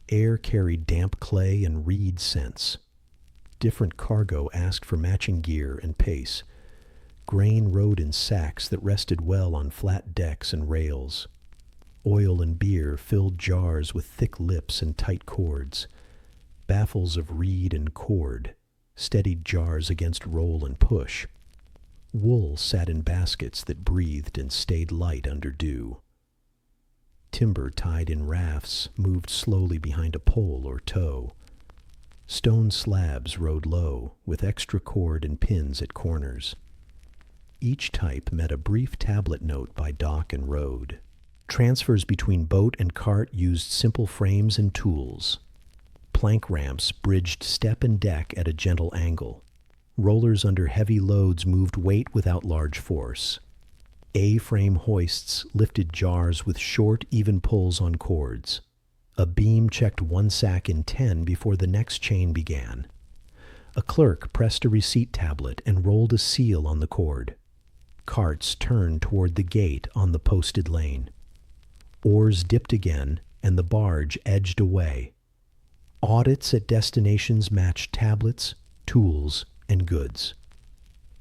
Air carried damp clay and reed scents. Different cargo asked for matching gear and pace. Grain rode in sacks that rested well on flat decks and rails. Oil and beer filled jars with thick lips and tight cords. Baffles of reed and cord steadied jars against roll and push. Wool sat in baskets that breathed and stayed light under dew. Timber tied in rafts moved slowly behind a pole or tow. Stone slabs rode low, with extra cord and pins at corners. Each type met a brief tablet note by dock and road. Transfers between boat and cart used simple frames and tools. Plank ramps bridged step and deck at a gentle angle. Rollers under heavy loads moved weight without large force. A-frame hoists lifted jars with short, even pulls on cords. A beam checked one sack in 10 before the next chain began. A clerk pressed a receipt tablet and rolled a seal on the cord. Carts turned toward the gate on the posted lane. Oars dipped again, and the barge edged away. Audits at destinations matched tablets, tools, and goods.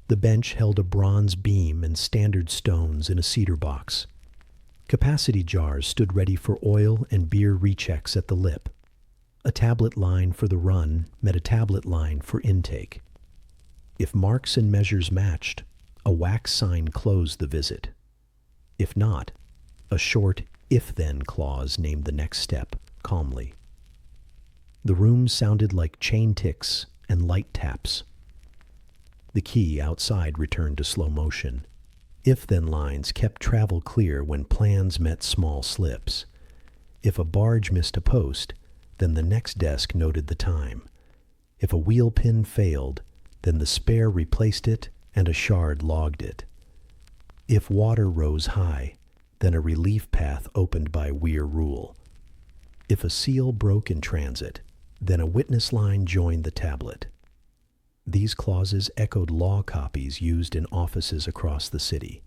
The bench held a bronze beam and standard stones in a cedar box. Capacity jars stood ready for oil and beer rechecks at the lip. A tablet line for the run met a tablet line for intake. If marks and measures matched, a wax sign closed the visit. If not, a short if-then clause named the next step calmly. The room sounded like chain ticks and light taps. The key outside returned to slow motion. If-then lines kept travel clear when plans met small slips. If a barge missed a post, then the next desk noted the time. If a wheel pin failed, then the spare replaced it and a shard logged it. If water rose high, then a relief path opened by weir rule. If a seal broke in transit, then a witness line joined the tablet. These clauses echoed law copies used in offices across the city.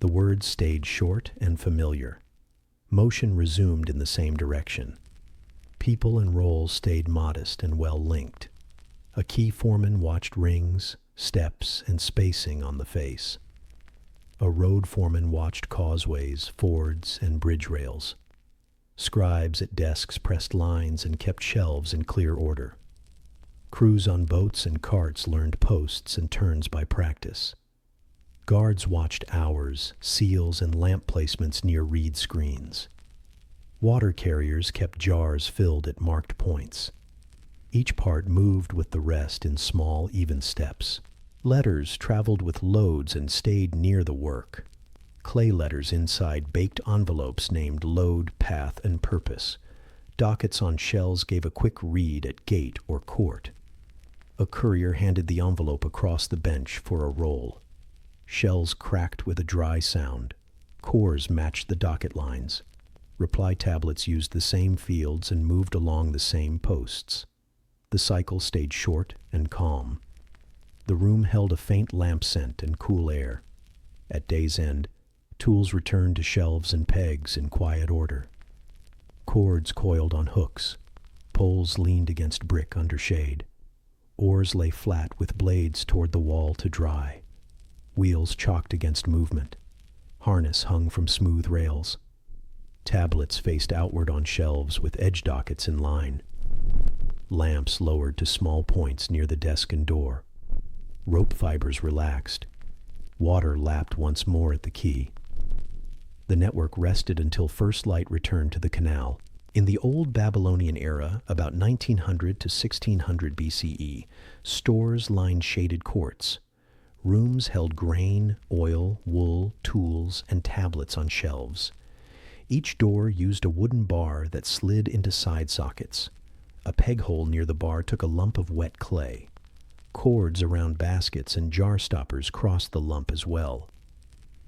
The words stayed short and familiar. Motion resumed in the same direction. People and roles stayed modest and well linked. A key foreman watched rings, steps, and spacing on the face. A road foreman watched causeways, fords, and bridge rails. Scribes at desks pressed lines and kept shelves in clear order. Crews on boats and carts learned posts and turns by practice. Guards watched hours, seals, and lamp placements near reed screens. Water carriers kept jars filled at marked points. Each part moved with the rest in small, even steps. Letters traveled with loads and stayed near the work. Clay letters inside baked envelopes named load, path, and purpose. Dockets on shells gave a quick read at gate or court. A courier handed the envelope across the bench for a roll. Shells cracked with a dry sound. Cores matched the docket lines. Reply tablets used the same fields and moved along the same posts. The cycle stayed short and calm. The room held a faint lamp scent and cool air. At day's end, tools returned to shelves and pegs in quiet order. Cords coiled on hooks. Poles leaned against brick under shade. Oars lay flat with blades toward the wall to dry. Wheels chalked against movement. Harness hung from smooth rails. Tablets faced outward on shelves with edge dockets in line. Lamps lowered to small points near the desk and door. Rope fibers relaxed. Water lapped once more at the quay. The network rested until first light returned to the canal. In the old Babylonian era, about 1900 to 1600 BCE, stores lined shaded courts. Rooms held grain, oil, wool, tools, and tablets on shelves. Each door used a wooden bar that slid into side sockets. A peg hole near the bar took a lump of wet clay. Cords around baskets and jar stoppers crossed the lump as well.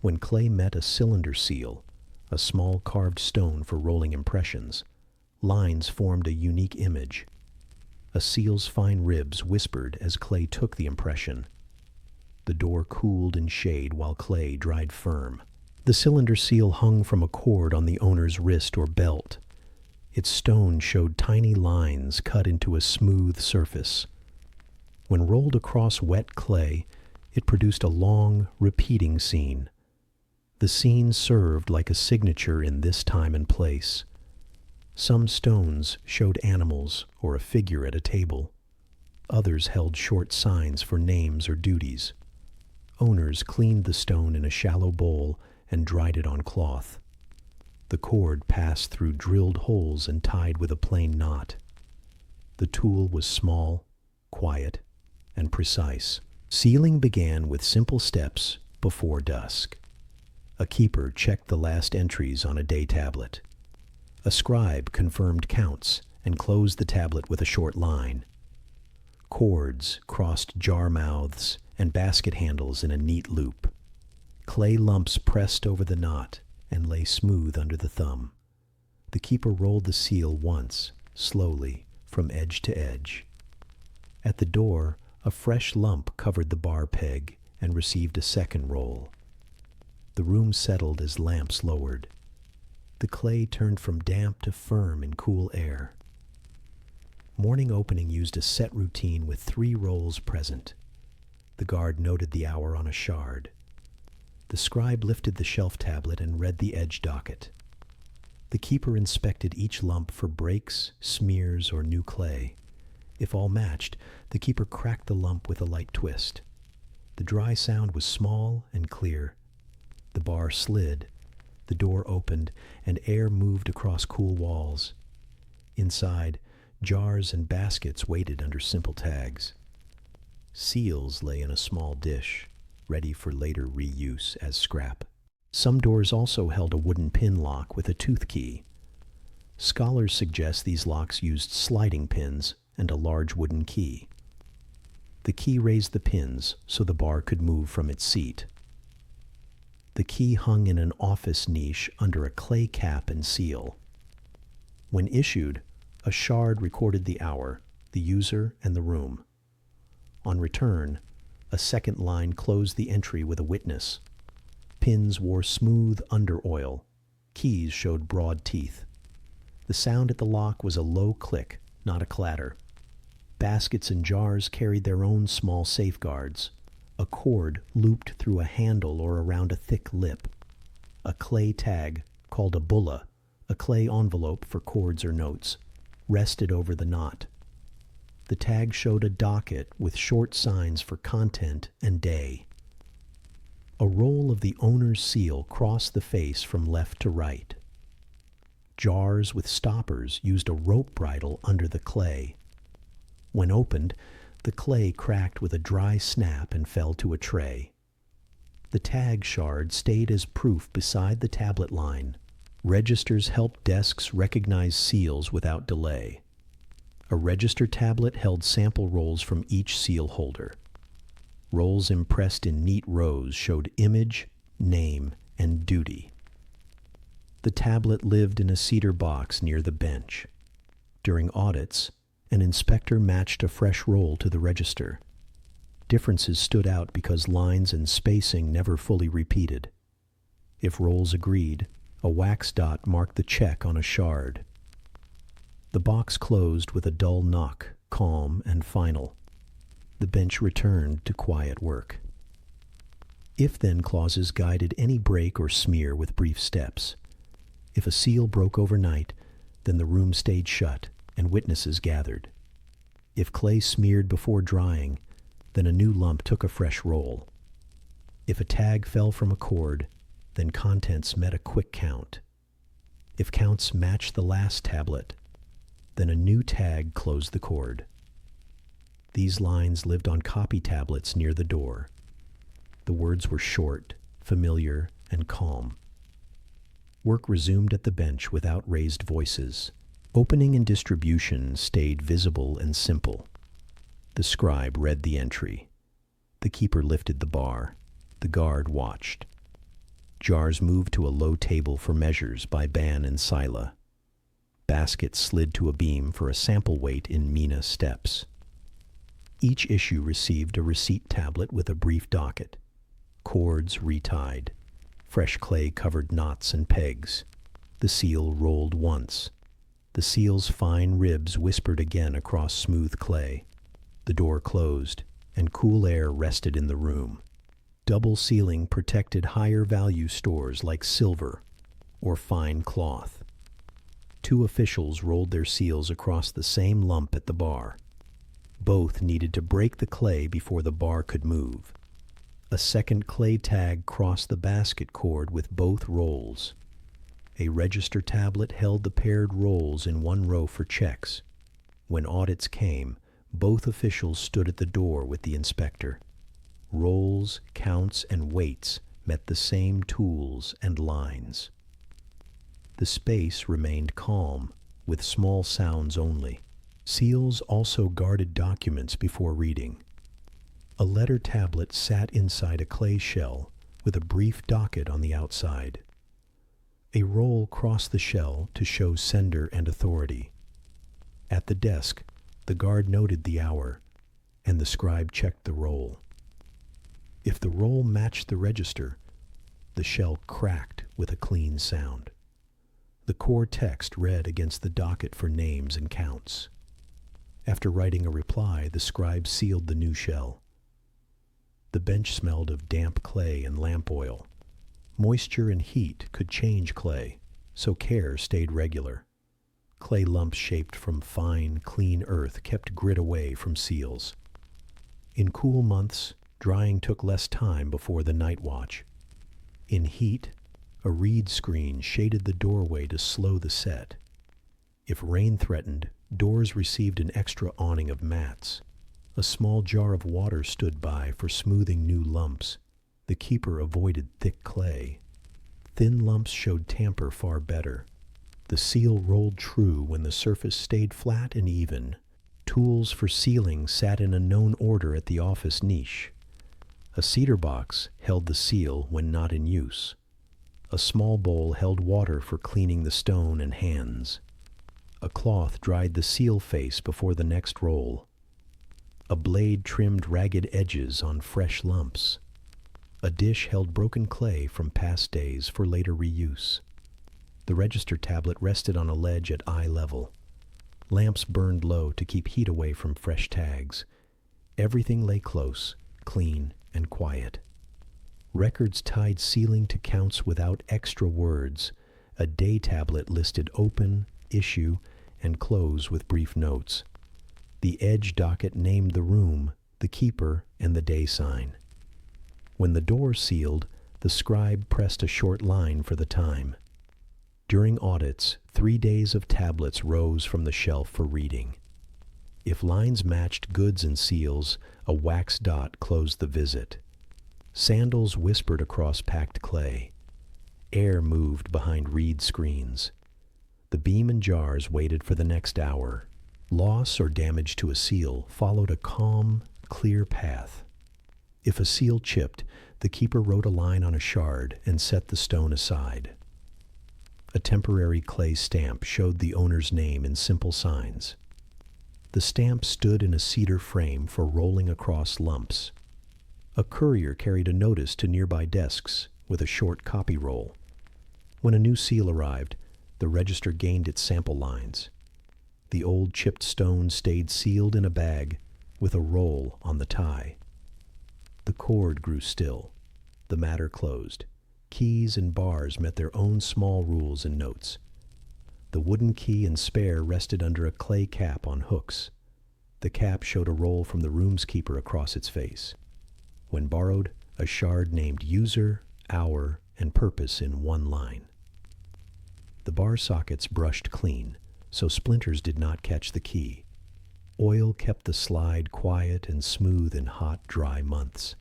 When clay met a cylinder seal, a small carved stone for rolling impressions, lines formed a unique image. A seal's fine ribs whispered as clay took the impression. The door cooled in shade while clay dried firm. The cylinder seal hung from a cord on the owner's wrist or belt. Its stone showed tiny lines cut into a smooth surface. When rolled across wet clay, it produced a long, repeating scene. The scene served like a signature in this time and place. Some stones showed animals or a figure at a table. Others held short signs for names or duties. Owners cleaned the stone in a shallow bowl and dried it on cloth. The cord passed through drilled holes and tied with a plain knot. The tool was small, quiet, and precise. Sealing began with simple steps before dusk. A keeper checked the last entries on a day tablet. A scribe confirmed counts and closed the tablet with a short line. Cords crossed jar mouths and basket handles in a neat loop. Clay lumps pressed over the knot and lay smooth under the thumb. The keeper rolled the seal once, slowly, from edge to edge. At the door, a fresh lump covered the bar peg and received a second roll. The room settled as lamps lowered. The clay turned from damp to firm in cool air. Morning opening used a set routine with 3 rolls present. The guard noted the hour on a shard. The scribe lifted the shelf tablet and read the edge docket. The keeper inspected each lump for breaks, smears, or new clay. If all matched, the keeper cracked the lump with a light twist. The dry sound was small and clear. The bar slid, the door opened, and air moved across cool walls. Inside, jars and baskets waited under simple tags. Seals lay in a small dish, ready for later reuse as scrap. Some doors also held a wooden pin lock with a tooth key. Scholars suggest these locks used sliding pins and a large wooden key. The key raised the pins so the bar could move from its seat. The key hung in an office niche under a clay cap and seal. When issued, a shard recorded the hour, the user, and the room. On return, a second line closed the entry with a witness. Pins wore smooth under oil. Keys showed broad teeth. The sound at the lock was a low click, not a clatter. Baskets and jars carried their own small safeguards. A cord looped through a handle or around a thick lip. A clay tag, called a bulla, a clay envelope for cords or notes, rested over the knot. The tag showed a docket with short signs for content and day. A roll of the owner's seal crossed the face from left to right. Jars with stoppers used a rope bridle under the clay. When opened, the clay cracked with a dry snap and fell to a tray. The tag shard stayed as proof beside the tablet line. Registers helped desks recognize seals without delay. A register tablet held sample rolls from each seal holder. Rolls impressed in neat rows showed image, name, and duty. The tablet lived in a cedar box near the bench. During audits, an inspector matched a fresh roll to the register. Differences stood out because lines and spacing never fully repeated. If rolls agreed, a wax dot marked the check on a shard. The box closed with a dull knock, calm and final. The bench returned to quiet work. If-then clauses guided any break or smear with brief steps. If a seal broke overnight, then the room stayed shut and witnesses gathered. If clay smeared before drying, then a new lump took a fresh roll. If a tag fell from a cord, then contents met a quick count. If counts matched the last tablet, then a new tag closed the cord. These lines lived on copy tablets near the door. The words were short, familiar, and calm. Work resumed at the bench without raised voices. Opening and distribution stayed visible and simple. The scribe read the entry. The keeper lifted the bar. The guard watched. Jars moved to a low table for measures by Ban and Sila. Baskets slid to a beam for a sample weight in Mina steps. Each issue received a receipt tablet with a brief docket. Cords retied. Fresh clay covered knots and pegs. The seal rolled once. The seal's fine ribs whispered again across smooth clay. The door closed, and cool air rested in the room. Double sealing protected higher value stores like silver or fine cloth. Two officials rolled their seals across the same lump at the bar. Both needed to break the clay before the bar could move. A second clay tag crossed the basket cord with both rolls. A register tablet held the paired rolls in one row for checks. When audits came, both officials stood at the door with the inspector. Rolls, counts, and weights met the same tools and lines. The space remained calm, with small sounds only. Seals also guarded documents before reading. A letter tablet sat inside a clay shell with a brief docket on the outside. A roll crossed the shell to show sender and authority. At the desk, the guard noted the hour, and the scribe checked the roll. If the roll matched the register, the shell cracked with a clean sound. The core text read against the docket for names and counts. After writing a reply, the scribe sealed the new shell. The bench smelled of damp clay and lamp oil. Moisture and heat could change clay, so care stayed regular. Clay lumps shaped from fine, clean earth kept grit away from seals. In cool months, drying took less time before the night watch. In heat, a reed screen shaded the doorway to slow the set. If rain threatened, doors received an extra awning of mats. A small jar of water stood by for smoothing new lumps. The keeper avoided thick clay. Thin lumps showed tamper far better. The seal rolled true when the surface stayed flat and even. Tools for sealing sat in a known order at the office niche. A cedar box held the seal when not in use. A small bowl held water for cleaning the stone and hands. A cloth dried the seal face before the next roll. A blade trimmed ragged edges on fresh lumps. A dish held broken clay from past days for later reuse. The register tablet rested on a ledge at eye level. Lamps burned low to keep heat away from fresh tags. Everything lay close, clean, and quiet. Records tied sealing to counts without extra words. A day tablet listed open, issue, and close with brief notes. The edge docket named the room, the keeper, and the day sign. When the door sealed, the scribe pressed a short line for the time. During audits, 3 days of tablets rose from the shelf for reading. If lines matched goods and seals, a wax dot closed the visit. Sandals whispered across packed clay. Air moved behind reed screens. The beam and jars waited for the next hour. Loss or damage to a seal followed a calm, clear path. If a seal chipped, the keeper wrote a line on a shard and set the stone aside. A temporary clay stamp showed the owner's name in simple signs. The stamp stood in a cedar frame for rolling across lumps. A courier carried a notice to nearby desks with a short copy roll. When a new seal arrived, the register gained its sample lines. The old chipped stone stayed sealed in a bag with a roll on the tie. The cord grew still. The matter closed. Keys and bars met their own small rules and notes. The wooden key and spare rested under a clay cap on hooks. The cap showed a roll from the room's keeper across its face. When borrowed, a shard named user, hour, and purpose in one line. The bar sockets brushed clean, so splinters did not catch the key. Oil kept the slide quiet and smooth in hot, dry months.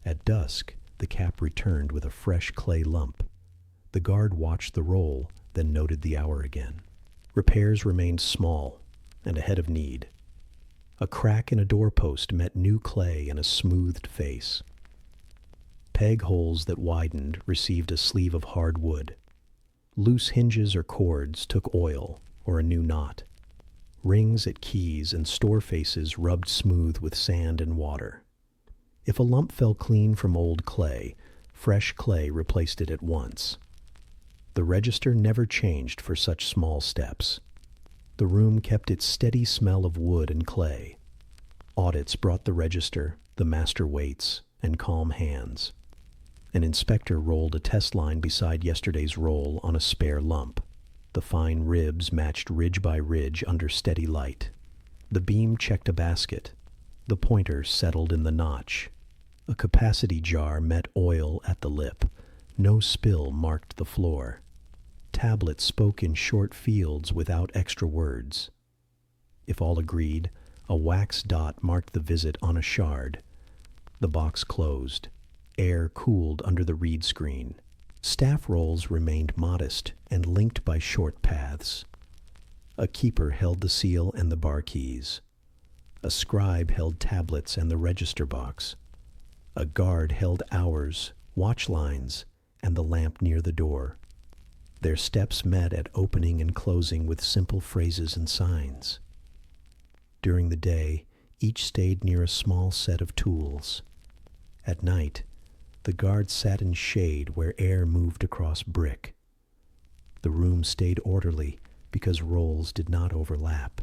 At dusk, the cap returned with a fresh clay lump. The guard watched the roll, then noted the hour again. Repairs remained small and ahead of need. A crack in a doorpost met new clay and a smoothed face. Peg holes that widened received a sleeve of hard wood. Loose hinges or cords took oil or a new knot. Rings at keys and store faces rubbed smooth with sand and water. If a lump fell clean from old clay, fresh clay replaced it at once. The register never changed for such small steps. The room kept its steady smell of wood and clay. Audits brought the register, the master weights, and calm hands. An inspector rolled a test line beside yesterday's roll on a spare lump. The fine ribs matched ridge by ridge under steady light. The beam checked a basket. The pointer settled in the notch. A capacity jar met oil at the lip. No spill marked the floor. Tablets spoke in short fields without extra words. If all agreed, a wax dot marked the visit on a shard. The box closed. Air cooled under the reed screen. Staff rolls remained modest and linked by short paths. A keeper held the seal and the bar keys. A scribe held tablets and the register box. A guard held hours, watch lines, and the lamp near the door. Their steps met at opening and closing with simple phrases and signs. During the day, each stayed near a small set of tools. At night, the guard sat in shade where air moved across brick. The room stayed orderly because rolls did not overlap.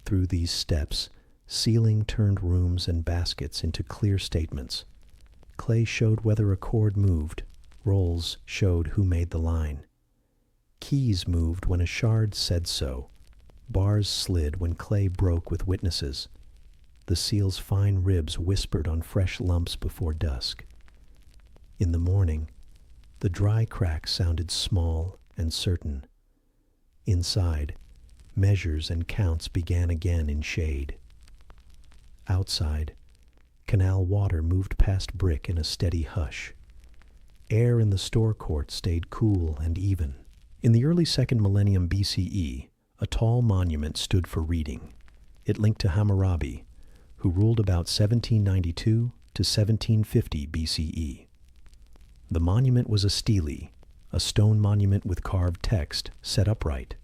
Through these steps, ceiling turned rooms and baskets into clear statements. Clay showed whether a cord moved. Rolls showed who made the line. Keys moved when a shard said so. Bars slid when clay broke with witnesses. The seal's fine ribs whispered on fresh lumps before dusk. In the morning, the dry crack sounded small and certain. Inside, measures and counts began again in shade. Outside, canal water moved past brick in a steady hush. Air in the store court stayed cool and even. In the early second millennium BCE, a tall monument stood for reading. It linked to Hammurabi, who ruled about 1792 to 1750 BCE. The monument was a stele, a stone monument with carved text set upright.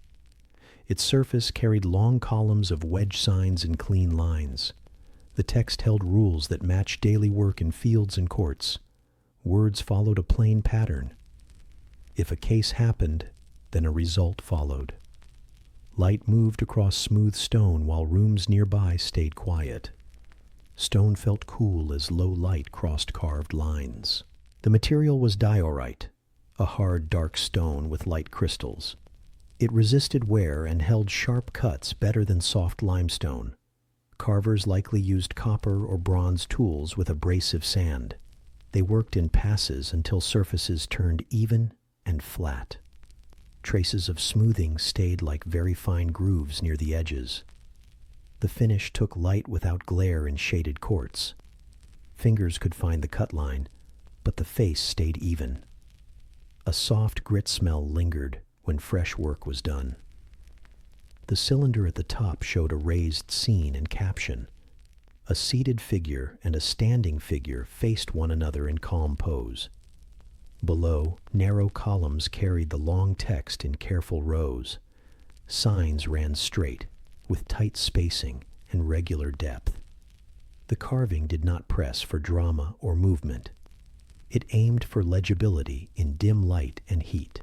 Its surface carried long columns of wedge signs and clean lines. The text held rules that matched daily work in fields and courts. Words followed a plain pattern. If a case happened, then a result followed. Light moved across smooth stone while rooms nearby stayed quiet. Stone felt cool as low light crossed carved lines. The material was diorite, a hard, dark stone with light crystals. It resisted wear and held sharp cuts better than soft limestone. Carvers likely used copper or bronze tools with abrasive sand. They worked in passes until surfaces turned even and flat. Traces of smoothing stayed like very fine grooves near the edges. The finish took light without glare in shaded courts. Fingers could find the cut line, but the face stayed even. A soft grit smell lingered when fresh work was done. The cylinder at the top showed a raised scene and caption. A seated figure and a standing figure faced one another in calm pose. Below, narrow columns carried the long text in careful rows. Signs ran straight, with tight spacing and regular depth. The carving did not press for drama or movement. It aimed for legibility in dim light and heat.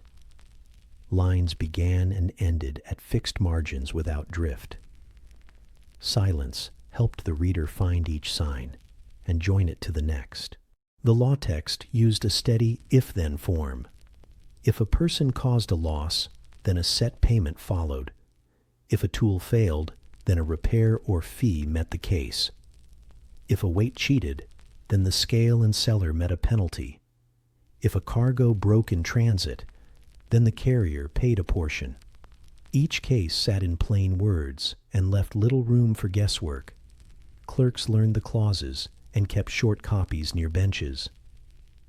Lines began and ended at fixed margins without drift. Silence helped the reader find each sign and join it to the next. The law text used a steady if-then form. If a person caused a loss, then a set payment followed. If a tool failed, then a repair or fee met the case. If a weight cheated, then the scale and seller met a penalty. If a cargo broke in transit, then the carrier paid a portion. Each case sat in plain words and left little room for guesswork. Clerks learned the clauses and kept short copies near benches.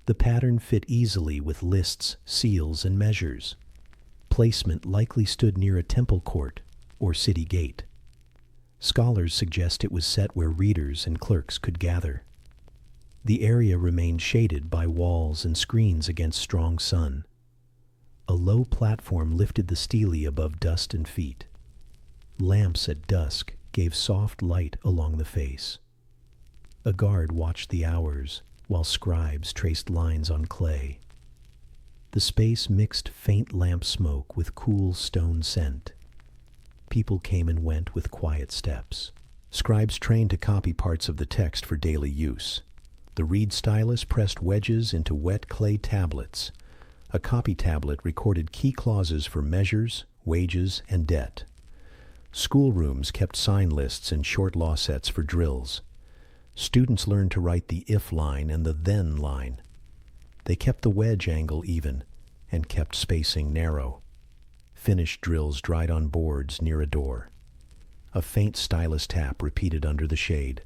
The pattern fit easily with lists, seals, and measures. Placement likely stood near a temple court or city gate. Scholars suggest it was set where readers and clerks could gather. The area remained shaded by walls and screens against strong sun. A low platform lifted the stele above dust and feet. Lamps at dusk gave soft light along the face. A guard watched the hours, while scribes traced lines on clay. The space mixed faint lamp smoke with cool stone scent. People came and went with quiet steps. Scribes trained to copy parts of the text for daily use. The reed stylus pressed wedges into wet clay tablets. A copy tablet recorded key clauses for measures, wages, and debt. Schoolrooms kept sign lists and short law sets for drills. Students learned to write the if line and the then line. They kept the wedge angle even and kept spacing narrow. Finished drills dried on boards near a door. A faint stylus tap repeated under the shade.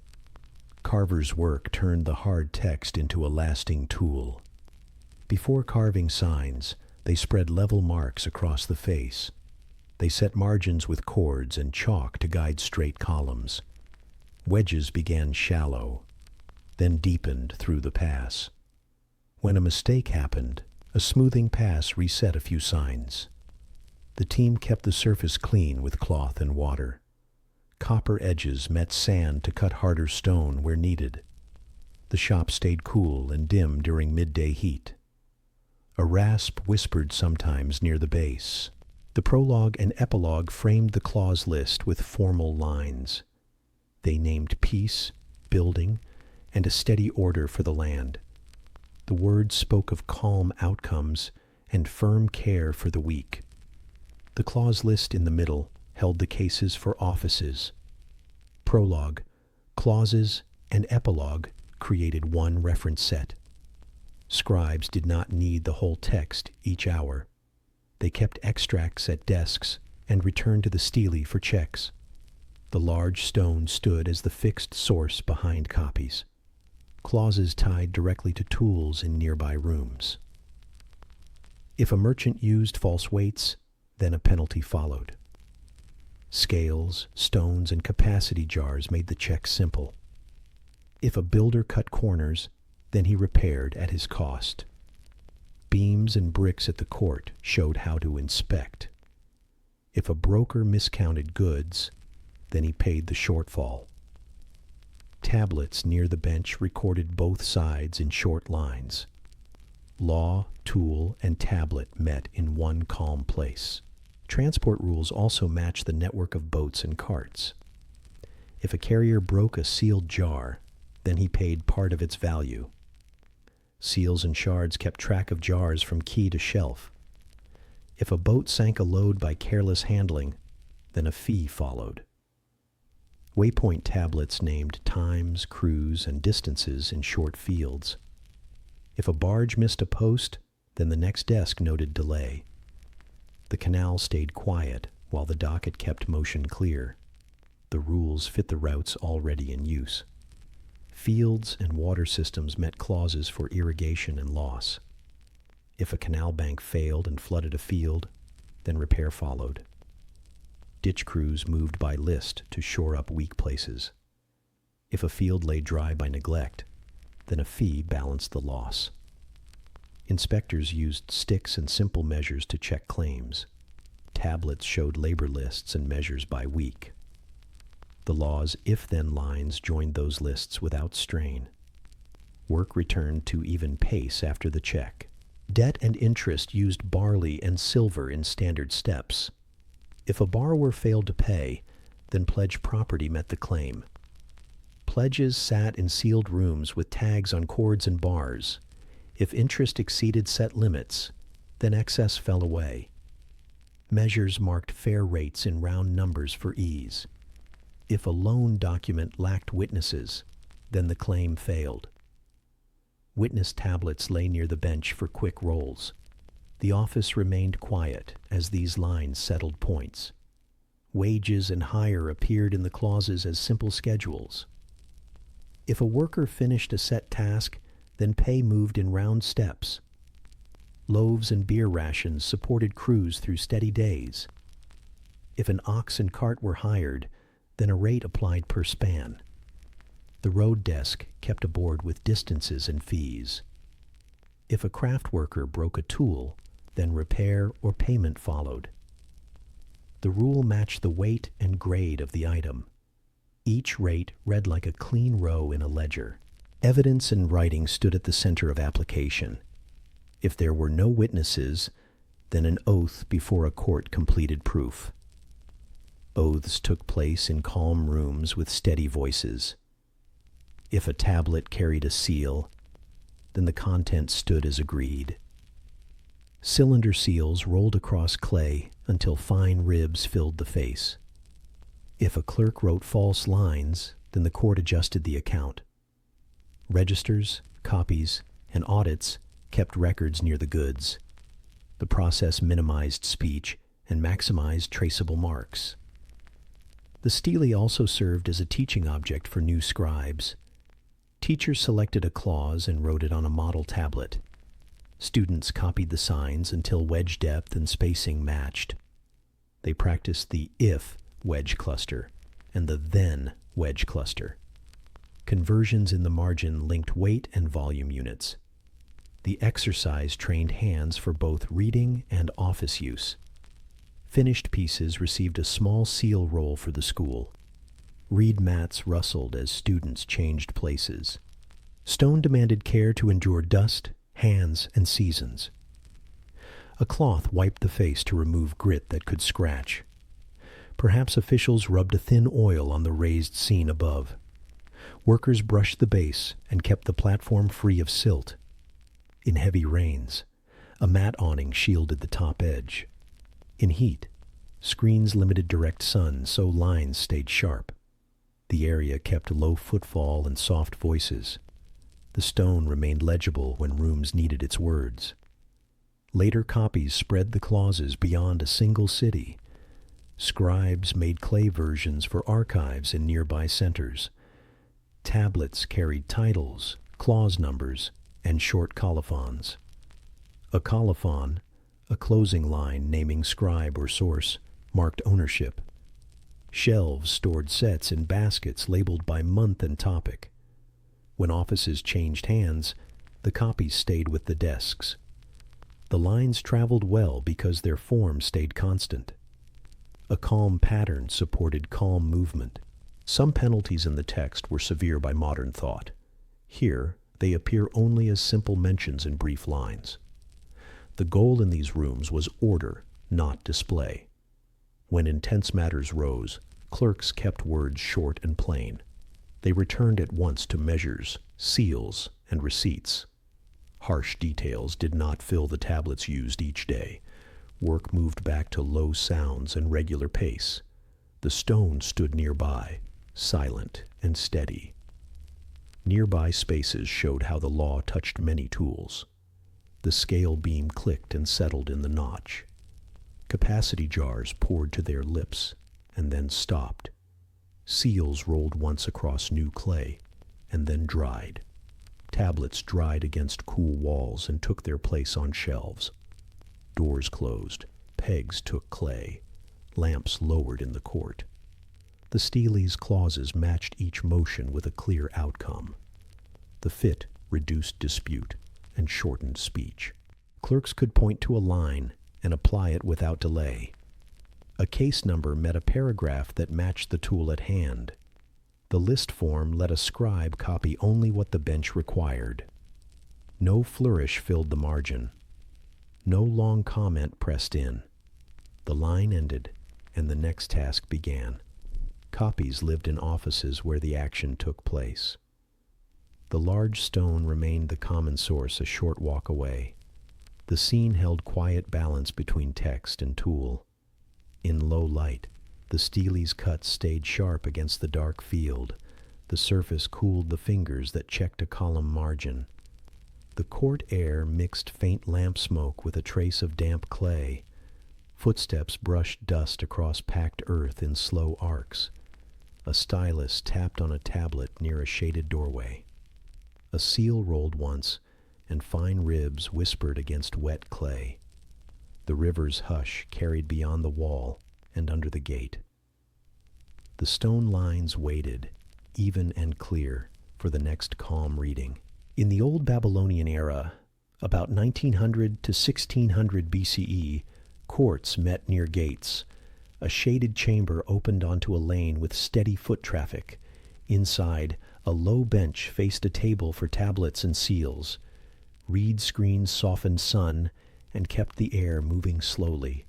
Carver's work turned the hard text into a lasting tool. Before carving signs, they spread level marks across the face. They set margins with cords and chalk to guide straight columns. Wedges began shallow, then deepened through the pass. When a mistake happened, a smoothing pass reset a few signs. The team kept the surface clean with cloth and water. Copper edges met sand to cut harder stone where needed. The shop stayed cool and dim during midday heat. A rasp whispered sometimes near the base. The prologue and epilogue framed the clause list with formal lines. They named peace, building, and a steady order for the land. The words spoke of calm outcomes and firm care for the weak. The clause list in the middle held the cases for offices. Prologue, clauses, and epilogue created one reference set. Scribes did not need the whole text each hour. They kept extracts at desks and returned to the stele for checks. The large stone stood as the fixed source behind copies. Clauses tied directly to tools in nearby rooms. If a merchant used false weights, then a penalty followed. Scales, stones, and capacity jars made the check simple. If a builder cut corners, then he repaired at his cost. Beams and bricks at the court showed how to inspect. If a broker miscounted goods, then he paid the shortfall. Tablets near the bench recorded both sides in short lines. Law, tool, and tablet met in one calm place. Transport rules also matched the network of boats and carts. If a carrier broke a sealed jar, then he paid part of its value. Seals and shards kept track of jars from key to shelf. If a boat sank a load by careless handling, then a fee followed. Waypoint tablets named times, crews, and distances in short fields. If a barge missed a post, then the next desk noted delay. The canal stayed quiet while the docket kept motion clear. The rules fit the routes already in use. Fields and water systems met clauses for irrigation and loss. If a canal bank failed and flooded a field, then repair followed. Ditch crews moved by list to shore up weak places. If a field lay dry by neglect, then a fee balanced the loss. Inspectors used sticks and simple measures to check claims. Tablets showed labor lists and measures by week. The law's if-then lines joined those lists without strain. Work returned to even pace after the check. Debt and interest used barley and silver in standard steps. If a borrower failed to pay, then pledged property met the claim. Pledges sat in sealed rooms with tags on cords and bars. If interest exceeded set limits, then excess fell away. Measures marked fair rates in round numbers for ease. If a loan document lacked witnesses, then the claim failed. Witness tablets lay near the bench for quick rolls. The office remained quiet as these lines settled points. Wages and hire appeared in the clauses as simple schedules. If a worker finished a set task, then pay moved in round steps. Loaves and beer rations supported crews through steady days. If an ox and cart were hired, then a rate applied per span. The road desk kept a board with distances and fees. If a craft worker broke a tool, then repair or payment followed. The rule matched the weight and grade of the item. Each rate read like a clean row in a ledger. Evidence and writing stood at the center of application. If there were no witnesses, then an oath before a court completed proof. Oaths took place in calm rooms with steady voices. If a tablet carried a seal, then the content stood as agreed. Cylinder seals rolled across clay until fine ribs filled the face. If a clerk wrote false lines, then the court adjusted the account. Registers, copies, and audits kept records near the goods. The process minimized speech and maximized traceable marks. The stele also served as a teaching object for new scribes. Teachers selected a clause and wrote it on a model tablet. Students copied the signs until wedge depth and spacing matched. They practiced the if wedge cluster and the then wedge cluster. Conversions in the margin linked weight and volume units. The exercise trained hands for both reading and office use. Finished pieces received a small seal roll for the school. Reed mats rustled as students changed places. Stone demanded care to endure dust, hands, and seasons. A cloth wiped the face to remove grit that could scratch. Perhaps officials rubbed a thin oil on the raised scene above. Workers brushed the base and kept the platform free of silt. In heavy rains, a mat awning shielded the top edge. In heat, screens limited direct sun so lines stayed sharp. The area kept low footfall and soft voices. The stone remained legible when rooms needed its words. Later copies spread the clauses beyond a single city. Scribes made clay versions for archives in nearby centers. Tablets carried titles, clause numbers, and short colophons. A colophon, a closing line naming scribe or source, marked ownership. Shelves stored sets in baskets labeled by month and topic. When offices changed hands, the copies stayed with the desks. The lines traveled well because their form stayed constant. A calm pattern supported calm movement. Some penalties in the text were severe by modern thought. Here, they appear only as simple mentions in brief lines. The goal in these rooms was order, not display. When intense matters rose, clerks kept words short and plain. They returned at once to measures, seals, and receipts. Harsh details did not fill the tablets used each day. Work moved back to low sounds and regular pace. The stone stood nearby, silent and steady. Nearby spaces showed how the law touched many tools. The scale beam clicked and settled in the notch. Capacity jars poured to their lips and then stopped. Seals rolled once across new clay and then dried. Tablets dried against cool walls and took their place on shelves. Doors closed. Pegs took clay. Lamps lowered in the court. The stele's clauses matched each motion with a clear outcome. The fit reduced dispute and shortened speech. Clerks could point to a line and apply it without delay. A case number met a paragraph that matched the tool at hand. The list form let a scribe copy only what the bench required. No flourish filled the margin. No long comment pressed in. The line ended, and the next task began. Copies lived in offices where the action took place. The large stone remained the common source a short walk away. The scene held quiet balance between text and tool. In low light, the stele's cut stayed sharp against the dark field. The surface cooled the fingers that checked a column margin. The court air mixed faint lamp smoke with a trace of damp clay. Footsteps brushed dust across packed earth in slow arcs. A stylus tapped on a tablet near a shaded doorway. A seal rolled once, and fine ribs whispered against wet clay. The river's hush carried beyond the wall and under the gate. The stone lines waited, even and clear, for the next calm reading. In the old Babylonian era, about 1900 to 1600 BCE, courts met near gates. A shaded chamber opened onto a lane with steady foot traffic. Inside, a low bench faced a table for tablets and seals. Reed screens softened sun and kept the air moving slowly.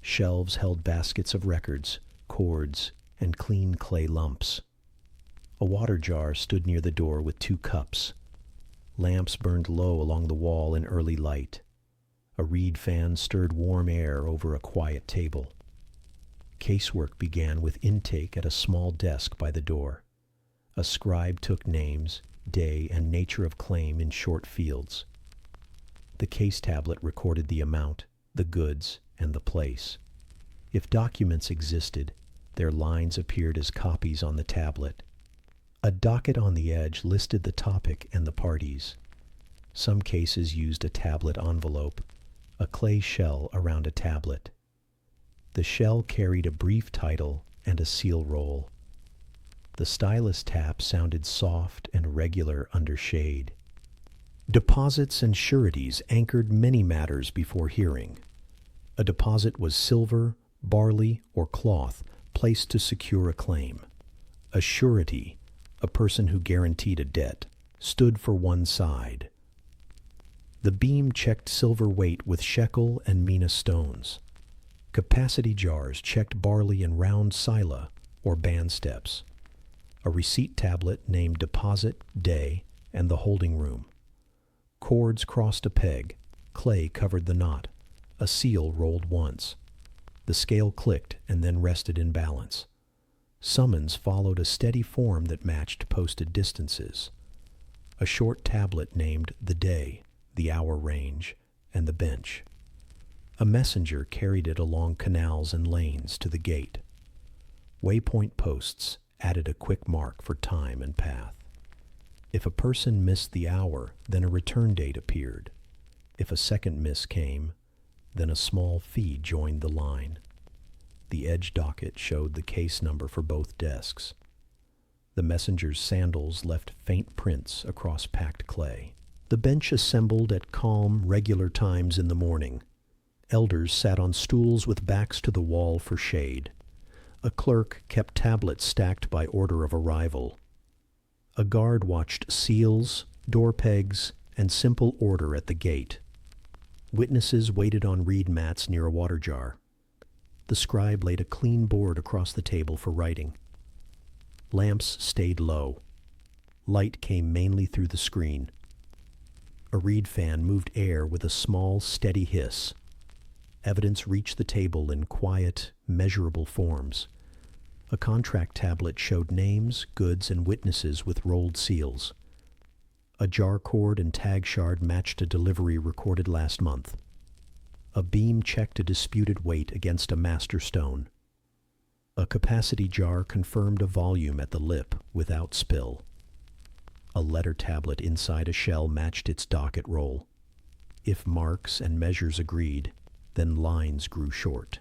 Shelves held baskets of records, cords, and clean clay lumps. A water jar stood near the door with 2 cups. Lamps burned low along the wall in early light. A reed fan stirred warm air over a quiet table. Casework began with intake at a small desk by the door. A scribe took names, day, and nature of claim in short fields. The case tablet recorded the amount, the goods, and the place. If documents existed, their lines appeared as copies on the tablet. A docket on the edge listed the topic and the parties. Some cases used a tablet envelope, a clay shell around a tablet. The shell carried a brief title and a seal roll. The stylus tap sounded soft and regular under shade. Deposits and sureties anchored many matters before hearing. A deposit was silver, barley, or cloth placed to secure a claim. A surety, a person who guaranteed a debt, stood for one side. The beam checked silver weight with shekel and mina stones. Capacity jars checked barley in round sila, or band steps. A receipt tablet named deposit, day, and the holding room. Cords crossed a peg, clay covered the knot, a seal rolled once. The scale clicked and then rested in balance. Summons followed a steady form that matched posted distances. A short tablet named the day, the hour range, and the bench. A messenger carried it along canals and lanes to the gate. Waypoint posts added a quick mark for time and path. If a person missed the hour, then a return date appeared. If a second miss came, then a small fee joined the line. The edge docket showed the case number for both desks. The messenger's sandals left faint prints across packed clay. The bench assembled at calm, regular times in the morning. Elders sat on stools with backs to the wall for shade. A clerk kept tablets stacked by order of arrival. A guard watched seals, door pegs, and simple order at the gate. Witnesses waited on reed mats near a water jar. The scribe laid a clean board across the table for writing. Lamps stayed low. Light came mainly through the screen. A reed fan moved air with a small, steady hiss. Evidence reached the table in quiet, measurable forms. A contract tablet showed names, goods, and witnesses with rolled seals. A jar cord and tag shard matched a delivery recorded last month. A beam checked a disputed weight against a master stone. A capacity jar confirmed a volume at the lip without spill. A letter tablet inside a shell matched its docket roll. If marks and measures agreed, then lines grew short.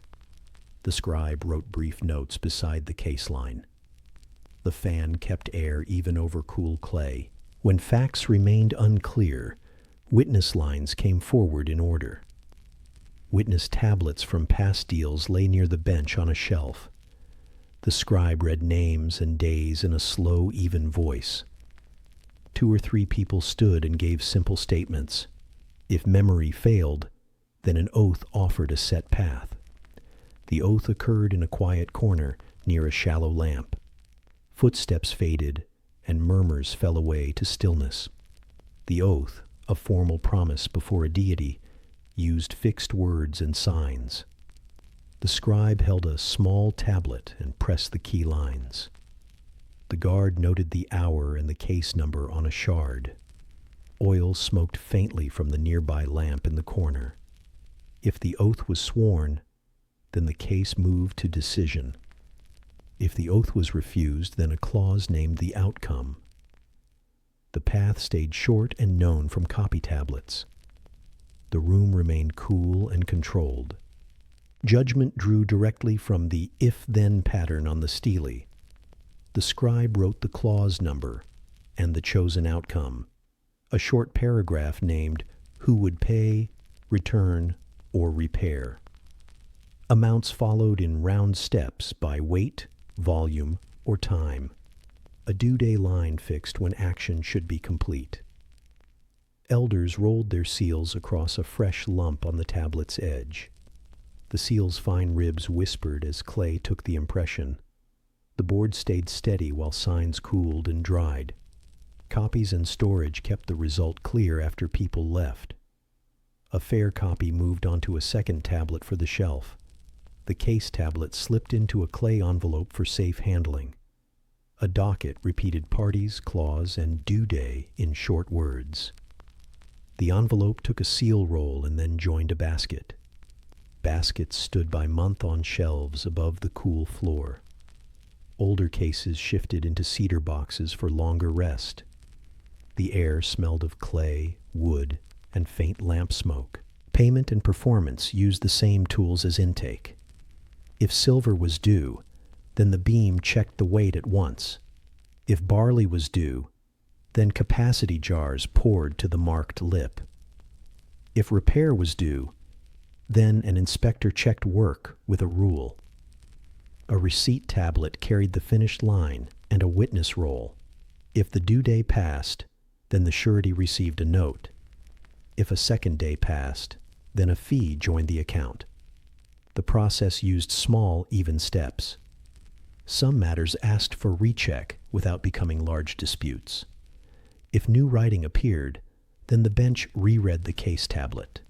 The scribe wrote brief notes beside the case line. The fan kept air even over cool clay. When facts remained unclear, witness lines came forward in order. Witness tablets from past deals lay near the bench on a shelf. The scribe read names and days in a slow, even voice. 2 or 3 people stood and gave simple statements. If memory failed, then an oath offered a set path. The oath occurred in a quiet corner near a shallow lamp. Footsteps faded, and murmurs fell away to stillness. The oath, a formal promise before a deity, used fixed words and signs. The scribe held a small tablet and pressed the key lines. The guard noted the hour and the case number on a shard. Oil smoked faintly from the nearby lamp in the corner. If the oath was sworn, then the case moved to decision. If the oath was refused, then a clause named the outcome. The path stayed short and known from copy tablets. The room remained cool and controlled. Judgment drew directly from the if-then pattern on the stele. The scribe wrote the clause number and the chosen outcome, a short paragraph named who would pay, return, or repair. Amounts followed in round steps by weight, volume, or time. A due day line fixed when action should be complete. Elders rolled their seals across a fresh lump on the tablet's edge. The seal's fine ribs whispered as clay took the impression. The board stayed steady while signs cooled and dried. Copies and storage kept the result clear after people left. A fair copy moved onto a second tablet for the shelf. The case tablet slipped into a clay envelope for safe handling. A docket repeated parties, clause, and due day in short words. The envelope took a seal roll and then joined a basket. Baskets stood by month on shelves above the cool floor. Older cases shifted into cedar boxes for longer rest. The air smelled of clay, wood, and faint lamp smoke. Payment and performance used the same tools as intake. If silver was due, then the beam checked the weight at once. If barley was due, then capacity jars poured to the marked lip. If repair was due, then an inspector checked work with a rule. A receipt tablet carried the finished line and a witness roll. If the due day passed, then the surety received a note. If a second day passed, then a fee joined the account. The process used small, even steps. Some matters asked for recheck without becoming large disputes. If new writing appeared, then the bench reread the case tablet.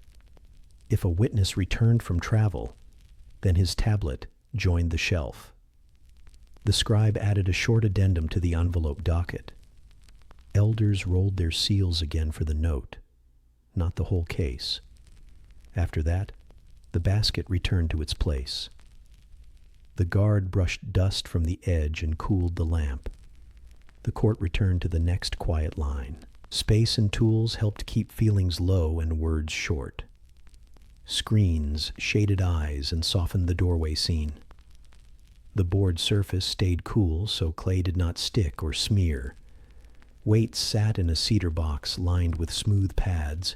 If a witness returned from travel, then his tablet joined the shelf. The scribe added a short addendum to the envelope docket. Elders rolled their seals again for the note, not the whole case. After that, the basket returned to its place. The guard brushed dust from the edge and cooled the lamp. The court returned to the next quiet line. Space and tools helped keep feelings low and words short. Screens shaded eyes and softened the doorway scene. The board surface stayed cool so clay did not stick or smear. Weights sat in a cedar box lined with smooth pads.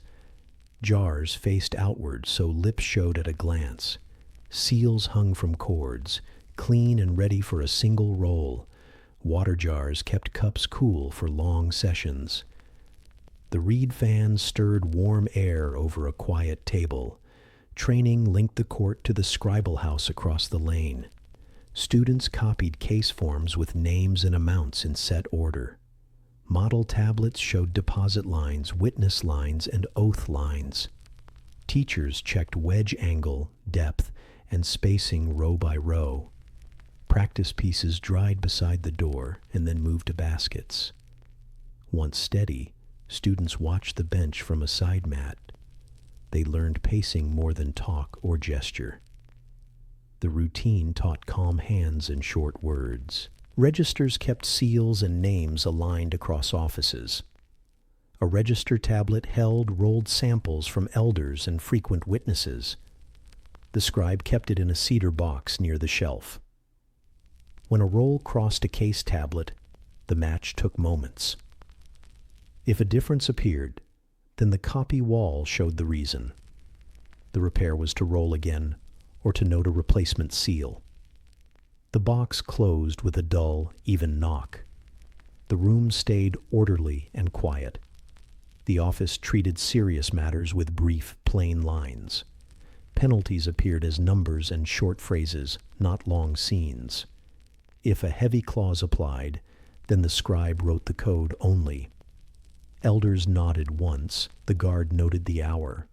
Jars faced outward so lips showed at a glance. Seals hung from cords, clean and ready for a single roll. Water jars kept cups cool for long sessions. The reed fan stirred warm air over a quiet table. Training linked the court to the scribal house across the lane. Students copied case forms with names and amounts in set order. Model tablets showed deposit lines, witness lines, and oath lines. Teachers checked wedge angle, depth, and spacing row by row. Practice pieces dried beside the door and then moved to baskets. Once steady, students watched the bench from a side mat. They learned pacing more than talk or gesture. The routine taught calm hands and short words. Registers kept seals and names aligned across offices. A register tablet held rolled samples from elders and frequent witnesses. The scribe kept it in a cedar box near the shelf. When a roll crossed a case tablet, the match took moments. If a difference appeared, then the copy wall showed the reason. The repair was to roll again or to note a replacement seal. The box closed with a dull, even knock. The room stayed orderly and quiet. The office treated serious matters with brief, plain lines. Penalties appeared as numbers and short phrases, not long scenes. If a heavy clause applied, then the scribe wrote the code only. Elders nodded once. The guard noted the hour.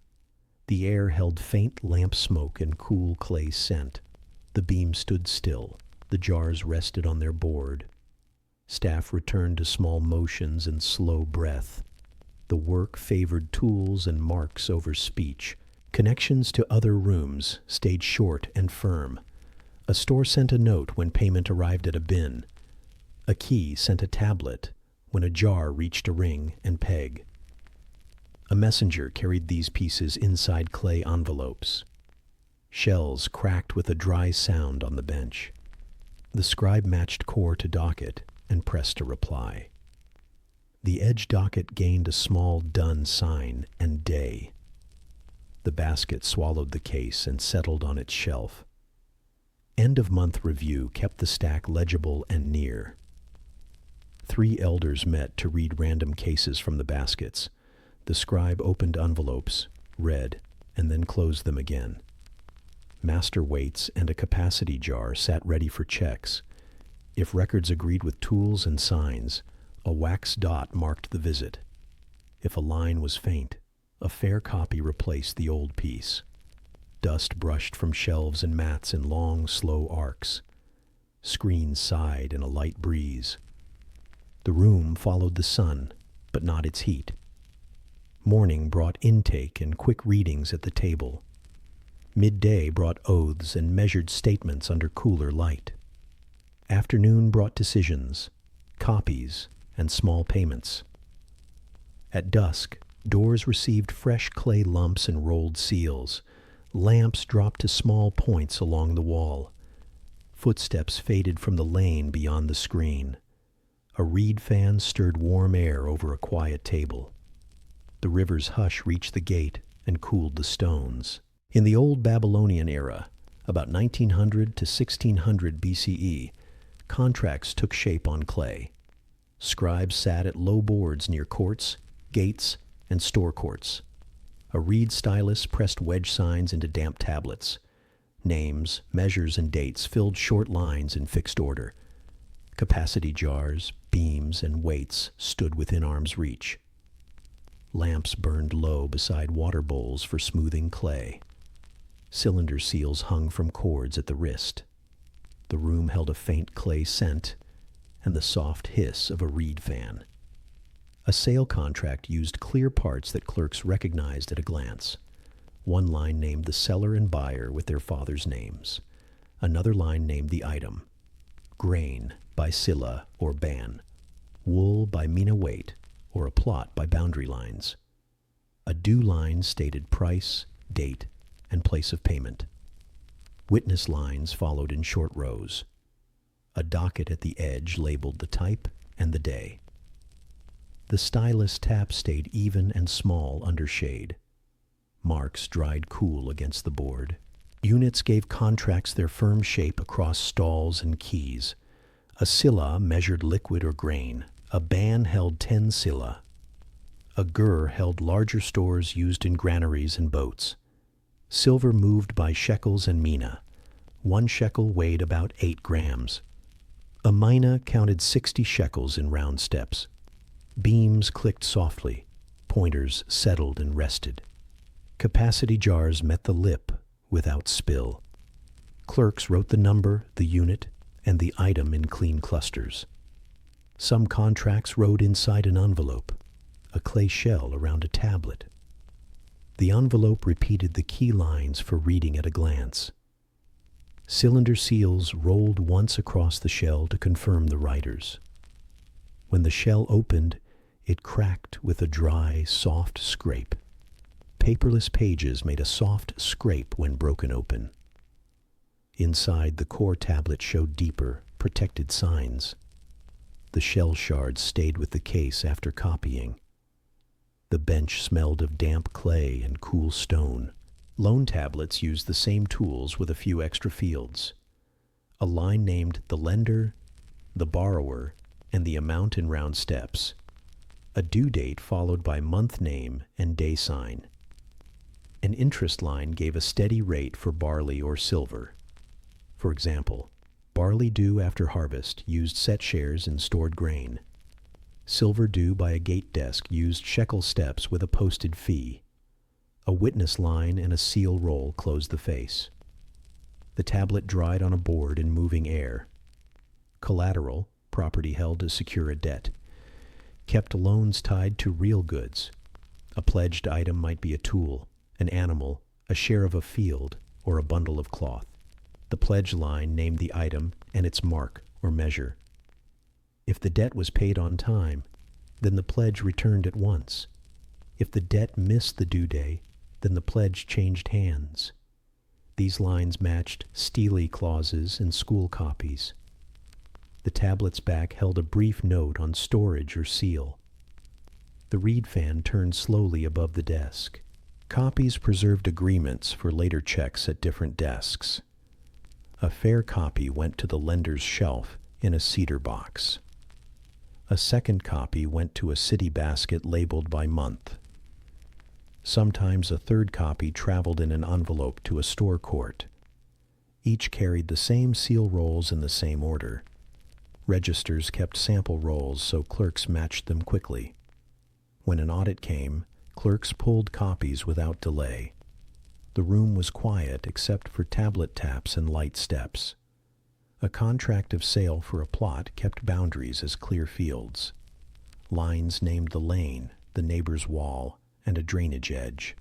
The air held faint lamp smoke and cool clay scent. The beam stood still. The jars rested on their board. Staff returned to small motions and slow breath. The work favored tools and marks over speech. Connections to other rooms stayed short and firm. A store sent a note when payment arrived at a bin. A key sent a tablet when a jar reached a ring and peg. A messenger carried these pieces inside clay envelopes. Shells cracked with a dry sound on the bench. The scribe matched core to docket and pressed a reply. The edge docket gained a small done sign and day. The basket swallowed the case and settled on its shelf. End-of-month review kept the stack legible and near. 3 elders met to read random cases from the baskets. The scribe opened envelopes, read, and then closed them again. Master weights and a capacity jar sat ready for checks. If records agreed with tools and signs, a wax dot marked the visit. If a line was faint, a fair copy replaced the old piece. Dust brushed from shelves and mats in long, slow arcs. Screens sighed in a light breeze. The room followed the sun, but not its heat. Morning brought intake and quick readings at the table. Midday brought oaths and measured statements under cooler light. Afternoon brought decisions, copies, and small payments. At dusk, doors received fresh clay lumps and rolled seals. Lamps dropped to small points along the wall. Footsteps faded from the lane beyond the screen. A reed fan stirred warm air over a quiet table. The river's hush reached the gate and cooled the stones. In the old Babylonian era, about 1900 to 1600 BCE, contracts took shape on clay. Scribes sat at low boards near courts, gates, and store courts. A reed stylus pressed wedge signs into damp tablets. Names, measures, and dates filled short lines in fixed order. Capacity jars, beams, and weights stood within arm's reach. Lamps burned low beside water bowls for smoothing clay. Cylinder seals hung from cords at the wrist. The room held a faint clay scent and the soft hiss of a reed fan. A sale contract used clear parts that clerks recognized at a glance. One line named the seller and buyer with their father's names. Another line named the item. Grain by Scylla or Ban. Wool by Mina weight or a plot by boundary lines. A due line stated price, date, and place of payment. Witness lines followed in short rows. A docket at the edge labeled the type and the day. The stylus tap stayed even and small under shade. Marks dried cool against the board. Units gave contracts their firm shape across stalls and keys. A scylla measured liquid or grain. A ban held 10 scylla. A gur held larger stores used in granaries and boats. Silver moved by shekels and mina. 1 shekel weighed about 8 grams. A mina counted 60 shekels in round steps. Beams clicked softly. Pointers settled and rested. Capacity jars met the lip without spill. Clerks wrote the number, the unit, and the item in clean clusters. Some contracts wrote inside an envelope, a clay shell around a tablet. The envelope repeated the key lines for reading at a glance. Cylinder seals rolled once across the shell to confirm the writers. When the shell opened, it cracked with a dry, soft scrape. Paperless pages made a soft scrape when broken open. Inside, the core tablet showed deeper, protected signs. The shell shards stayed with the case after copying. The bench smelled of damp clay and cool stone. Loan tablets used the same tools with a few extra fields. A line named the lender, the borrower, and the amount in round steps. A due date followed by month name and day sign. An interest line gave a steady rate for barley or silver. For example, barley due after harvest used set shares in stored grain. Silver due by a gate desk used shekel steps with a posted fee. A witness line and a seal roll closed the face. The tablet dried on a board in moving air. Collateral, property held to secure a debt, kept loans tied to real goods. A pledged item might be a tool, an animal, a share of a field, or a bundle of cloth. The pledge line named the item and its mark or measure. If the debt was paid on time, then the pledge returned at once. If the debt missed the due day, then the pledge changed hands. These lines matched steely clauses and school copies. The tablet's back held a brief note on storage or seal. The reed fan turned slowly above the desk. Copies preserved agreements for later checks at different desks. A fair copy went to the lender's shelf in a cedar box. A second copy went to a city basket labeled by month. Sometimes a third copy traveled in an envelope to a store court. Each carried the same seal rolls in the same order. Registers kept sample rolls so clerks matched them quickly. When an audit came, clerks pulled copies without delay. The room was quiet except for tablet taps and light steps. A contract of sale for a plot kept boundaries as clear fields. Lines named the lane, the neighbor's wall, and a drainage edge.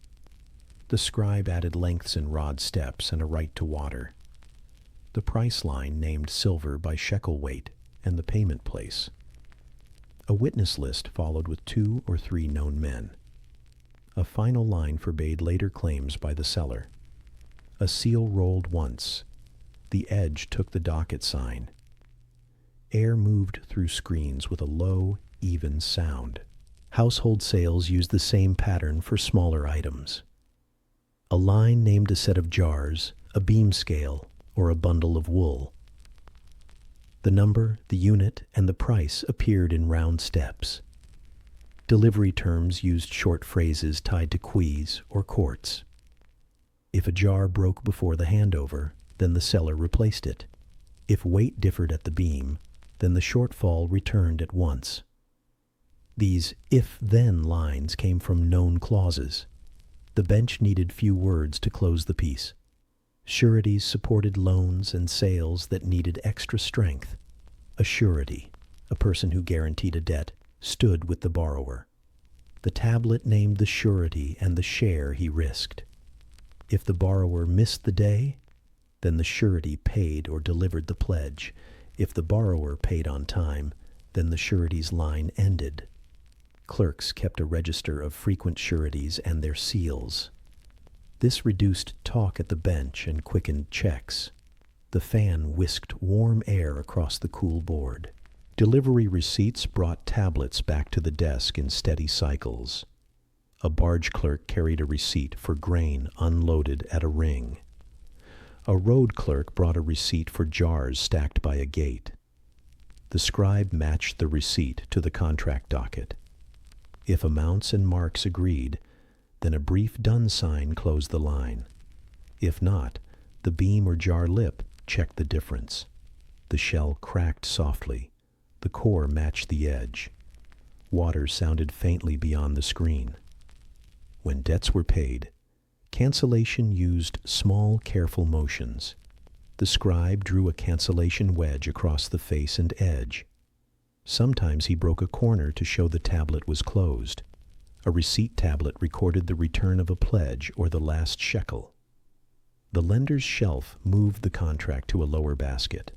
The scribe added lengths in rod steps and a right to water. The price line named silver by shekel weight and the payment place. A witness list followed with 2 or 3 known men. A final line forbade later claims by the seller. A seal rolled once. The edge took the docket sign. Air moved through screens with a low, even sound. Household sales used the same pattern for smaller items. A line named a set of jars, a beam scale, or a bundle of wool. The number, the unit, and the price appeared in round steps. Delivery terms used short phrases tied to quays or quarts. If a jar broke before the handover, then the seller replaced it. If weight differed at the beam, then the shortfall returned at once. These if-then lines came from known clauses. The bench needed few words to close the piece. Sureties supported loans and sales that needed extra strength. A surety, a person who guaranteed a debt, stood with the borrower. The tablet named the surety and the share he risked. If the borrower missed the day, then the surety paid or delivered the pledge. If the borrower paid on time, then the surety's line ended. Clerks kept a register of frequent sureties and their seals. This reduced talk at the bench and quickened checks. The fan whisked warm air across the cool board. Delivery receipts brought tablets back to the desk in steady cycles. A barge clerk carried a receipt for grain unloaded at a ring. A road clerk brought a receipt for jars stacked by a gate. The scribe matched the receipt to the contract docket. If amounts and marks agreed, then a brief done sign closed the line. If not, the beam or jar lip checked the difference. The shell cracked softly. The core matched the edge. Water sounded faintly beyond the screen. When debts were paid, cancellation used small, careful motions. The scribe drew a cancellation wedge across the face and edge. Sometimes he broke a corner to show the tablet was closed. A receipt tablet recorded the return of a pledge or the last shekel. The lender's shelf moved the contract to a lower basket.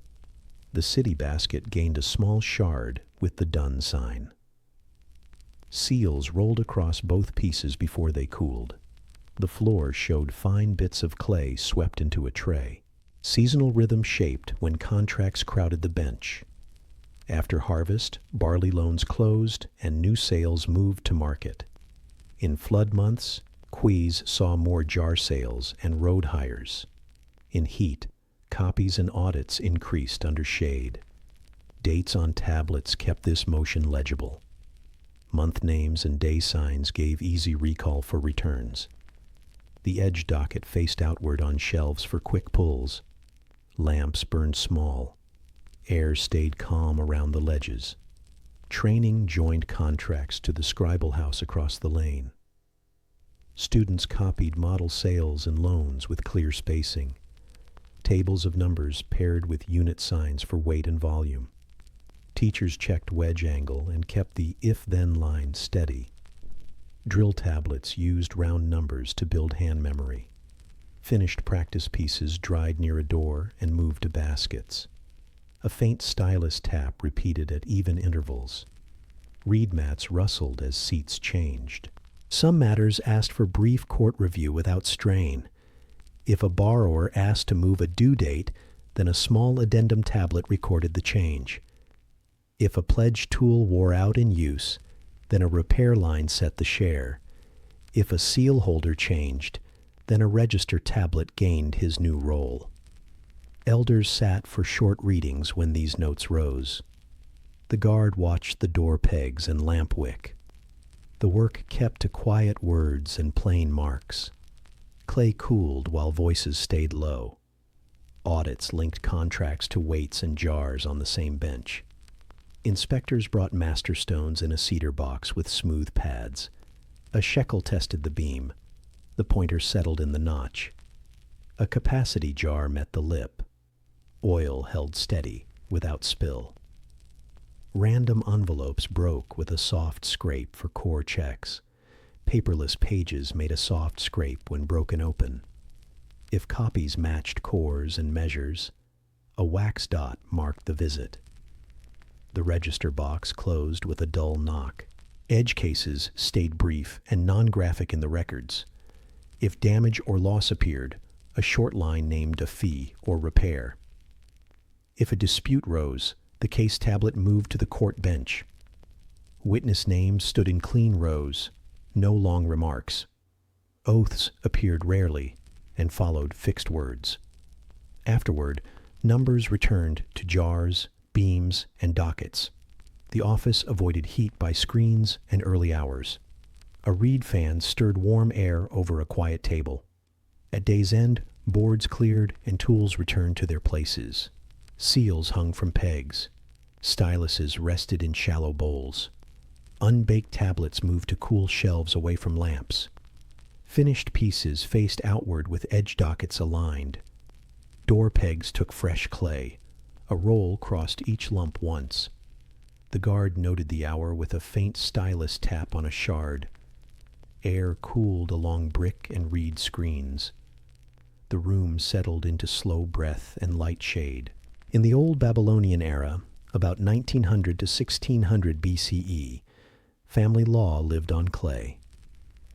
The city basket gained a small shard with the done sign. Seals rolled across both pieces before they cooled. The floor showed fine bits of clay swept into a tray. Seasonal rhythm shaped when contracts crowded the bench. After harvest, barley loans closed and new sales moved to market. In flood months, quays saw more jar sales and road hires. In heat, copies and audits increased under shade. Dates on tablets kept this motion legible. Month names and day signs gave easy recall for returns. The edge docket faced outward on shelves for quick pulls. Lamps burned small. Air stayed calm around the ledges. Training joined contracts to the scribal house across the lane. Students copied model sales and loans with clear spacing. Tables of numbers paired with unit signs for weight and volume. Teachers checked wedge angle and kept the if-then line steady. Drill tablets used round numbers to build hand memory. Finished practice pieces dried near a door and moved to baskets. A faint stylus tap repeated at even intervals. Reed mats rustled as seats changed. Some matters asked for brief court review without strain. If a borrower asked to move a due date, then a small addendum tablet recorded the change. If a pledge tool wore out in use, then a repair line set the share. If a seal holder changed, then a register tablet gained his new role. Elders sat for short readings when these notes rose. The guard watched the door pegs and lamp wick. The work kept to quiet words and plain marks. Clay cooled while voices stayed low. Audits linked contracts to weights and jars on the same bench. Inspectors brought master stones in a cedar box with smooth pads. A shekel tested the beam. The pointer settled in the notch. A capacity jar met the lip. Oil held steady, without spill. Random envelopes broke with a soft scrape for core checks. Paperless pages made a soft scrape when broken open. If copies matched cores and measures, a wax dot marked the visit. The register box closed with a dull knock. Edge cases stayed brief and non-graphic in the records. If damage or loss appeared, a short line named a fee or repair. If a dispute rose, the case tablet moved to the court bench. Witness names stood in clean rows, no long remarks. Oaths appeared rarely and followed fixed words. Afterward, numbers returned to jars, beams, and dockets. The office avoided heat by screens and early hours. A reed fan stirred warm air over a quiet table. At day's end, boards cleared and tools returned to their places. Seals hung from pegs. Styluses rested in shallow bowls. Unbaked tablets moved to cool shelves away from lamps. Finished pieces faced outward with edge dockets aligned. Door pegs took fresh clay. A roll crossed each lump once. The guard noted the hour with a faint stylus tap on a shard. Air cooled along brick and reed screens. The room settled into slow breath and light shade. In the old Babylonian era, about 1900 to 1600 BCE, family law lived on clay.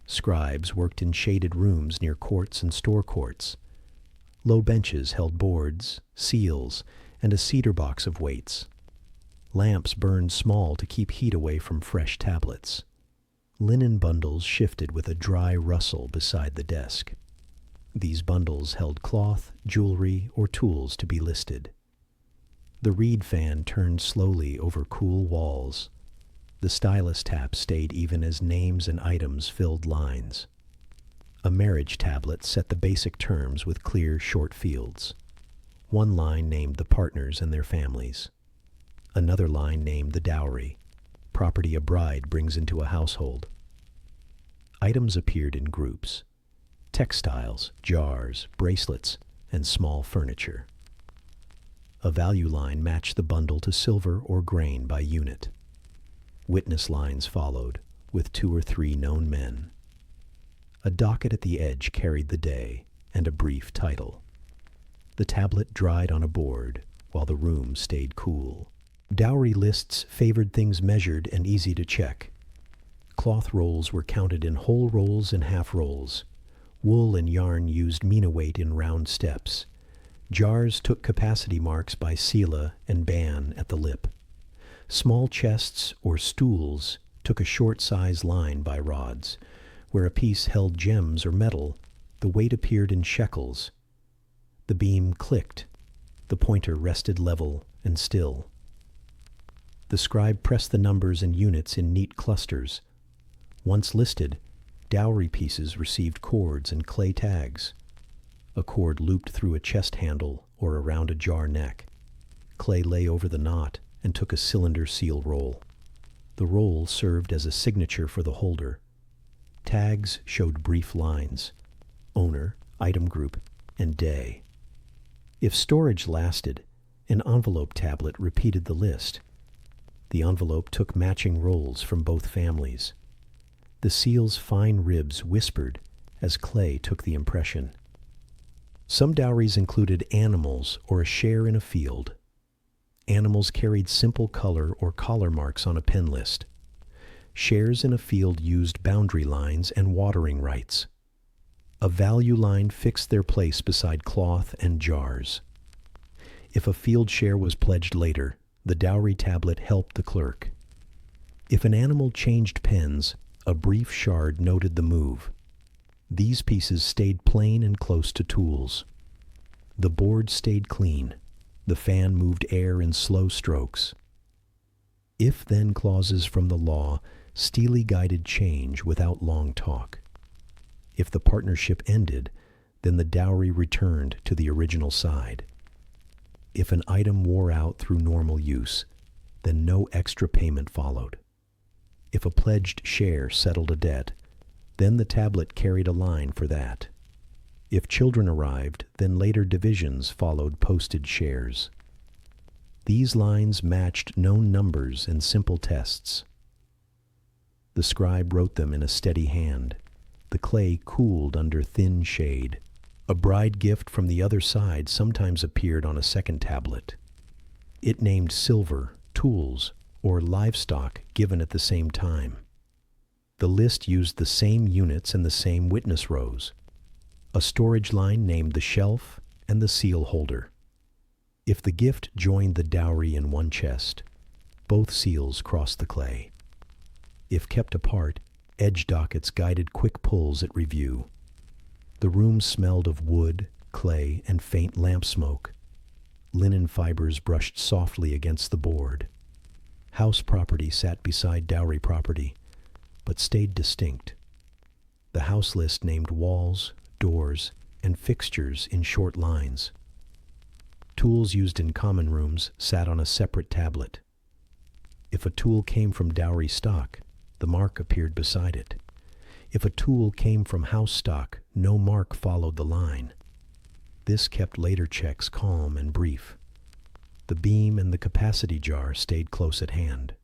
Scribes worked in shaded rooms near courts and store courts. Low benches held boards, seals, and a cedar box of weights. Lamps burned small to keep heat away from fresh tablets. Linen bundles shifted with a dry rustle beside the desk. These bundles held cloth, jewelry, or tools to be listed. The reed fan turned slowly over cool walls. The stylus tap stayed even as names and items filled lines. A marriage tablet set the basic terms with clear, short fields. One line named the partners and their families. Another line named the dowry, property a bride brings into a household. Items appeared in groups: textiles, jars, bracelets, and small furniture. A value line matched the bundle to silver or grain by unit. Witness lines followed, with 2 or 3 known men. A docket at the edge carried the day, and a brief title. The tablet dried on a board, while the room stayed cool. Dowry lists favored things measured and easy to check. Cloth rolls were counted in whole rolls and half rolls. Wool and yarn used mina weight in round steps. Jars took capacity marks by sela and ban at the lip. Small chests or stools took a short size line by rods. Where a piece held gems or metal, the weight appeared in shekels. The beam clicked. The pointer rested level and still. The scribe pressed the numbers and units in neat clusters. Once listed, dowry pieces received cords and clay tags. A cord looped through a chest handle or around a jar neck. Clay lay over the knot and took a cylinder seal roll. The roll served as a signature for the holder. Tags showed brief lines: owner, item group, and day. If storage lasted, an envelope tablet repeated the list. The envelope took matching rolls from both families. The seal's fine ribs whispered as clay took the impression. Some dowries included animals or a share in a field. Animals carried simple color or collar marks on a pen list. Shares in a field used boundary lines and watering rights. A value line fixed their place beside cloth and jars. If a field share was pledged later, the dowry tablet helped the clerk. If an animal changed pens, a brief shard noted the move. These pieces stayed plain and close to tools. The board stayed clean. The fan moved air in slow strokes. If-then clauses from the law steely guided change without long talk. If the partnership ended, then the dowry returned to the original side. If an item wore out through normal use, then no extra payment followed. If a pledged share settled a debt, then the tablet carried a line for that. If children arrived, then later divisions followed posted shares. These lines matched known numbers and simple tests. The scribe wrote them in a steady hand. The clay cooled under thin shade. A bride gift from the other side sometimes appeared on a second tablet. It named silver, tools, or livestock given at the same time. The list used the same units and the same witness rows. A storage line named the shelf and the seal holder. If the gift joined the dowry in one chest, both seals crossed the clay. If kept apart, edge dockets guided quick pulls at review. The room smelled of wood, clay, and faint lamp smoke. Linen fibers brushed softly against the board. House property sat beside dowry property, but stayed distinct. The house list named walls, doors, and fixtures in short lines. Tools used in common rooms sat on a separate tablet. If a tool came from dowry stock, the mark appeared beside it. If a tool came from house stock, no mark followed the line. This kept later checks calm and brief. The beam and the capacity jar stayed close at hand.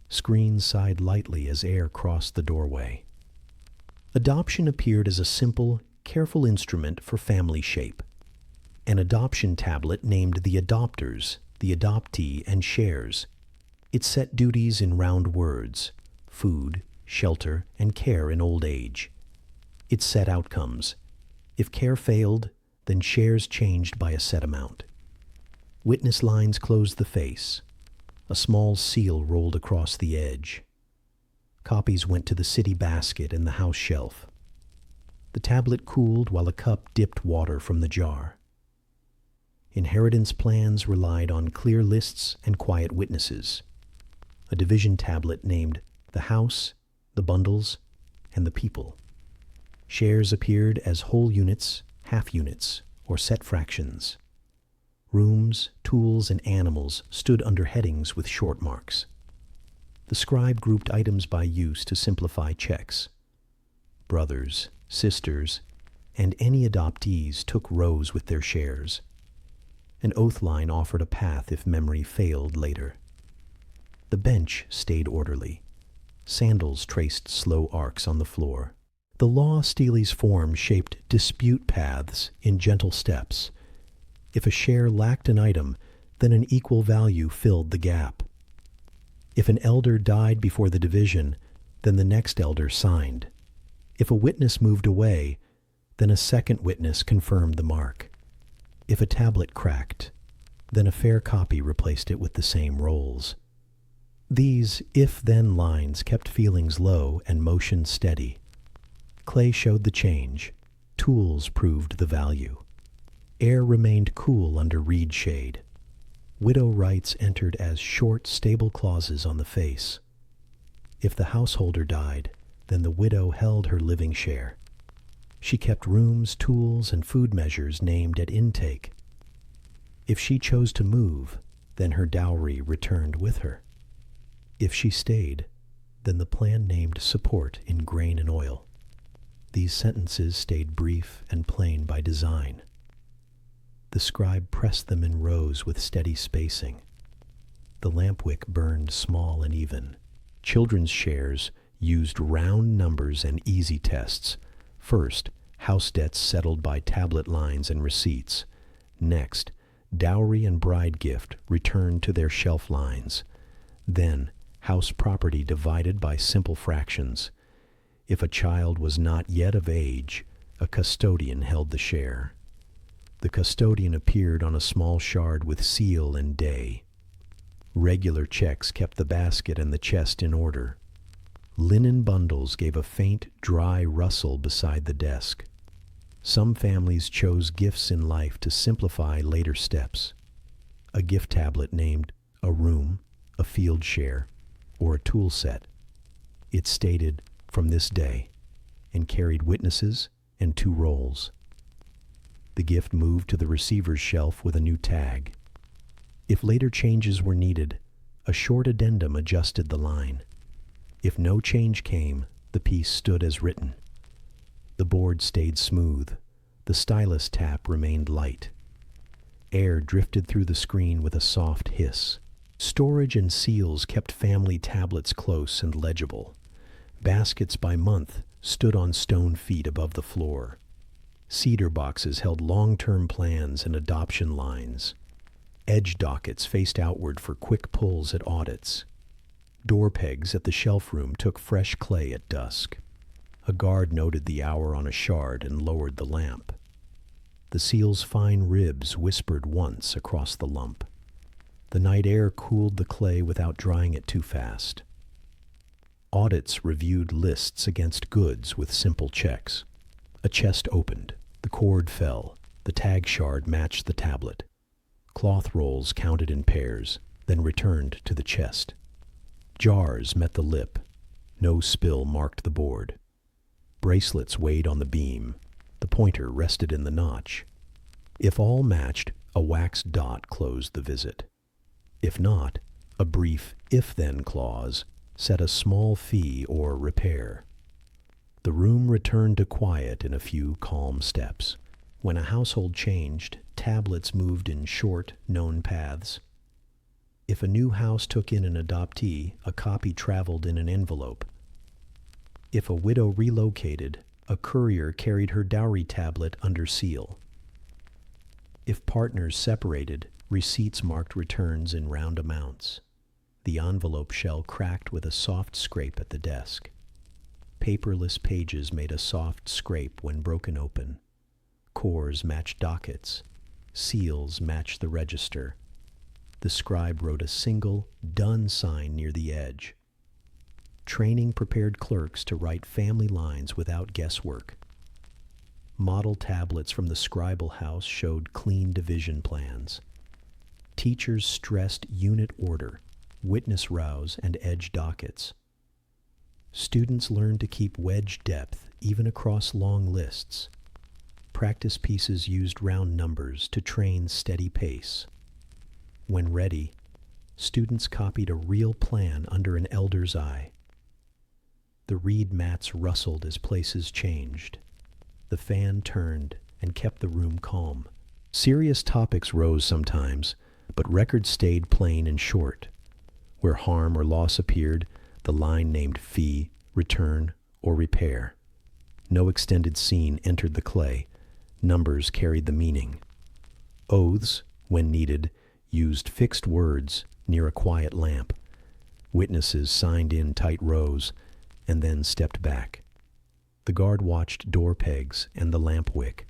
Screens sighed lightly as air crossed the doorway. Adoption appeared as a simple, careful instrument for family shape. An adoption tablet named the adopters, the adoptee, and shares. It set duties in round words: food, shelter, and care in old age. It set outcomes. If care failed, then shares changed by a set amount. Witness lines closed the face. A small seal rolled across the edge. Copies went to the city basket and the house shelf. The tablet cooled while a cup dipped water from the jar. Inheritance plans relied on clear lists and quiet witnesses. A division tablet named the house, the bundles, and the people. Shares appeared as whole units, half units, or set fractions. Rooms, tools, and animals stood under headings with short marks. The scribe grouped items by use to simplify checks. Brothers, sisters, and any adoptees took rows with their shares. An oath line offered a path if memory failed later. The bench stayed orderly. Sandals traced slow arcs on the floor. The law steely's form shaped dispute paths in gentle steps. If a share lacked an item, then an equal value filled the gap. If an elder died before the division, then the next elder signed. If a witness moved away, then a second witness confirmed the mark. If a tablet cracked, then a fair copy replaced it with the same rolls. These if-then lines kept feelings low and motion steady. Clay showed the change. Tools proved the value. Air remained cool under reed shade. Widow rights entered as short, stable clauses on the face. If the householder died, then the widow held her living share. She kept rooms, tools, and food measures named at intake. If she chose to move, then her dowry returned with her. If she stayed, then the plan named support in grain and oil. These sentences stayed brief and plain by design. The scribe pressed them in rows with steady spacing. The lamp wick burned small and even. Children's shares used round numbers and easy tests. First, house debts settled by tablet lines and receipts. Next, dowry and bride gift returned to their shelf lines. Then, house property divided by simple fractions. If a child was not yet of age, a custodian held the share. The custodian appeared on a small shard with seal and day. Regular checks kept the basket and the chest in order. Linen bundles gave a faint, dry rustle beside the desk. Some families chose gifts in life to simplify later steps. A gift tablet named a room, a field share, or a tool set. It stated, "From this day," and carried witnesses and 2 rolls. The gift moved to the receiver's shelf with a new tag. If later changes were needed, a short addendum adjusted the line. If no change came, the piece stood as written. The board stayed smooth. The stylus tap remained light. Air drifted through the screen with a soft hiss. Storage and seals kept family tablets close and legible. Baskets by month stood on stone feet above the floor. Cedar boxes held long-term plans and adoption lines. Edge dockets faced outward for quick pulls at audits. Door pegs at the shelf room took fresh clay at dusk. A guard noted the hour on a shard and lowered the lamp. The seal's fine ribs whispered once across the lump. The night air cooled the clay without drying it too fast. Audits reviewed lists against goods with simple checks. A chest opened. The cord fell. The tag shard matched the tablet. Cloth rolls counted in pairs, then returned to the chest. Jars met the lip. No spill marked the board. Bracelets weighed on the beam. The pointer rested in the notch. If all matched, a wax dot closed the visit. If not, a brief if-then clause set a small fee or repair. The room returned to quiet in a few calm steps. When a household changed, tablets moved in short, known paths. If a new house took in an adoptee, a copy traveled in an envelope. If a widow relocated, a courier carried her dowry tablet under seal. If partners separated, receipts marked returns in round amounts. The envelope shell cracked with a soft scrape at the desk. Paperless pages made a soft scrape when broken open. Cores matched dockets. Seals matched the register. The scribe wrote a single, "Done" sign near the edge. Training prepared clerks to write family lines without guesswork. Model tablets from the scribal house showed clean division plans. Teachers stressed unit order, witness rows, and edge dockets. Students learned to keep wedge depth even across long lists. Practice pieces used round numbers to train steady pace. When ready, students copied a real plan under an elder's eye. The reed mats rustled as places changed. The fan turned and kept the room calm. Serious topics rose sometimes, but records stayed plain and short. Where harm or loss appeared, the line named fee, return, or repair. No extended scene entered the clay. Numbers carried the meaning. Oaths, when needed, used fixed words near a quiet lamp. Witnesses signed in tight rows and then stepped back. The guard watched door pegs and the lamp wick.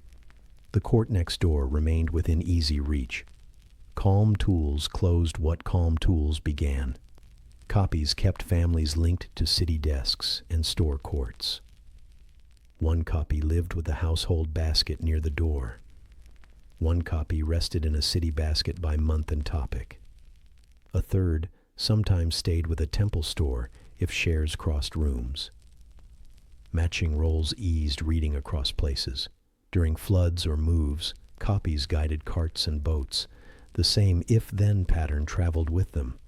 The court next door remained within easy reach. Calm tools closed what calm tools began. Copies kept families linked to city desks and store courts. One copy lived with the household basket near the door. One copy rested in a city basket by month and topic. A third sometimes stayed with a temple store if shares crossed rooms. Matching rolls eased reading across places. During floods or moves, copies guided carts and boats. The same if-then pattern traveled with them.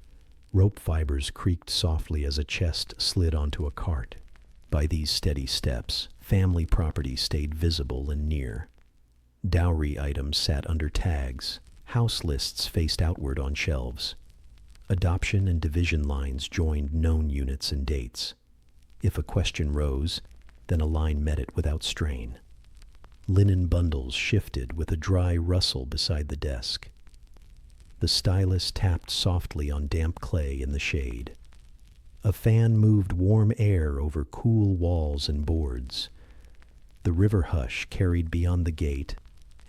Rope fibers creaked softly as a chest slid onto a cart. By these steady steps, family property stayed visible and near. Dowry items sat under tags. House lists faced outward on shelves. Adoption and division lines joined known units and dates. If a question rose, then a line met it without strain. Linen bundles shifted with a dry rustle beside the desk. The stylus tapped softly on damp clay in the shade. A fan moved warm air over cool walls and boards. The river hush carried beyond the gate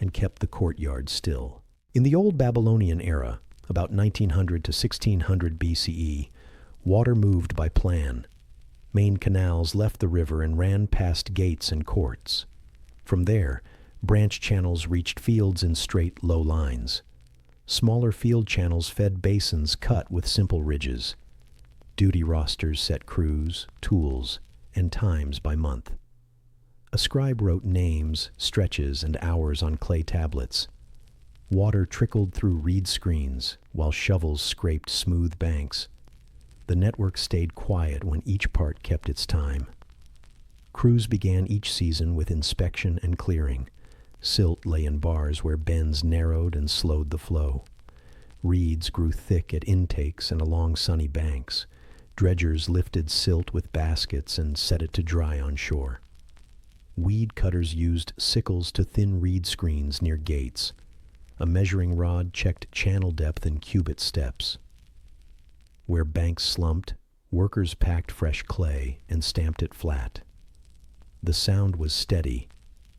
and kept the courtyard still. In the old Babylonian era, about 1900 to 1600 BCE, water moved by plan. Main canals left the river and ran past gates and courts. From there, branch channels reached fields in straight, low lines. Smaller field channels fed basins cut with simple ridges. duty rosters set crews, tools, and times by month. A scribe wrote names, stretches, and hours on clay tablets. Water trickled through reed screens while shovels scraped smooth banks. The network stayed quiet when each part kept its time. Crews began each season with inspection and clearing. Silt lay in bars where bends narrowed and slowed the flow. Reeds grew thick at intakes and along sunny banks. Dredgers lifted silt with baskets and set it to dry on shore. Weed cutters used sickles to thin reed screens near gates. A measuring rod checked channel depth in cubit steps. Where banks slumped, workers packed fresh clay and stamped it flat. The sound was steady,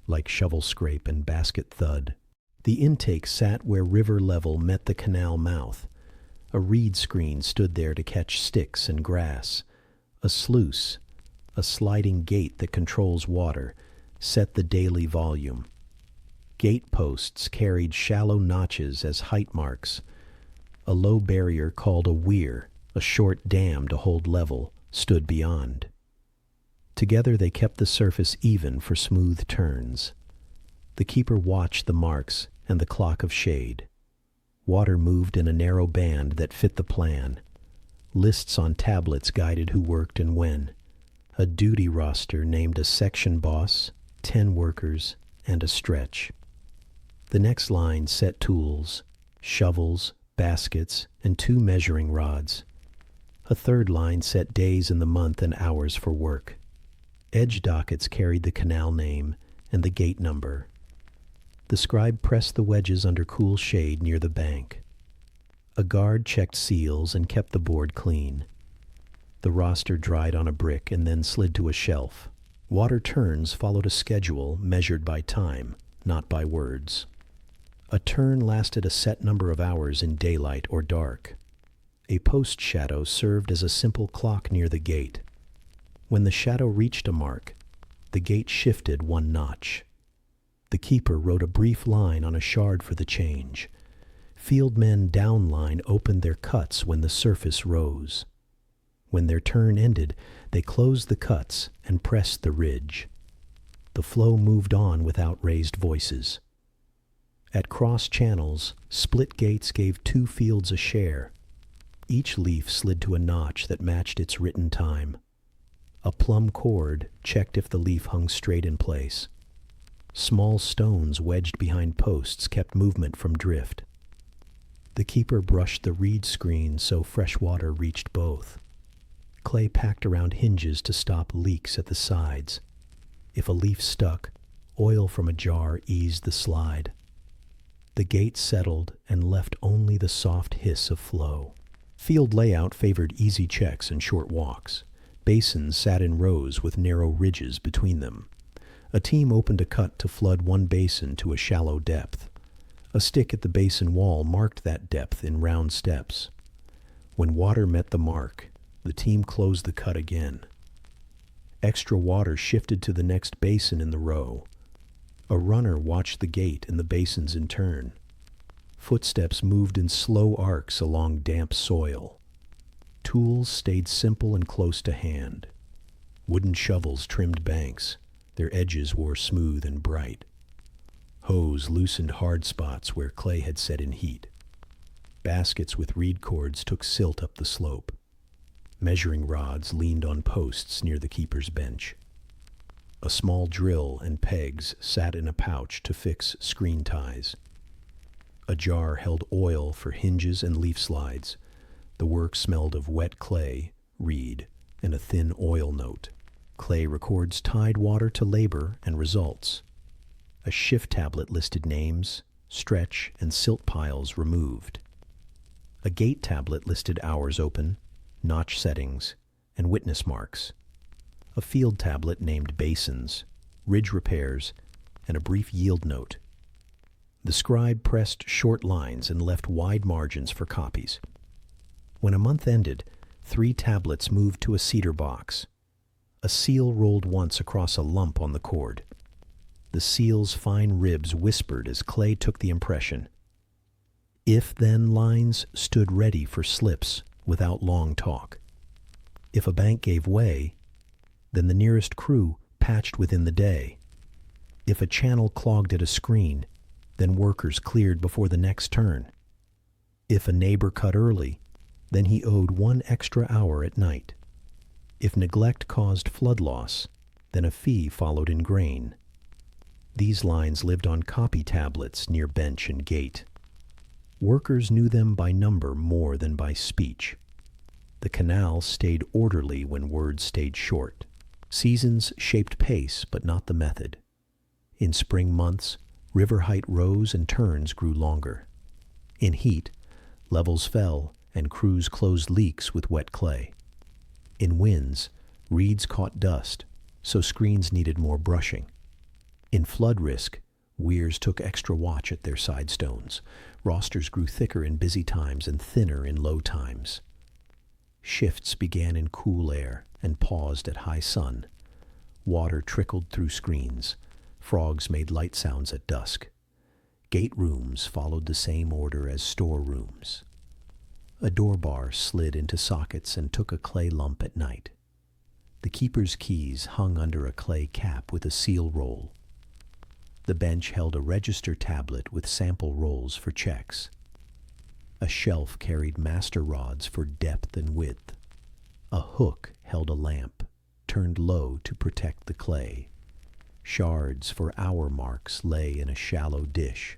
like shovel scrape and basket thud. The intake sat where river level met the canal mouth. A reed screen stood there to catch sticks and grass. A sluice, a sliding gate that controls water, set the daily volume. Gate posts carried shallow notches as height marks. A low barrier called a weir, a short dam to hold level, stood beyond. Together they kept the surface even for smooth turns. The keeper watched the marks and the clock of shade. Water moved in a narrow band that fit the plan. Lists on tablets guided who worked and when. A duty roster named a section boss, 10 workers, and a stretch. The next line set tools, shovels, baskets, and 2 measuring rods. A third line set days in the month and hours for work. Edge dockets carried the canal name and the gate number. The scribe pressed the wedges under cool shade near the bank. A guard checked seals and kept the board clean. The roster dried on a brick and then slid to a shelf. Water turns followed a schedule measured by time, not by words. A turn lasted a set number of hours in daylight or dark. A post shadow served as a simple clock near the gate. When the shadow reached a mark, the gate shifted 1 notch. The keeper wrote a brief line on a shard for the change. Fieldmen downline opened their cuts when the surface rose. When their turn ended, they closed the cuts and pressed the ridge. The flow moved on without raised voices. At cross channels, split gates gave 2 fields a share. Each leaf slid to a notch that matched its written time. A plumb cord checked if the leaf hung straight in place. Small stones wedged behind posts kept movement from drift. The keeper brushed the reed screen so fresh water reached both. Clay packed around hinges to stop leaks at the sides. If a leaf stuck, oil from a jar eased the slide. The gate settled and left only the soft hiss of flow. Field layout favored easy checks and short walks. Basins sat in rows with narrow ridges between them. A team opened a cut to flood 1 basin to a shallow depth. A stick at the basin wall marked that depth in round steps. When water met the mark, the team closed the cut again. Extra water shifted to the next basin in the row. A runner watched the gate and the basins in turn. Footsteps moved in slow arcs along damp soil. Tools stayed simple and close to hand. Wooden shovels trimmed banks. Their edges wore smooth and bright. Hoes loosened hard spots where clay had set in heat. Baskets with reed cords took silt up the slope. Measuring rods leaned on posts near the keeper's bench. A small drill and pegs sat in a pouch to fix screen ties. A jar held oil for hinges and leaf slides. The work smelled of wet clay, reed, and a thin oil note. Clay records tide water to labor and results. A shift tablet listed names, stretch, and silt piles removed. A gate tablet listed hours open, notch settings, and witness marks. A field tablet named basins, ridge repairs, and a brief yield note. The scribe pressed short lines and left wide margins for copies. When a month ended, 3 tablets moved to a cedar box. A seal rolled once across a lump on the cord. The seal's fine ribs whispered as clay took the impression. If-then lines stood ready for slips without long talk. If a bank gave way, then the nearest crew patched within the day. If a channel clogged at a screen, then workers cleared before the next turn. If a neighbor cut early, then he owed 1 extra hour at night. If neglect caused flood loss, then a fee followed in grain. These lines lived on copy tablets near bench and gate. Workers knew them by number more than by speech. The canal stayed orderly when words stayed short. Seasons shaped pace, but not the method. In spring months, river height rose and turns grew longer. In heat, levels fell and crews closed leaks with wet clay. In winds, reeds caught dust, so screens needed more brushing. In flood risk, weirs took extra watch at their side stones. Rosters grew thicker in busy times and thinner in low times. Shifts began in cool air and paused at high sun. Water trickled through screens. Frogs made light sounds at dusk. Gate rooms followed the same order as storerooms. A door bar slid into sockets and took a clay lump at night. The keeper's keys hung under a clay cap with a seal roll. The bench held a register tablet with sample rolls for checks. A shelf carried master rods for depth and width. A hook held a lamp, turned low to protect the clay. Shards for hour marks lay in a shallow dish.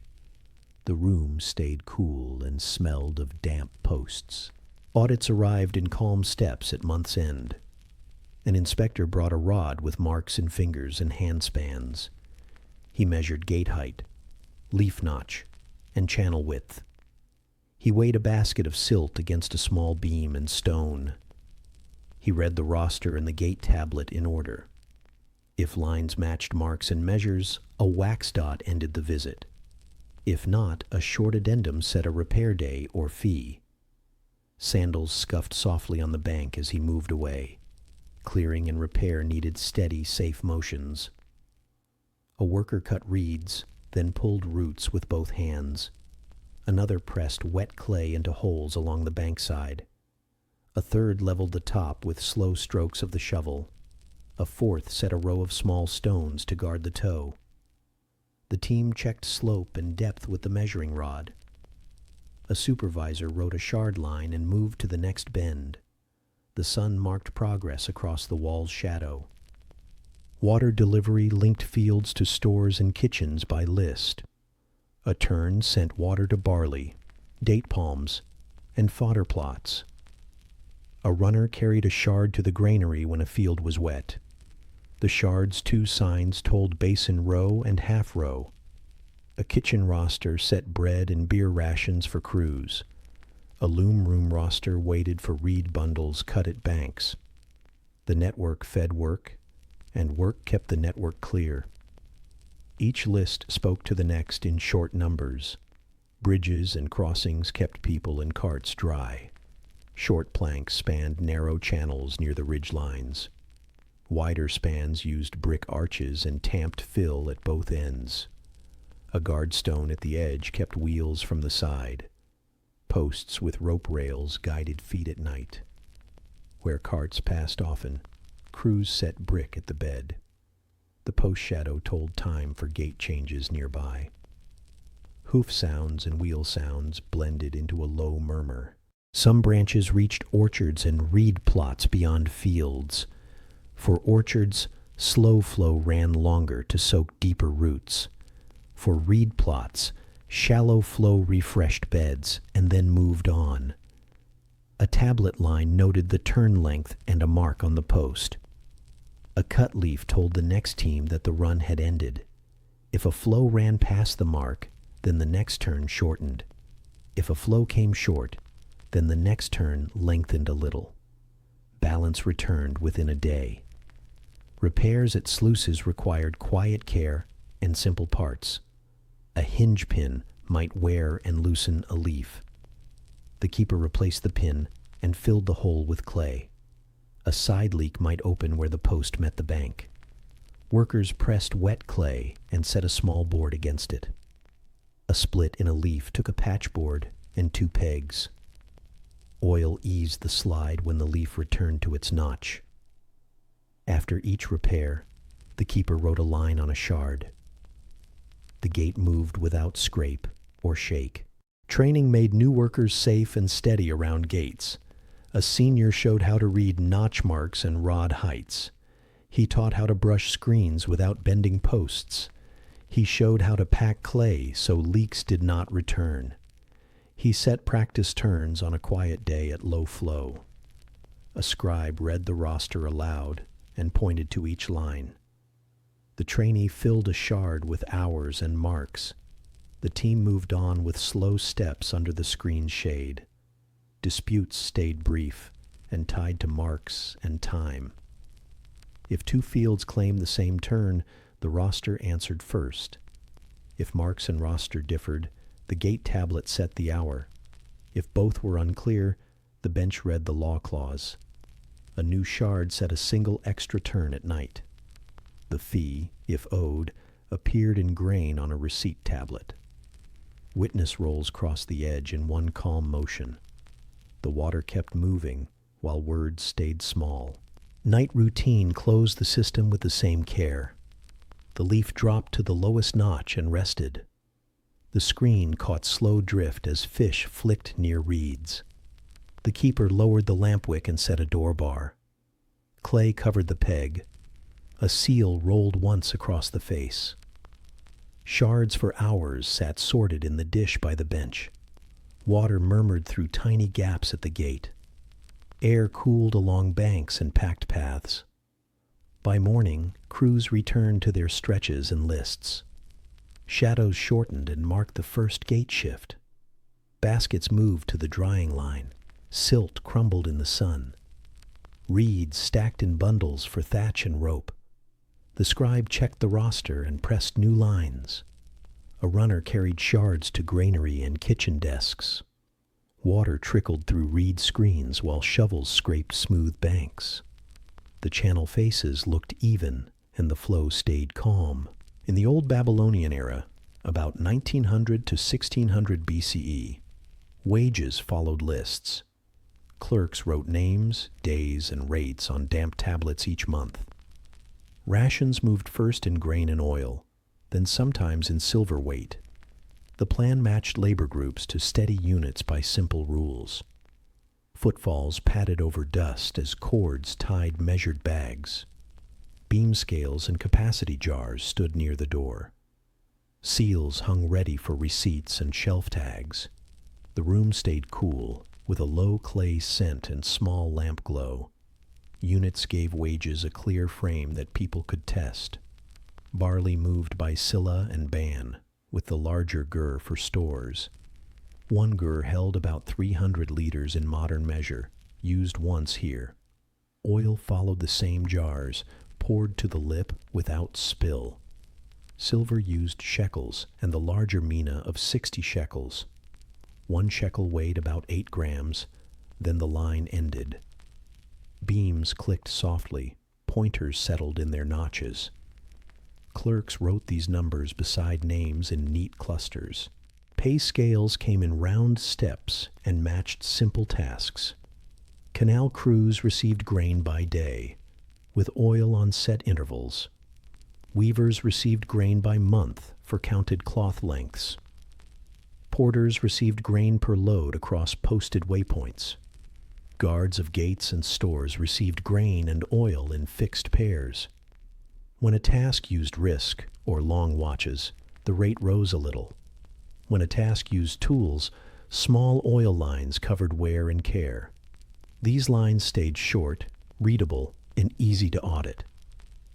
The room stayed cool and smelled of damp posts. Audits arrived in calm steps at month's end. An inspector brought a rod with marks in fingers and handspans. He measured gate height, leaf notch, and channel width. He weighed a basket of silt against a small beam and stone. He read the roster and the gate tablet in order. If lines matched marks and measures, a wax dot ended the visit. If not, a short addendum set a repair day or fee. Sandals scuffed softly on the bank as he moved away. Clearing and repair needed steady, safe motions. A worker cut reeds, then pulled roots with both hands. Another pressed wet clay into holes along the bankside. A third leveled the top with slow strokes of the shovel. A fourth set a row of small stones to guard the toe. The team checked slope and depth with the measuring rod. A supervisor wrote a shard line and moved to the next bend. The sun marked progress across the wall's shadow. Water delivery linked fields to stores and kitchens by list. A turn sent water to barley, date palms, and fodder plots. A runner carried a shard to the granary when a field was wet. The shard's 2 signs told basin row and half row. A kitchen roster set bread and beer rations for crews. A loom room roster waited for reed bundles cut at banks. The network fed work, and work kept the network clear. Each list spoke to the next in short numbers. Bridges and crossings kept people and carts dry. Short planks spanned narrow channels near the ridge lines. Wider spans used brick arches and tamped fill at both ends. A guard stone at the edge kept wheels from the side. Posts with rope rails guided feet at night. Where carts passed often, crews set brick at the bed. The post shadow told time for gate changes nearby. Hoof sounds and wheel sounds blended into a low murmur. Some branches reached orchards and reed plots beyond fields. For orchards, slow flow ran longer to soak deeper roots. For reed plots, shallow flow refreshed beds and then moved on. A tablet line noted the turn length and a mark on the post. A cut leaf told the next team that the run had ended. If a flow ran past the mark, then the next turn shortened. If a flow came short, then the next turn lengthened a little. Balance returned within a day. Repairs at sluices required quiet care and simple parts. A hinge pin might wear and loosen a leaf. The keeper replaced the pin and filled the hole with clay. A side leak might open where the post met the bank. Workers pressed wet clay and set a small board against it. A split in a leaf took a patchboard and 2 pegs. Oil eased the slide when the leaf returned to its notch. After each repair, the keeper wrote a line on a shard. The gate moved without scrape or shake. Training made new workers safe and steady around gates. A senior showed how to read notch marks and rod heights. He taught how to brush screens without bending posts. He showed how to pack clay so leaks did not return. He set practice turns on a quiet day at low flow. A scribe read the roster aloud and pointed to each line. The trainee filled a shard with hours and marks. The team moved on with slow steps under the screen's shade. Disputes stayed brief and tied to marks and time. If two fields claimed the same turn, the roster answered first. If marks and roster differed, the gate tablet set the hour. If both were unclear, the bench read the law clause. A new shard set a single extra turn at night. The fee, if owed, appeared in grain on a receipt tablet. Witness rolls crossed the edge in one calm motion. The water kept moving while words stayed small. Night routine closed the system with the same care. The leaf dropped to the lowest notch and rested. The screen caught slow drift as fish flicked near reeds. The keeper lowered the lamp wick and set a door bar. Clay covered the peg. A seal rolled once across the face. Shards for hours sat sorted in the dish by the bench. Water murmured through tiny gaps at the gate. Air cooled along banks and packed paths. By morning, crews returned to their stretches and lists. Shadows shortened and marked the first gate shift. Baskets moved to the drying line. Silt crumbled in the sun. Reeds stacked in bundles for thatch and rope. The scribe checked the roster and pressed new lines. A runner carried shards to granary and kitchen desks. Water trickled through reed screens while shovels scraped smooth banks. The channel faces looked even and the flow stayed calm. In the old Babylonian era, about 1900 to 1600 BCE, wages followed lists. Clerks wrote names, days, and rates on damp tablets each month. Rations moved first in grain and oil, then sometimes in silver weight. The plan matched labor groups to steady units by simple rules. Footfalls padded over dust as cords tied measured bags. Beam scales and capacity jars stood near the door. Seals hung ready for receipts and shelf tags. The room stayed cool, with a low clay scent and small lamp glow. Units gave wages a clear frame that people could test. Barley moved by Scylla and Ban, with the larger gur for stores. One gur held about 300 liters in modern measure, used once here. Oil followed the same jars, poured to the lip without spill. Silver used shekels and the larger mina of 60 shekels. 1 shekel weighed about 8 grams, then the line ended. Beams clicked softly, pointers settled in their notches. Clerks wrote these numbers beside names in neat clusters. Pay scales came in round steps and matched simple tasks. Canal crews received grain by day, with oil on set intervals. Weavers received grain by month for counted cloth lengths. Porters received grain per load across posted waypoints. Guards of gates and stores received grain and oil in fixed pairs. When a task used risk, or long watches, the rate rose a little. When a task used tools, small oil lines covered wear and care. These lines stayed short, readable, and easy to audit.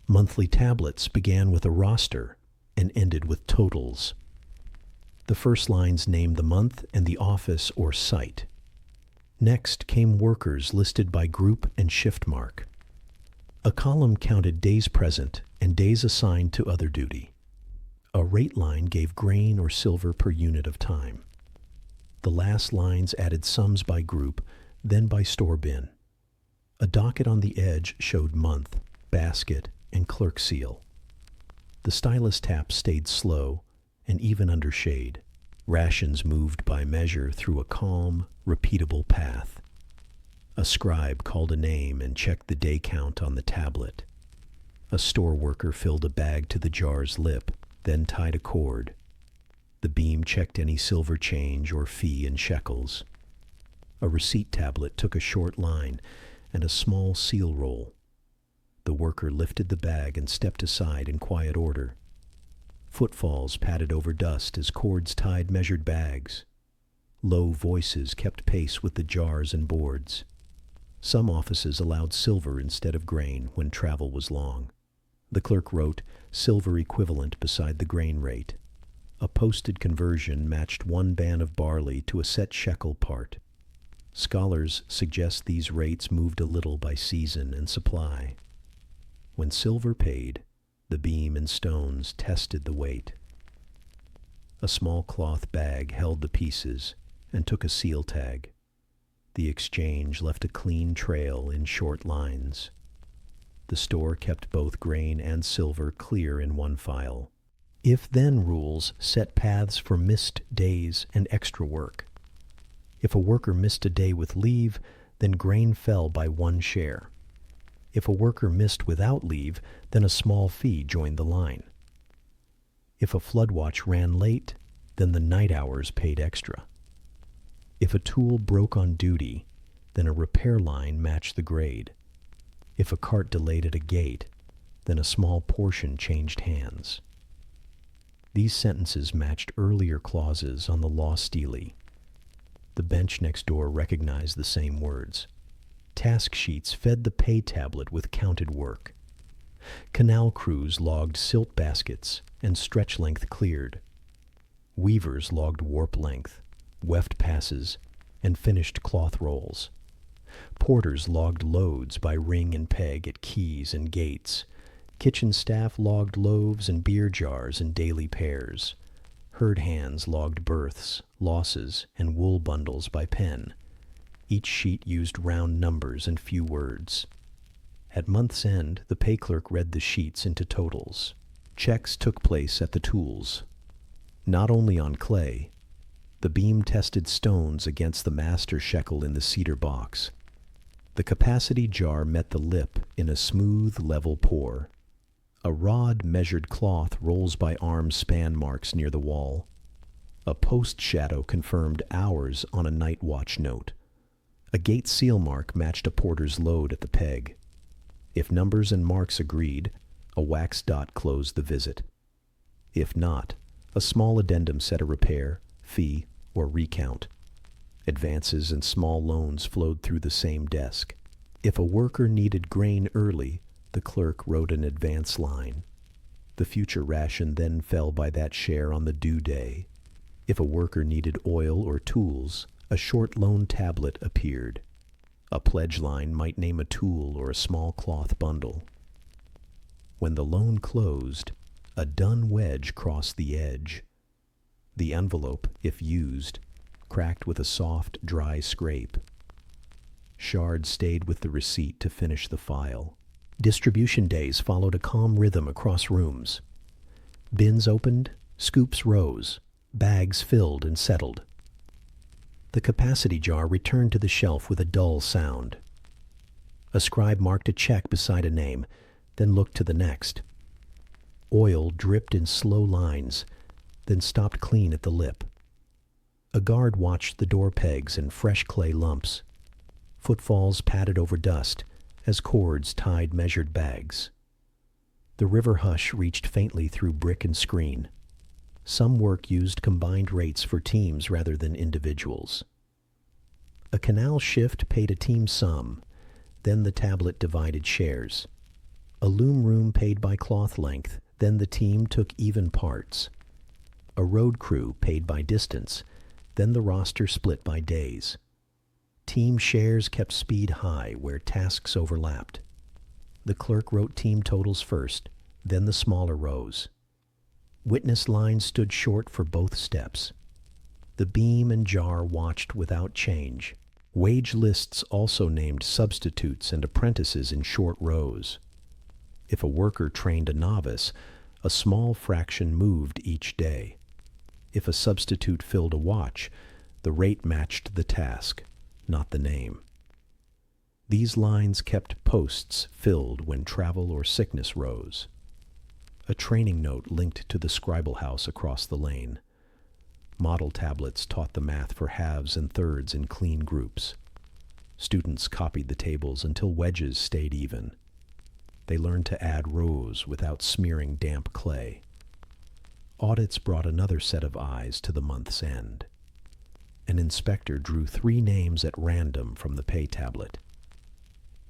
Monthly tablets began with a roster and ended with totals. The first lines named the month and the office or site. Next came workers listed by group and shift mark. A column counted days present and days assigned to other duty. A rate line gave grain or silver per unit of time. The last lines added sums by group, then by store bin. A docket on the edge showed month, basket, and clerk seal. The stylus tap stayed slow and even under shade. Rations moved by measure through a calm, repeatable path. A scribe called a name and checked the day count on the tablet. A store worker filled a bag to the jar's lip, then tied a cord. The beam checked any silver change or fee in shekels. A receipt tablet took a short line and a small seal roll. The worker lifted the bag and stepped aside in quiet order. Footfalls padded over dust as cords tied measured bags. Low voices kept pace with the jars and boards. Some offices allowed silver instead of grain when travel was long. The clerk wrote silver equivalent beside the grain rate. A posted conversion matched 1 ban of barley to a set shekel part. Scholars suggest these rates moved a little by season and supply. When silver paid, the beam and stones tested the weight. A small cloth bag held the pieces and took a seal tag. The exchange left a clean trail in short lines. The store kept both grain and silver clear in one file. If-then rules set paths for missed days and extra work. If a worker missed a day with leave, then grain fell by 1 share. If a worker missed without leave, then a small fee joined the line. If a flood watch ran late, then the night hours paid extra. If a tool broke on duty, then a repair line matched the grade. If a cart delayed at a gate, then a small portion changed hands. These sentences matched earlier clauses on the law stele. The bench next door recognized the same words. Task sheets fed the pay tablet with counted work. Canal crews logged silt baskets and stretch length cleared. Weavers logged warp length, weft passes, and finished cloth rolls. Porters logged loads by ring and peg at keys and gates. Kitchen staff logged loaves and beer jars in daily pairs. Herd hands logged births, losses, and wool bundles by pen. Each sheet used round numbers and few words. At month's end, the pay clerk read the sheets into totals. Checks took place at the tools. Not only on clay, the beam tested stones against the master shekel in the cedar box. The capacity jar met the lip in a smooth, level pour. A rod measured cloth rolls by arm span marks near the wall. A post shadow confirmed hours on a night watch note. A gate seal mark matched a porter's load at the peg. If numbers and marks agreed, a wax dot closed the visit. If not, a small addendum set a repair, fee, or recount. Advances and small loans flowed through the same desk. If a worker needed grain early, the clerk wrote an advance line. The future ration then fell by that share on the due day. If a worker needed oil or tools, a short loan tablet appeared. A pledge line might name a tool or a small cloth bundle. When the loan closed, a dun wedge crossed the edge. The envelope, if used, cracked with a soft, dry scrape. Shard stayed with the receipt to finish the file. Distribution days followed a calm rhythm across rooms. Bins opened, scoops rose, bags filled and settled. The capacity jar returned to the shelf with a dull sound. A scribe marked a check beside a name, then looked to the next. Oil dripped in slow lines, then stopped clean at the lip. A guard watched the door pegs and fresh clay lumps. Footfalls padded over dust as cords tied measured bags. The river hush reached faintly through brick and screen. Some work used combined rates for teams rather than individuals. A canal shift paid a team sum, then the tablet divided shares. A loom room paid by cloth length, then the team took even parts. A road crew paid by distance, then the roster split by days. Team shares kept speed high where tasks overlapped. The clerk wrote team totals first, then the smaller rows. Witness lines stood short for both steps. The beam and jar watched without change. Wage lists also named substitutes and apprentices in short rows. If a worker trained a novice, a small fraction moved each day. If a substitute filled a watch, the rate matched the task, not the name. These lines kept posts filled when travel or sickness rose. A training note linked to the scribal house across the lane. Model tablets taught the math for halves and thirds in clean groups. Students copied the tables until wedges stayed even. They learned to add rows without smearing damp clay. Audits brought another set of eyes to the month's end. An inspector drew 3 names at random from the pay tablet.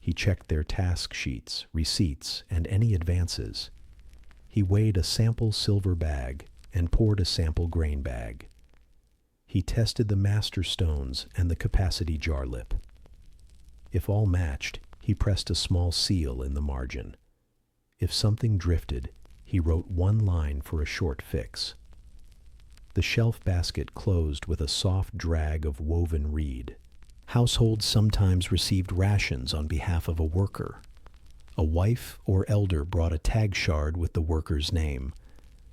He checked their task sheets, receipts, and any advances. He weighed a sample silver bag and poured a sample grain bag. He tested the master stones and the capacity jar lip. If all matched, he pressed a small seal in the margin. If something drifted, he wrote 1 line for a short fix. The shelf basket closed with a soft drag of woven reed. Households sometimes received rations on behalf of a worker. A wife or elder brought a tag shard with the worker's name.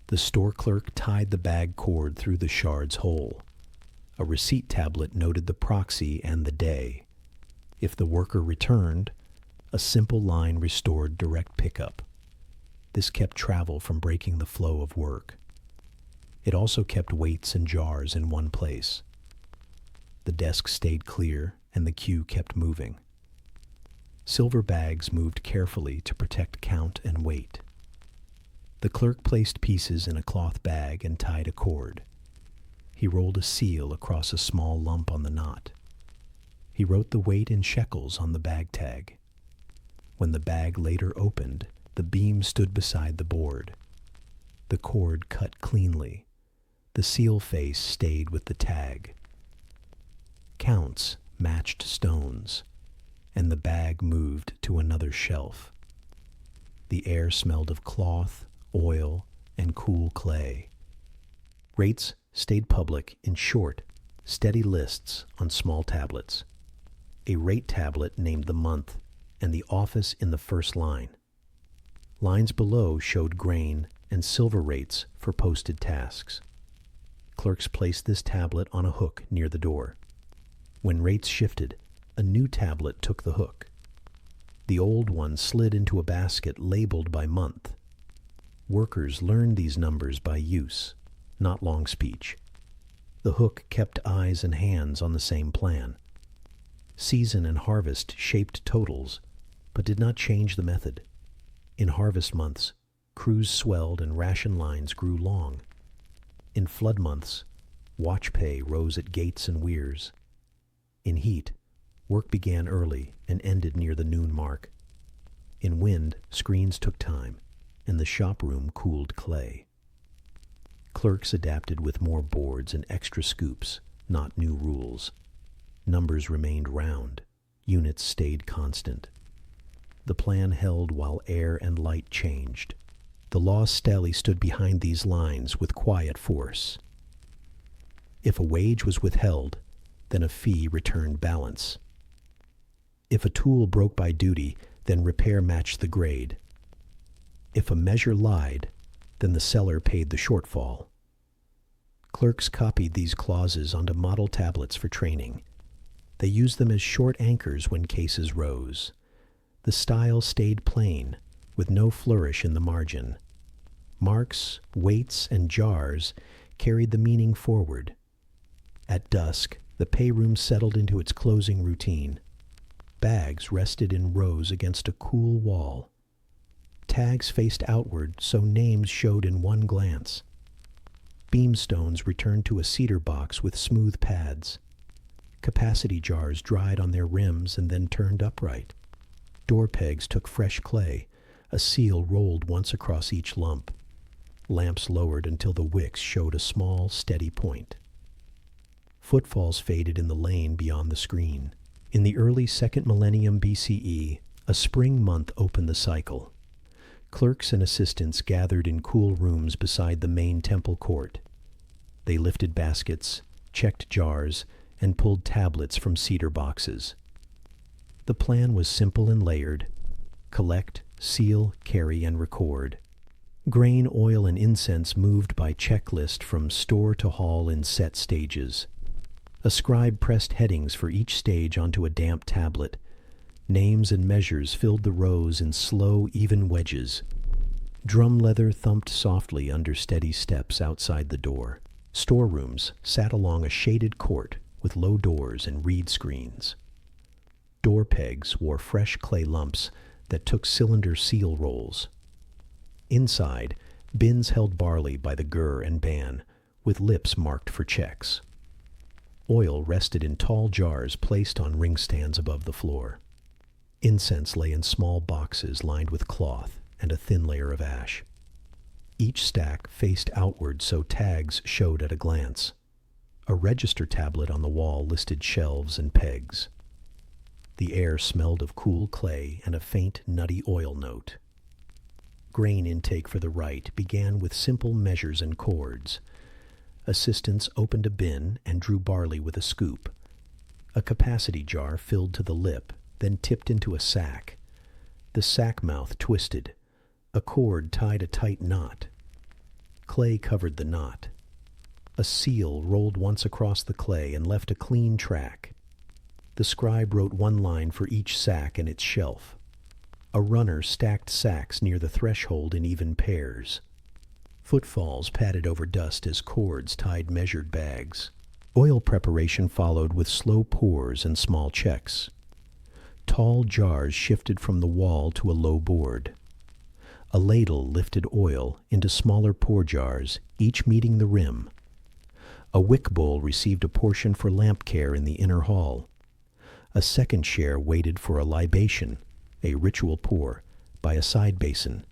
The store clerk tied the bag cord through the shard's hole. A receipt tablet noted the proxy and the day. If the worker returned, a simple line restored direct pickup. This kept travel from breaking the flow of work. It also kept weights and jars in one place. The desk stayed clear and the queue kept moving. Silver bags moved carefully to protect count and weight. The clerk placed pieces in a cloth bag and tied a cord. He rolled a seal across a small lump on the knot. He wrote the weight in shekels on the bag tag. When the bag later opened, the beam stood beside the board. The cord cut cleanly. The seal face stayed with the tag. Counts matched stones, and the bag moved to another shelf. The air smelled of cloth, oil, and cool clay. Rates stayed public in short, steady lists on small tablets. A rate tablet named the month and the office in the first line. Lines below showed grain and silver rates for posted tasks. Clerks placed this tablet on a hook near the door. When rates shifted, a new tablet took the hook. The old one slid into a basket labeled by month. Workers learned these numbers by use, not long speech. The hook kept eyes and hands on the same plan. Season and harvest shaped totals, but did not change the method. In harvest months, crews swelled and ration lines grew long. In flood months, watch pay rose at gates and weirs. In heat, work began early and ended near the noon mark. In wind, screens took time, and the shop room cooled clay. Clerks adapted with more boards and extra scoops, not new rules. Numbers remained round. Units stayed constant. The plan held while air and light changed. The law stele stood behind these lines with quiet force. If a wage was withheld, then a fee returned balance. If a tool broke by duty, then repair matched the grade. If a measure lied, then the seller paid the shortfall. Clerks copied these clauses onto model tablets for training. They used them as short anchors when cases rose. The style stayed plain, with no flourish in the margin. Marks, weights, and jars carried the meaning forward. At dusk, the payroom settled into its closing routine. Bags rested in rows against a cool wall. Tags faced outward so names showed in one glance. Beamstones returned to a cedar box with smooth pads. Capacity jars dried on their rims and then turned upright. Door pegs took fresh clay. A seal rolled once across each lump. Lamps lowered until the wicks showed a small, steady point. Footfalls faded in the lane beyond the screen. In the early 2nd millennium BCE, a spring month opened the cycle. Clerks and assistants gathered in cool rooms beside the main temple court. They lifted baskets, checked jars, and pulled tablets from cedar boxes. The plan was simple and layered: collect, seal, carry, and record. Grain, oil, and incense moved by checklist from store to hall in set stages. A scribe pressed headings for each stage onto a damp tablet. Names and measures filled the rows in slow, even wedges. Drum leather thumped softly under steady steps outside the door. Storerooms sat along a shaded court with low doors and reed screens. Door pegs wore fresh clay lumps that took cylinder seal rolls. Inside, bins held barley by the gur and ban, with lips marked for checks. Oil rested in tall jars placed on ring stands above the floor. Incense lay in small boxes lined with cloth and a thin layer of ash. Each stack faced outward so tags showed at a glance. A register tablet on the wall listed shelves and pegs. The air smelled of cool clay and a faint, nutty oil note. Grain intake for the right began with simple measures and cords. Assistants opened a bin and drew barley with a scoop. A capacity jar filled to the lip, then tipped into a sack. The sack mouth twisted. A cord tied a tight knot. Clay covered the knot. A seal rolled once across the clay and left a clean track. The scribe wrote one line for each sack and its shelf. A runner stacked sacks near the threshold in even pairs. Footfalls padded over dust as cords tied measured bags. Oil preparation followed with slow pours and small checks. Tall jars shifted from the wall to a low board. A ladle lifted oil into smaller pour jars, each meeting the rim. A wick bowl received a portion for lamp care in the inner hall. A second share waited for a libation, a ritual pour, by a side basin.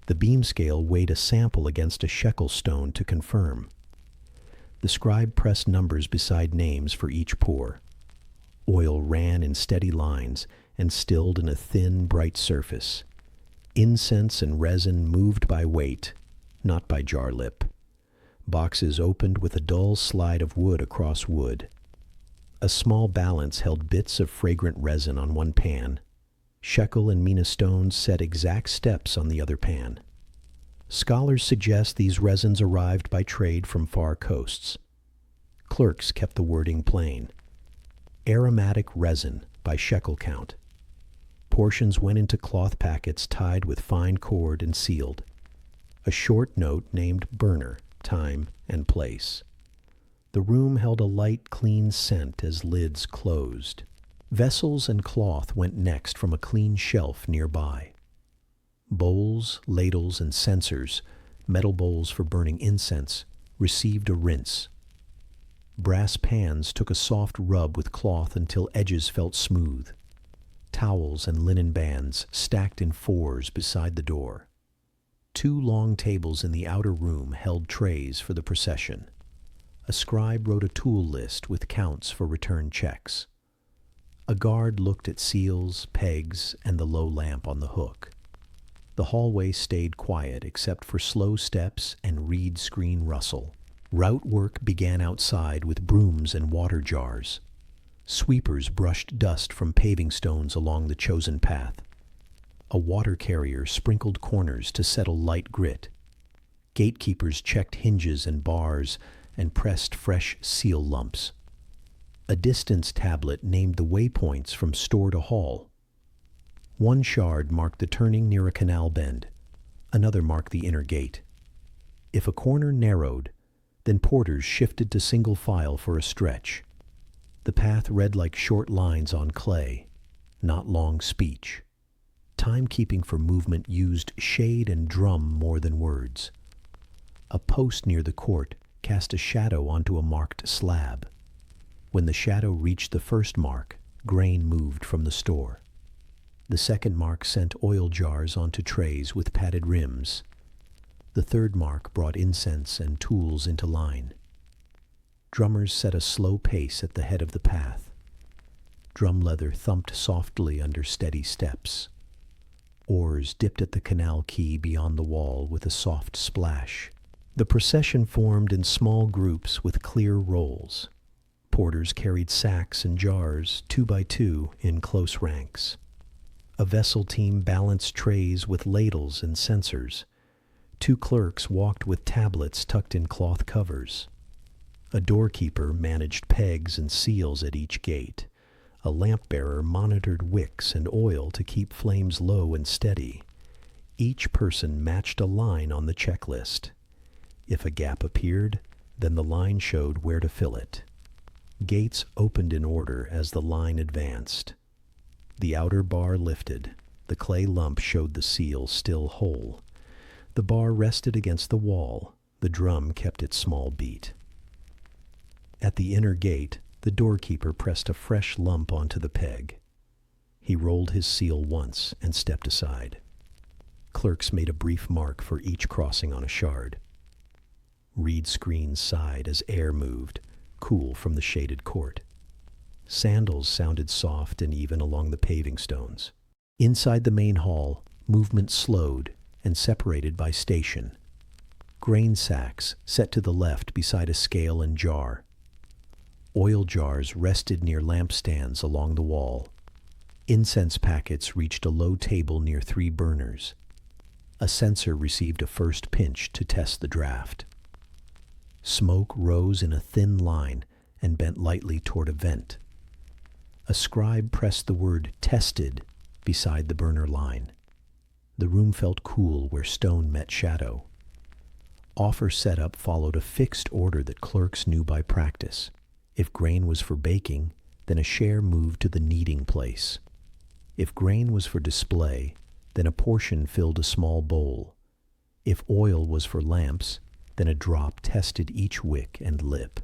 The beam scale weighed a sample against a shekel stone to confirm. The scribe pressed numbers beside names for each pour. Oil ran in steady lines and stilled in a thin, bright surface. Incense and resin moved by weight, not by jar lip. Boxes opened with a dull slide of wood across wood. A small balance held bits of fragrant resin on one pan. Shekel and mina stones set exact steps on the other pan. Scholars suggest these resins arrived by trade from far coasts. Clerks kept the wording plain. Aromatic resin by shekel count. Portions went into cloth packets tied with fine cord and sealed. A short note named burner, time, and place. The room held a light, clean scent as lids closed. Vessels and cloth went next from a clean shelf nearby. Bowls, ladles, and censers, metal bowls for burning incense, received a rinse. Brass pans took a soft rub with cloth until edges felt smooth. Towels and linen bands stacked in fours beside the door. 2 long tables in the outer room held trays for the procession. A scribe wrote a tool list with counts for return checks. A guard looked at seals, pegs, and the low lamp on the hook. The hallway stayed quiet except for slow steps and reed screen rustle. Route work began outside with brooms and water jars. Sweepers brushed dust from paving stones along the chosen path. A water carrier sprinkled corners to settle light grit. Gatekeepers checked hinges and bars and pressed fresh seal lumps. A distance tablet named the waypoints from store to hall. One shard marked the turning near a canal bend. Another marked the inner gate. If a corner narrowed, then porters shifted to single file for a stretch. The path read like short lines on clay, not long speech. Timekeeping for movement used shade and drum more than words. A post near the court cast a shadow onto a marked slab. When the shadow reached the first mark, grain moved from the store. The second mark sent oil jars onto trays with padded rims. The third mark brought incense and tools into line. Drummers set a slow pace at the head of the path. Drum leather thumped softly under steady steps. Oars dipped at the canal quay beyond the wall with a soft splash. The procession formed in small groups with clear rolls. Porters carried sacks and jars, 2 by 2, in close ranks. A vessel team balanced trays with ladles and censers. 2 clerks walked with tablets tucked in cloth covers. A doorkeeper managed pegs and seals at each gate. A lamp-bearer monitored wicks and oil to keep flames low and steady. Each person matched a line on the checklist. If a gap appeared, then the line showed where to fill it. Gates opened in order as the line advanced. The outer bar lifted. The clay lump showed the seal still whole. The bar rested against the wall. The drum kept its small beat. At the inner gate, the doorkeeper pressed a fresh lump onto the peg. He rolled his seal once and stepped aside. Clerks made a brief mark for each crossing on a shard. Reed screens sighed as air moved, cool from the shaded court. Sandals sounded soft and even along the paving stones. Inside the main hall, movement slowed and separated by station. Grain sacks set to the left beside a scale and jar. Oil jars rested near lampstands along the wall. Incense packets reached a low table near 3 burners. A censer received a first pinch to test the draft. Smoke rose in a thin line and bent lightly toward a vent. A scribe pressed the word "tested" beside the burner line. The room felt cool where stone met shadow. Offer setup followed a fixed order that clerks knew by practice. If grain was for baking, then a share moved to the kneading place. If grain was for display, then a portion filled a small bowl. If oil was for lamps, then a drop tested each wick and lip.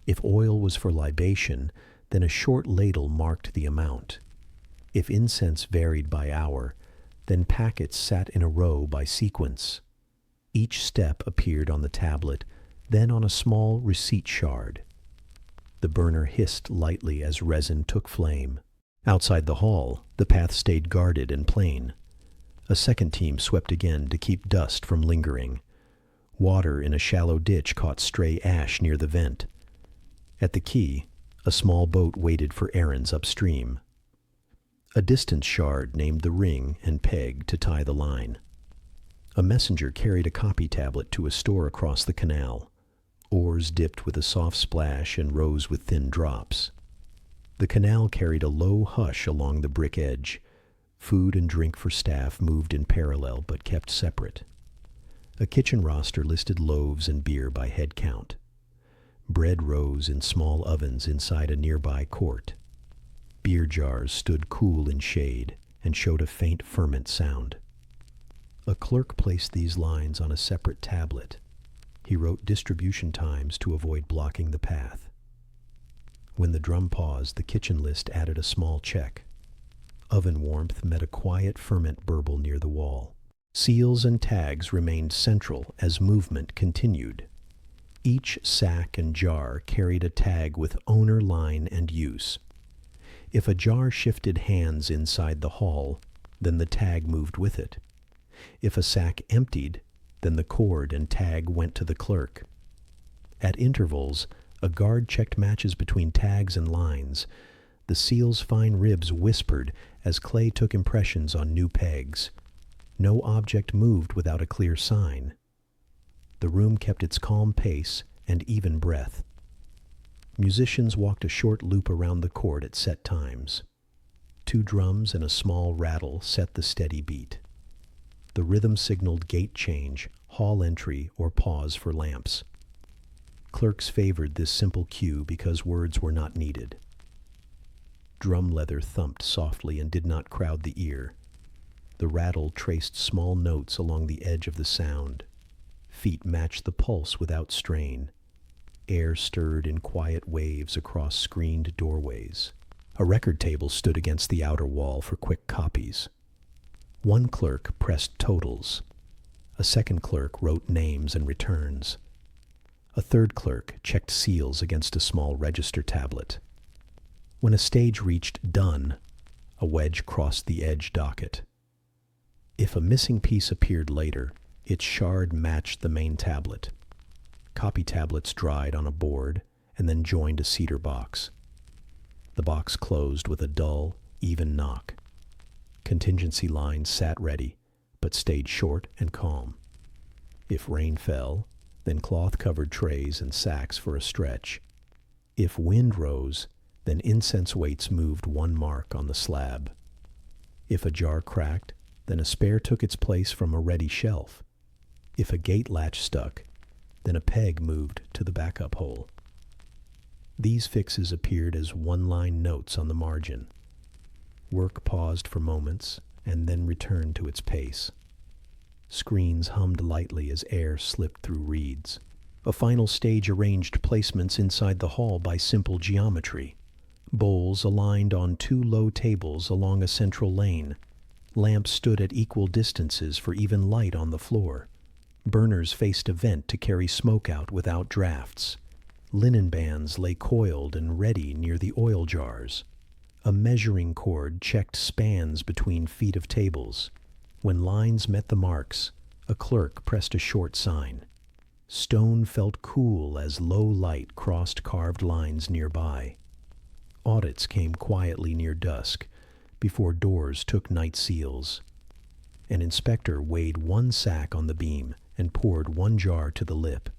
If oil was for libation, then a short ladle marked the amount. If incense varied by hour, then packets sat in a row by sequence. Each step appeared on the tablet, then on a small receipt shard. The burner hissed lightly as resin took flame. Outside the hall, the path stayed guarded and plain. A second team swept again to keep dust from lingering. Water in a shallow ditch caught stray ash near the vent. At the quay, a small boat waited for errands upstream. A distant shard named the ring and peg to tie the line. A messenger carried a copy tablet to a store across the canal. Oars dipped with a soft splash and rose with thin drops. The canal carried a low hush along the brick edge. Food and drink for staff moved in parallel but kept separate. A kitchen roster listed loaves and beer by head count. Bread rose in small ovens inside a nearby court. Beer jars stood cool in shade and showed a faint ferment sound. A clerk placed these lines on a separate tablet. He wrote distribution times to avoid blocking the path. When the drum paused, the kitchen list added a small check. Oven warmth met a quiet ferment burble near the wall. Seals and tags remained central as movement continued. Each sack and jar carried a tag with owner, line, and use. If a jar shifted hands inside the hall, then the tag moved with it. If a sack emptied, then the cord and tag went to the clerk. At intervals, a guard checked matches between tags and lines. The seal's fine ribs whispered as clay took impressions on new pegs. No object moved without a clear sign. The room kept its calm pace and even breath. Musicians walked a short loop around the court at set times. 2 drums and a small rattle set the steady beat. The rhythm signaled gate change, hall entry, or pause for lamps. Clerks favored this simple cue because words were not needed. Drum leather thumped softly and did not crowd the ear. The rattle traced small notes along the edge of the sound. Feet matched the pulse without strain. Air stirred in quiet waves across screened doorways. A record table stood against the outer wall for quick copies. One clerk pressed totals. A second clerk wrote names and returns. A third clerk checked seals against a small register tablet. When a stage reached done, a wedge crossed the edge docket. If a missing piece appeared later, its shard matched the main tablet. Copy tablets dried on a board and then joined a cedar box. The box closed with a dull, even knock. Contingency lines sat ready, but stayed short and calm. If rain fell, then cloth-covered trays and sacks for a stretch. If wind rose, Then incense weights moved one mark on the slab. If a jar cracked, then a spare took its place from a ready shelf. If a gate latch stuck, then a peg moved to the backup hole. These fixes appeared as one-line notes on the margin. Work paused for moments and then returned to its pace. Screens hummed lightly as air slipped through reeds. A final stage arranged placements inside the hall by simple geometry. Bowls aligned on two low tables along a central lane. Lamps stood at equal distances for even light on the floor. Burners faced a vent to carry smoke out without drafts. Linen bands lay coiled and ready near the oil jars. A measuring cord checked spans between feet of tables. When lines met the marks, a clerk pressed a short sign. Stone felt cool as low light crossed carved lines nearby. Audits came quietly near dusk, before doors took night seals. An inspector weighed one sack on the beam and poured one jar to the lip.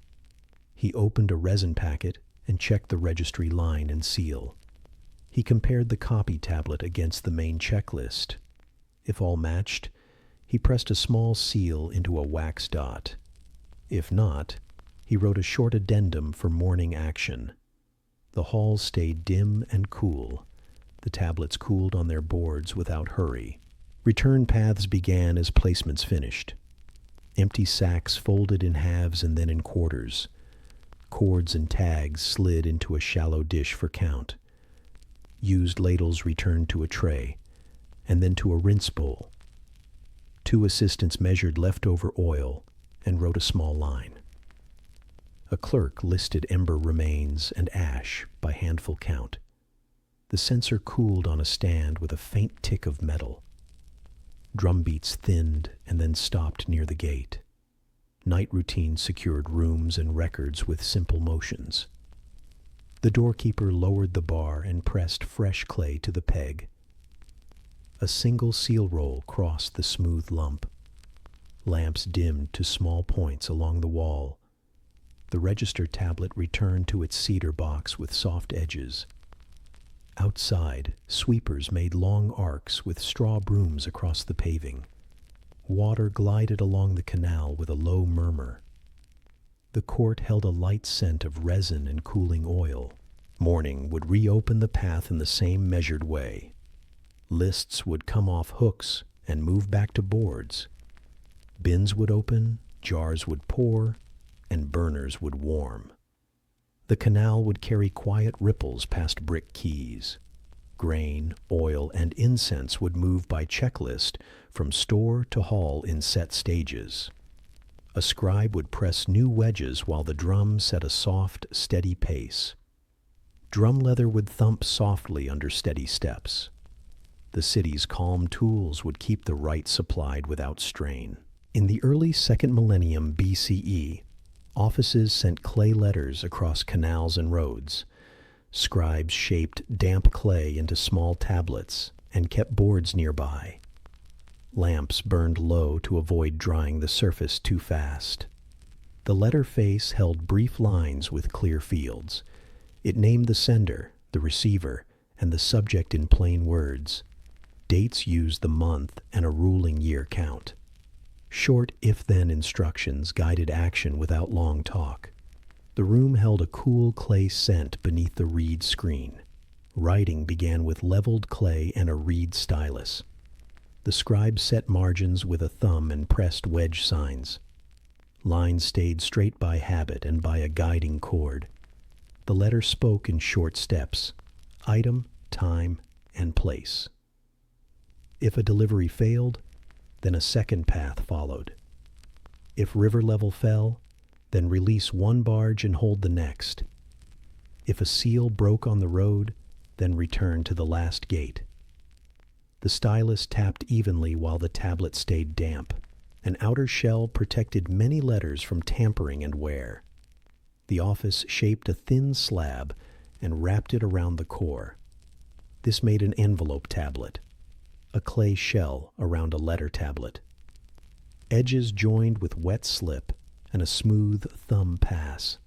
He opened a resin packet and checked the registry line and seal. He compared the copy tablet against the main checklist. If all matched, he pressed a small seal into a wax dot. If not, he wrote a short addendum for morning action. The hall stayed dim and cool. The tablets cooled on their boards without hurry. Return paths began as placements finished. Empty sacks folded in halves and then in quarters. Cords and tags slid into a shallow dish for count. Used ladles returned to a tray, and then to a rinse bowl. Two assistants measured leftover oil and wrote a small line. A clerk listed ember remains and ash by handful count. The censer cooled on a stand with a faint tick of metal. Drum beats thinned and then stopped near the gate. Night routine secured rooms and records with simple motions. The doorkeeper lowered the bar and pressed fresh clay to the peg. A single seal roll crossed the smooth lump. Lamps dimmed to small points along the wall. The register tablet returned to its cedar box with soft edges. Outside, sweepers made long arcs with straw brooms across the paving. Water glided along the canal with a low murmur. The court held a light scent of resin and cooling oil. Morning would reopen the path in the same measured way. Lists would come off hooks and move back to boards. Bins would open, jars would pour, and burners would warm. The canal would carry quiet ripples past brick quays. Grain, oil, and incense would move by checklist from store to hall in set stages. A scribe would press new wedges while the drum set a soft, steady pace. Drum leather would thump softly under steady steps. The city's calm tools would keep the right supplied without strain. In the early second millennium BCE, offices sent clay letters across canals and roads. Scribes shaped damp clay into small tablets and kept boards nearby. Lamps burned low to avoid drying the surface too fast. The letter face held brief lines with clear fields. It named the sender, the receiver, and the subject in plain words. Dates used the month and a ruling year count. Short if-then instructions guided action without long talk. The room held a cool clay scent beneath the reed screen. Writing began with leveled clay and a reed stylus. The scribe set margins with a thumb and pressed wedge signs. Lines stayed straight by habit and by a guiding cord. The letter spoke in short steps: item, time, and place. If a delivery failed, then a second path followed. If river level fell, then release one barge and hold the next. If a seal broke on the road, then return to the last gate. The stylus tapped evenly while the tablet stayed damp. An outer shell protected many letters from tampering and wear. The office shaped a thin slab and wrapped it around the core. This made an envelope tablet, a clay shell around a letter tablet. Edges joined with wet slip and a smooth thumb pass.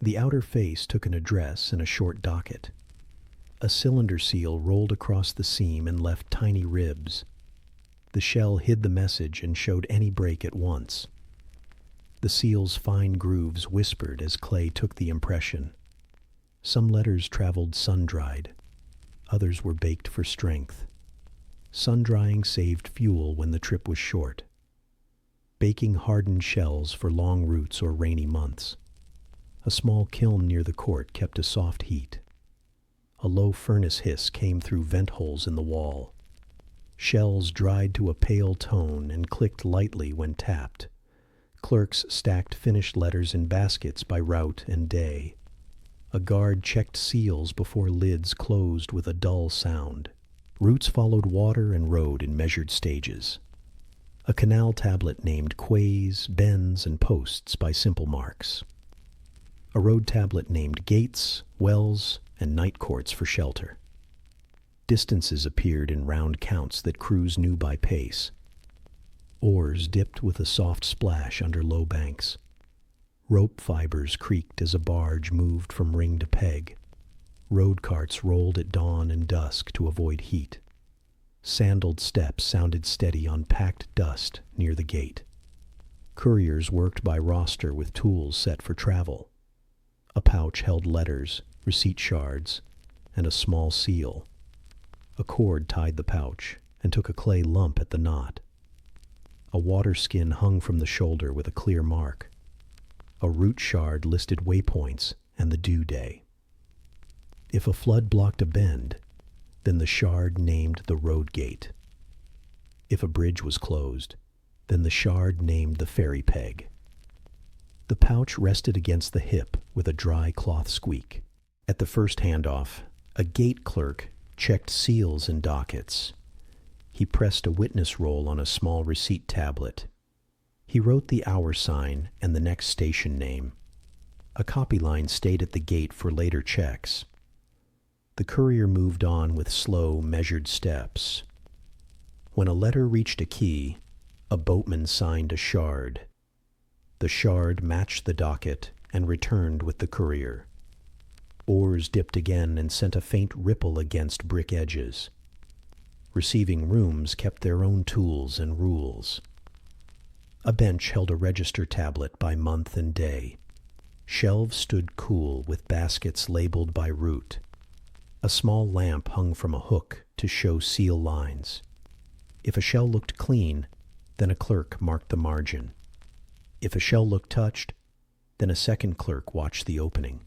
The outer face took an address and a short docket. A cylinder seal rolled across the seam and left tiny ribs. The shell hid the message and showed any break at once. The seal's fine grooves whispered as clay took the impression. Some letters traveled sun-dried. Others were baked for strength. Sun-drying saved fuel when the trip was short. Baking hardened shells for long routes or rainy months. A small kiln near the court kept a soft heat. A low furnace hiss came through vent holes in the wall. Shells dried to a pale tone and clicked lightly when tapped. Clerks stacked finished letters in baskets by route and day. A guard checked seals before lids closed with a dull sound. Routes followed water and road in measured stages. A canal tablet named quays, bends, and posts by simple marks. A road tablet named gates, wells, and night courts for shelter. Distances appeared in round counts that crews knew by pace. Oars dipped with a soft splash under low banks. Rope fibers creaked as a barge moved from ring to peg. Road carts rolled at dawn and dusk to avoid heat. Sandaled steps sounded steady on packed dust near the gate. Couriers worked by roster with tools set for travel. A pouch held letters, receipt shards, and a small seal. A cord tied the pouch and took a clay lump at the knot. A water skin hung from the shoulder with a clear mark. A root shard listed waypoints and the due day. If a flood blocked a bend, then the shard named the road gate. If a bridge was closed, then the shard named the ferry peg. The pouch rested against the hip with a dry cloth squeak. At the first handoff, a gate clerk checked seals and dockets. He pressed a witness roll on a small receipt tablet. He wrote the hour sign and the next station name. A copy line stayed at the gate for later checks. The courier moved on with slow, measured steps. When a letter reached a quay, a boatman signed a shard. The shard matched the docket and returned with the courier. Oars dipped again and sent a faint ripple against brick edges. Receiving rooms kept their own tools and rules. A bench held a register tablet by month and day. Shelves stood cool with baskets labeled by route. A small lamp hung from a hook to show seal lines. If a shell looked clean, then a clerk marked the margin. If a shell looked touched, then a second clerk watched the opening.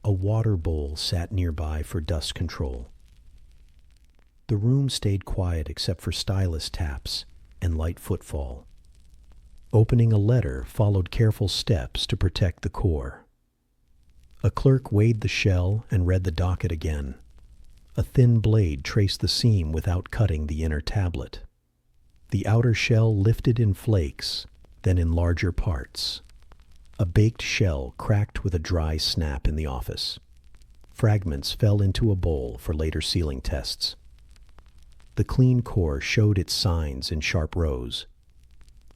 A water bowl sat nearby for dust control. The room stayed quiet except for stylus taps and light footfall. Opening a letter followed careful steps to protect the core. A clerk weighed the shell and read the docket again. A thin blade traced the seam without cutting the inner tablet. The outer shell lifted in flakes, then in larger parts. A baked shell cracked with a dry snap in the office. Fragments fell into a bowl for later sealing tests. The clean core showed its signs in sharp rows.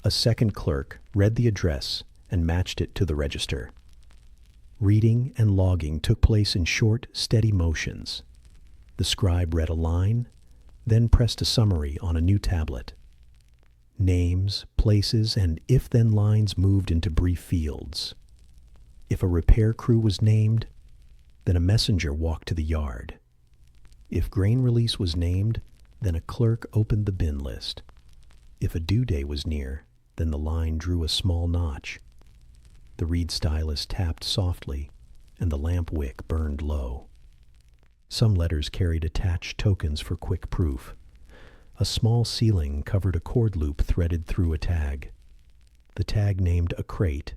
A second clerk read the address and matched it to the register. Reading and logging took place in short, steady motions. The scribe read a line, then pressed a summary on a new tablet. Names, places, and if-then lines moved into brief fields. If a repair crew was named, then a messenger walked to the yard. If grain release was named, then a clerk opened the bin list. If a due day was near, then the line drew a small notch. The reed stylus tapped softly, and the lamp wick burned low. Some letters carried attached tokens for quick proof. A small sealing covered a cord loop threaded through a tag. The tag named a crate,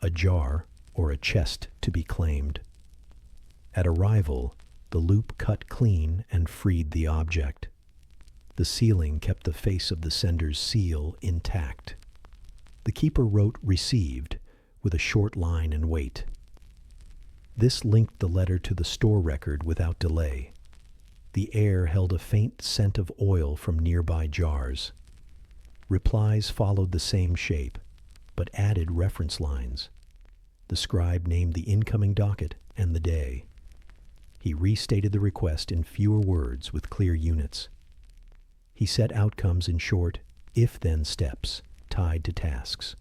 a jar, or a chest to be claimed. At arrival, the loop cut clean and freed the object. The sealing kept the face of the sender's seal intact. The keeper wrote "received" with a short line and weight. This linked the letter to the store record without delay. The air held a faint scent of oil from nearby jars. Replies followed the same shape, but added reference lines. The scribe named the incoming docket and the day. He restated the request in fewer words with clear units. He set outcomes in short, if-then steps tied to tasks.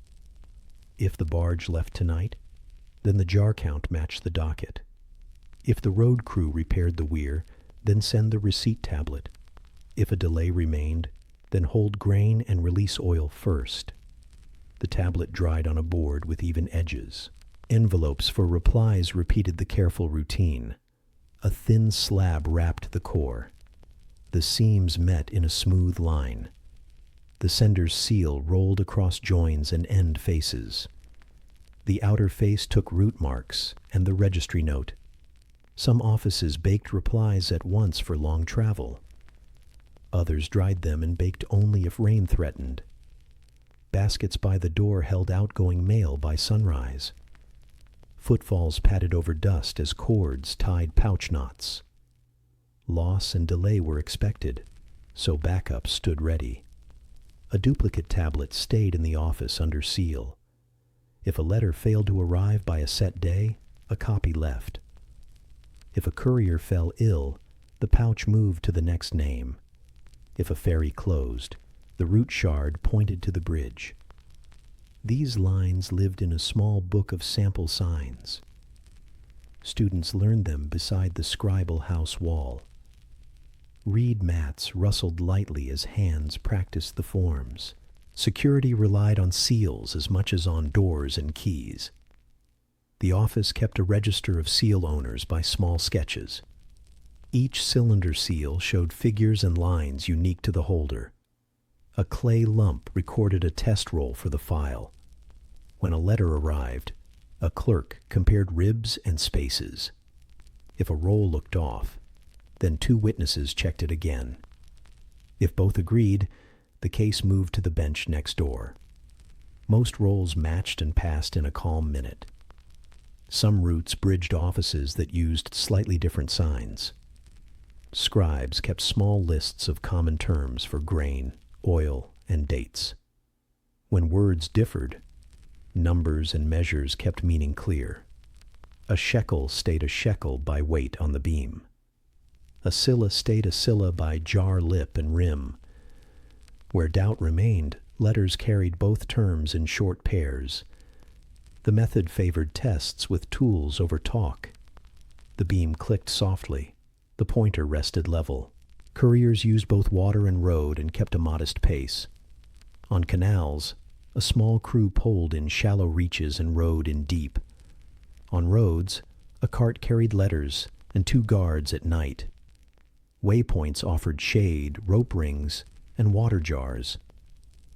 If the barge left tonight, then the jar count matched the docket. If the road crew repaired the weir, then send the receipt tablet. If a delay remained, then hold grain and release oil first. The tablet dried on a board with even edges. Envelopes for replies repeated the careful routine. A thin slab wrapped the core. The seams met in a smooth line. The sender's seal rolled across joins and end faces. The outer face took root marks and the registry note. Some offices baked replies at once for long travel. Others dried them and baked only if rain threatened. Baskets by the door held outgoing mail by sunrise. Footfalls padded over dust as cords tied pouch knots. Loss and delay were expected, so backup stood ready. A duplicate tablet stayed in the office under seal. If a letter failed to arrive by a set day, a copy left. If a courier fell ill, the pouch moved to the next name. If a ferry closed, the route shard pointed to the bridge. These lines lived in a small book of sample signs. Students learned them beside the scribal house wall. Reed mats rustled lightly as hands practiced the forms. Security relied on seals as much as on doors and keys. The office kept a register of seal owners by small sketches. Each cylinder seal showed figures and lines unique to the holder. A clay lump recorded a test roll for the file. When a letter arrived, a clerk compared ribs and spaces. If a roll looked off, then two witnesses checked it again. If both agreed, the case moved to the bench next door. Most rolls matched and passed in a calm minute. Some routes bridged offices that used slightly different signs. Scribes kept small lists of common terms for grain, oil, and dates. When words differed, numbers and measures kept meaning clear. A shekel stayed a shekel by weight on the beam. A scylla stayed a scylla by jar lip and rim. Where doubt remained, letters carried both terms in short pairs. The method favored tests with tools over talk. The beam clicked softly. The pointer rested level. Couriers used both water and road and kept a modest pace. On canals, a small crew poled in shallow reaches and rowed in deep. On roads, a cart carried letters and two guards at night. Waypoints offered shade, rope rings, and water jars.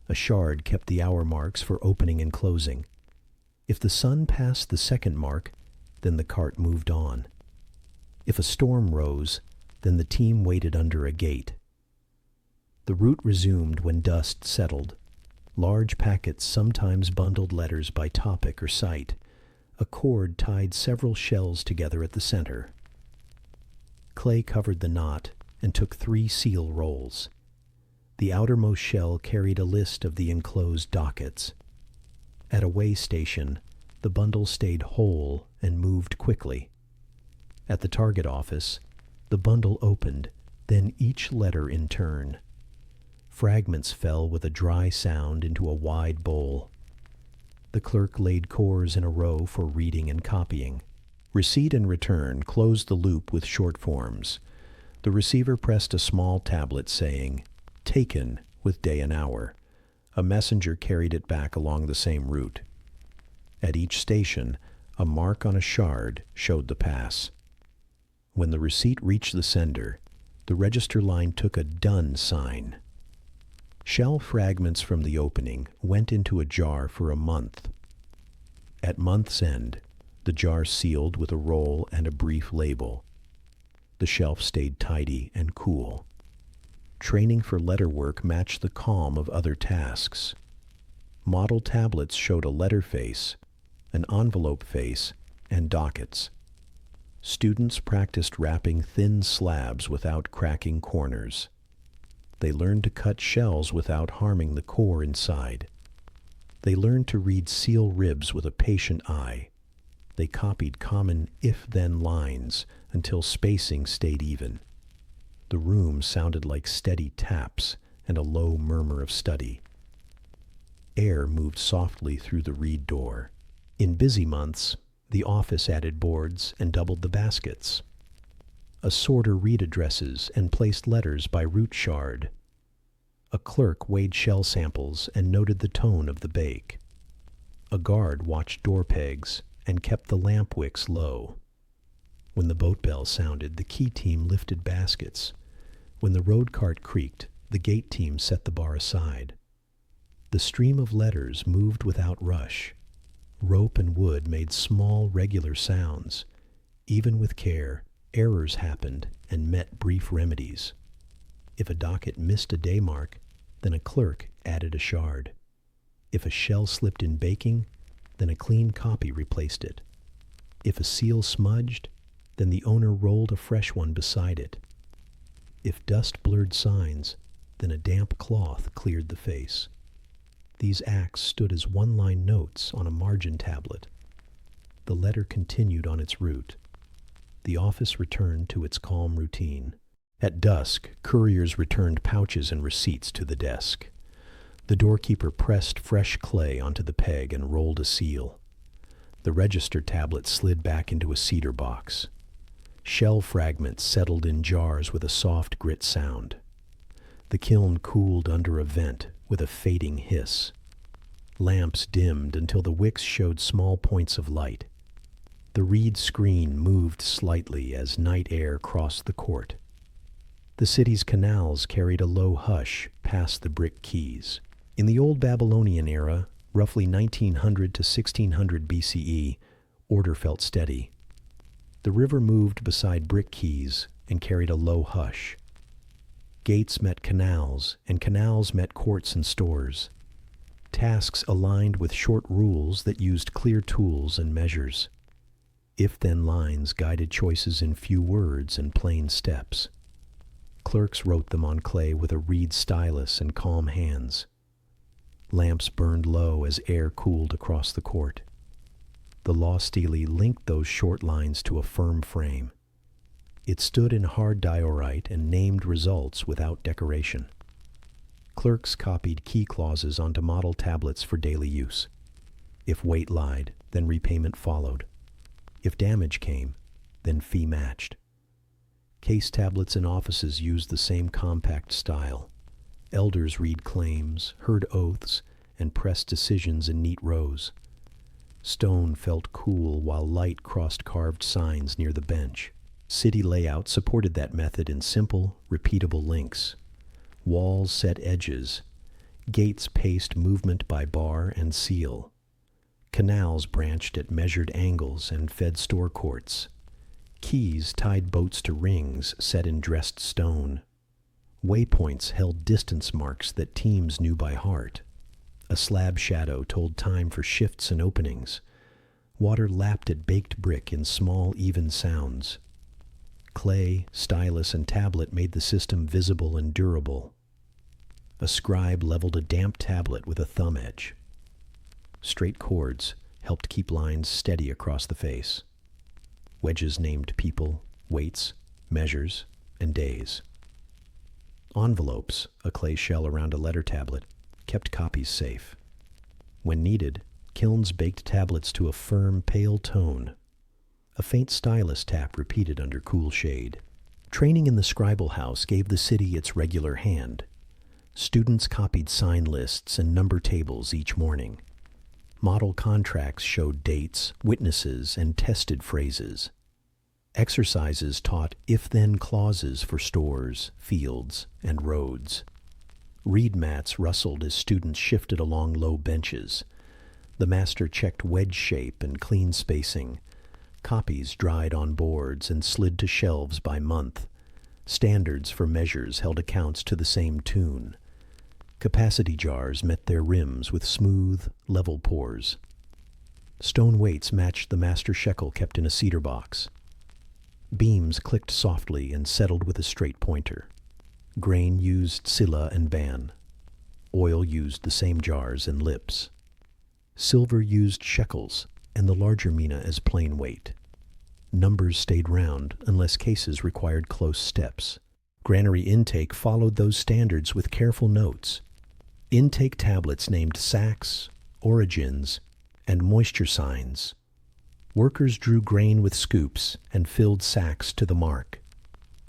A shard kept the hour marks for opening and closing. If the sun passed the second mark, then the cart moved on. If a storm rose, then the team waited under a gate. The route resumed when dust settled. Large packets sometimes bundled letters by topic or site. A cord tied several shells together at the center. Clay covered the knot and took 3 seal rolls. The outermost shell carried a list of the enclosed dockets. At a way station, the bundle stayed whole and moved quickly. At the target office, the bundle opened, then each letter in turn. Fragments fell with a dry sound into a wide bowl. The clerk laid cores in a row for reading and copying. Receipt and return closed the loop with short forms. The receiver pressed a small tablet saying, "Taken," with day and hour. A messenger carried it back along the same route. At each station, a mark on a shard showed the pass. When the receipt reached the sender, the register line took a "done" sign. Shell fragments from the opening went into a jar for a month. At month's end, the jar sealed with a roll and a brief label. The shelf stayed tidy and cool. Training for letter work matched the calm of other tasks. Model tablets showed a letter face, an envelope face, and dockets. Students practiced wrapping thin slabs without cracking corners. They learned to cut shells without harming the core inside. They learned to read seal ribs with a patient eye. They copied common if-then lines until spacing stayed even. The room sounded like steady taps and a low murmur of study. Air moved softly through the reed door. In busy months, the office added boards and doubled the baskets. A sorter read addresses and placed letters by root shard. A clerk weighed shell samples and noted the tone of the bake. A guard watched door pegs and kept the lamp wicks low. When the boat bell sounded, the key team lifted baskets. When the road cart creaked, the gate team set the bar aside. The stream of letters moved without rush. Rope and wood made small, regular sounds. Even with care, errors happened and met brief remedies. If a docket missed a day mark, then a clerk added a shard. If a shell slipped in baking, then a clean copy replaced it. If a seal smudged, then the owner rolled a fresh one beside it. If dust blurred signs, then a damp cloth cleared the face. These acts stood as one-line notes on a margin tablet. The letter continued on its route. The office returned to its calm routine. At dusk, couriers returned pouches and receipts to the desk. The doorkeeper pressed fresh clay onto the peg and rolled a seal. The register tablet slid back into a cedar box. Shell fragments settled in jars with a soft grit sound. The kiln cooled under a vent with a fading hiss. Lamps dimmed until the wicks showed small points of light. The reed screen moved slightly as night air crossed the court. The city's canals carried a low hush past the brick quays. In the old Babylonian era, roughly 1900 to 1600 BCE, order felt steady. The river moved beside brick quays and carried a low hush. Gates met canals, and canals met courts and stores. Tasks aligned with short rules that used clear tools and measures. If-then lines guided choices in few words and plain steps. Clerks wrote them on clay with a reed stylus and calm hands. Lamps burned low as air cooled across the court. The law stele linked those short lines to a firm frame. It stood in hard diorite and named results without decoration. Clerks copied key clauses onto model tablets for daily use. If weight lied, then repayment followed. If damage came, then fee matched. Case tablets in offices used the same compact style. Elders read claims, heard oaths, and pressed decisions in neat rows. Stone felt cool while light crossed carved signs near the bench. City layout supported that method in simple, repeatable links. Walls set edges. Gates paced movement by bar and seal. Canals branched at measured angles and fed store courts. Quays tied boats to rings set in dressed stone. Waypoints held distance marks that teams knew by heart. A slab shadow told time for shifts and openings. Water lapped at baked brick in small, even sounds. Clay, stylus, and tablet made the system visible and durable. A scribe leveled a damp tablet with a thumb edge. Straight chords helped keep lines steady across the face. Wedges named people, weights, measures, and days. Envelopes, a clay shell around a letter tablet, kept copies safe. When needed, kilns baked tablets to a firm, pale tone. A faint stylus tap repeated under cool shade. Training in the scribal house gave the city its regular hand. Students copied sign lists and number tables each morning. Model contracts showed dates, witnesses, and tested phrases. Exercises taught if-then clauses for stores, fields, and roads. Reed mats rustled as students shifted along low benches. The master checked wedge shape and clean spacing. Copies dried on boards and slid to shelves by month. Standards for measures held accounts to the same tune. Capacity jars met their rims with smooth, level pours. Stone weights matched the master shekel kept in a cedar box. Beams clicked softly and settled with a straight pointer. Grain used silla and ban. Oil used the same jars and lips. Silver used shekels, and the larger mina as plain weight. Numbers stayed round unless cases required close steps. Granary intake followed those standards with careful notes. Intake tablets named sacks, origins, and moisture signs. Workers drew grain with scoops and filled sacks to the mark.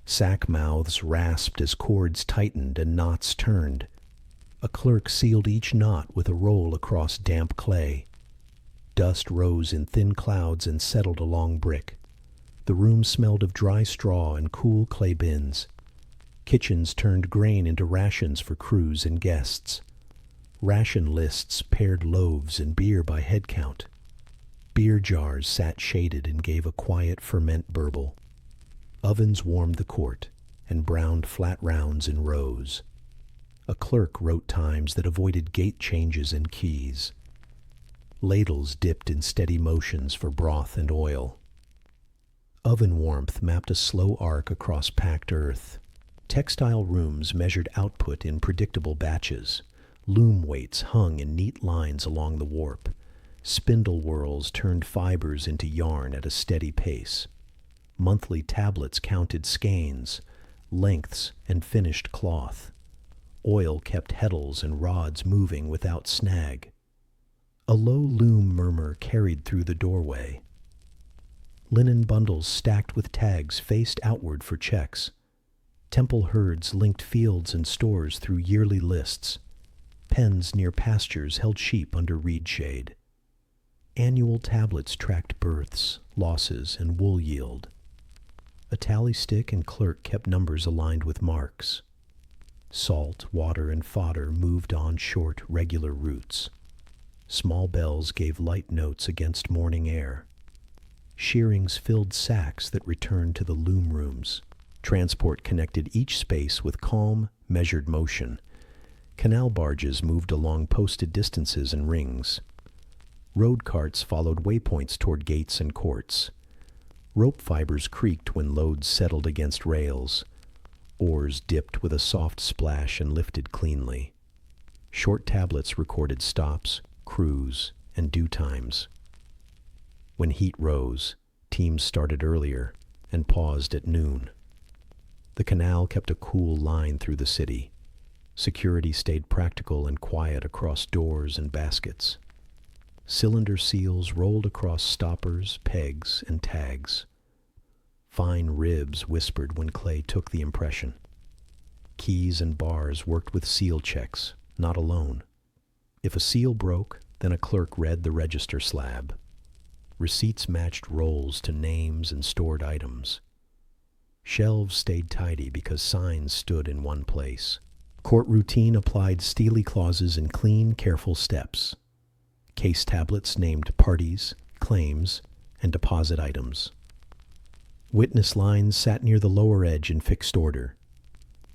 Sack mouths rasped as cords tightened and knots turned. A clerk sealed each knot with a roll across damp clay. Dust rose in thin clouds and settled along brick. The room smelled of dry straw and cool clay bins. Kitchens turned grain into rations for crews and guests. Ration lists paired loaves and beer by head count. Beer jars sat shaded and gave a quiet ferment burble. Ovens warmed the court and browned flat rounds in rows. A clerk wrote times that avoided gate changes and keys. Ladles dipped in steady motions for broth and oil. Oven warmth mapped a slow arc across packed earth. Textile rooms measured output in predictable batches. Loom weights hung in neat lines along the warp. Spindle whirls turned fibers into yarn at a steady pace. Monthly tablets counted skeins, lengths, and finished cloth. Oil kept heddles and rods moving without snag. A low loom murmur carried through the doorway. Linen bundles stacked with tags faced outward for checks. Temple herds linked fields and stores through yearly lists. Pens near pastures held sheep under reed shade. Annual tablets tracked births, losses, and wool yield. A tally stick and clerk kept numbers aligned with marks. Salt, water, and fodder moved on short, regular routes. Small bells gave light notes against morning air. Shearings filled sacks that returned to the loom rooms. Transport connected each space with calm, measured motion. Canal barges moved along posted distances and rings. Road carts followed waypoints toward gates and courts. Rope fibers creaked when loads settled against rails. Oars dipped with a soft splash and lifted cleanly. Short tablets recorded stops, crews, and due times. When heat rose, teams started earlier and paused at noon. The canal kept a cool line through the city. Security stayed practical and quiet across doors and baskets. Cylinder seals rolled across stoppers, pegs, and tags. Fine ribs whispered when clay took the impression. Keys and bars worked with seal checks, not alone. If a seal broke, then a clerk read the register slab. Receipts matched rolls to names and stored items. Shelves stayed tidy because signs stood in one place. Court routine applied steely clauses in clean, careful steps. Case tablets named parties, claims, and deposit items. Witness lines sat near the lower edge in fixed order.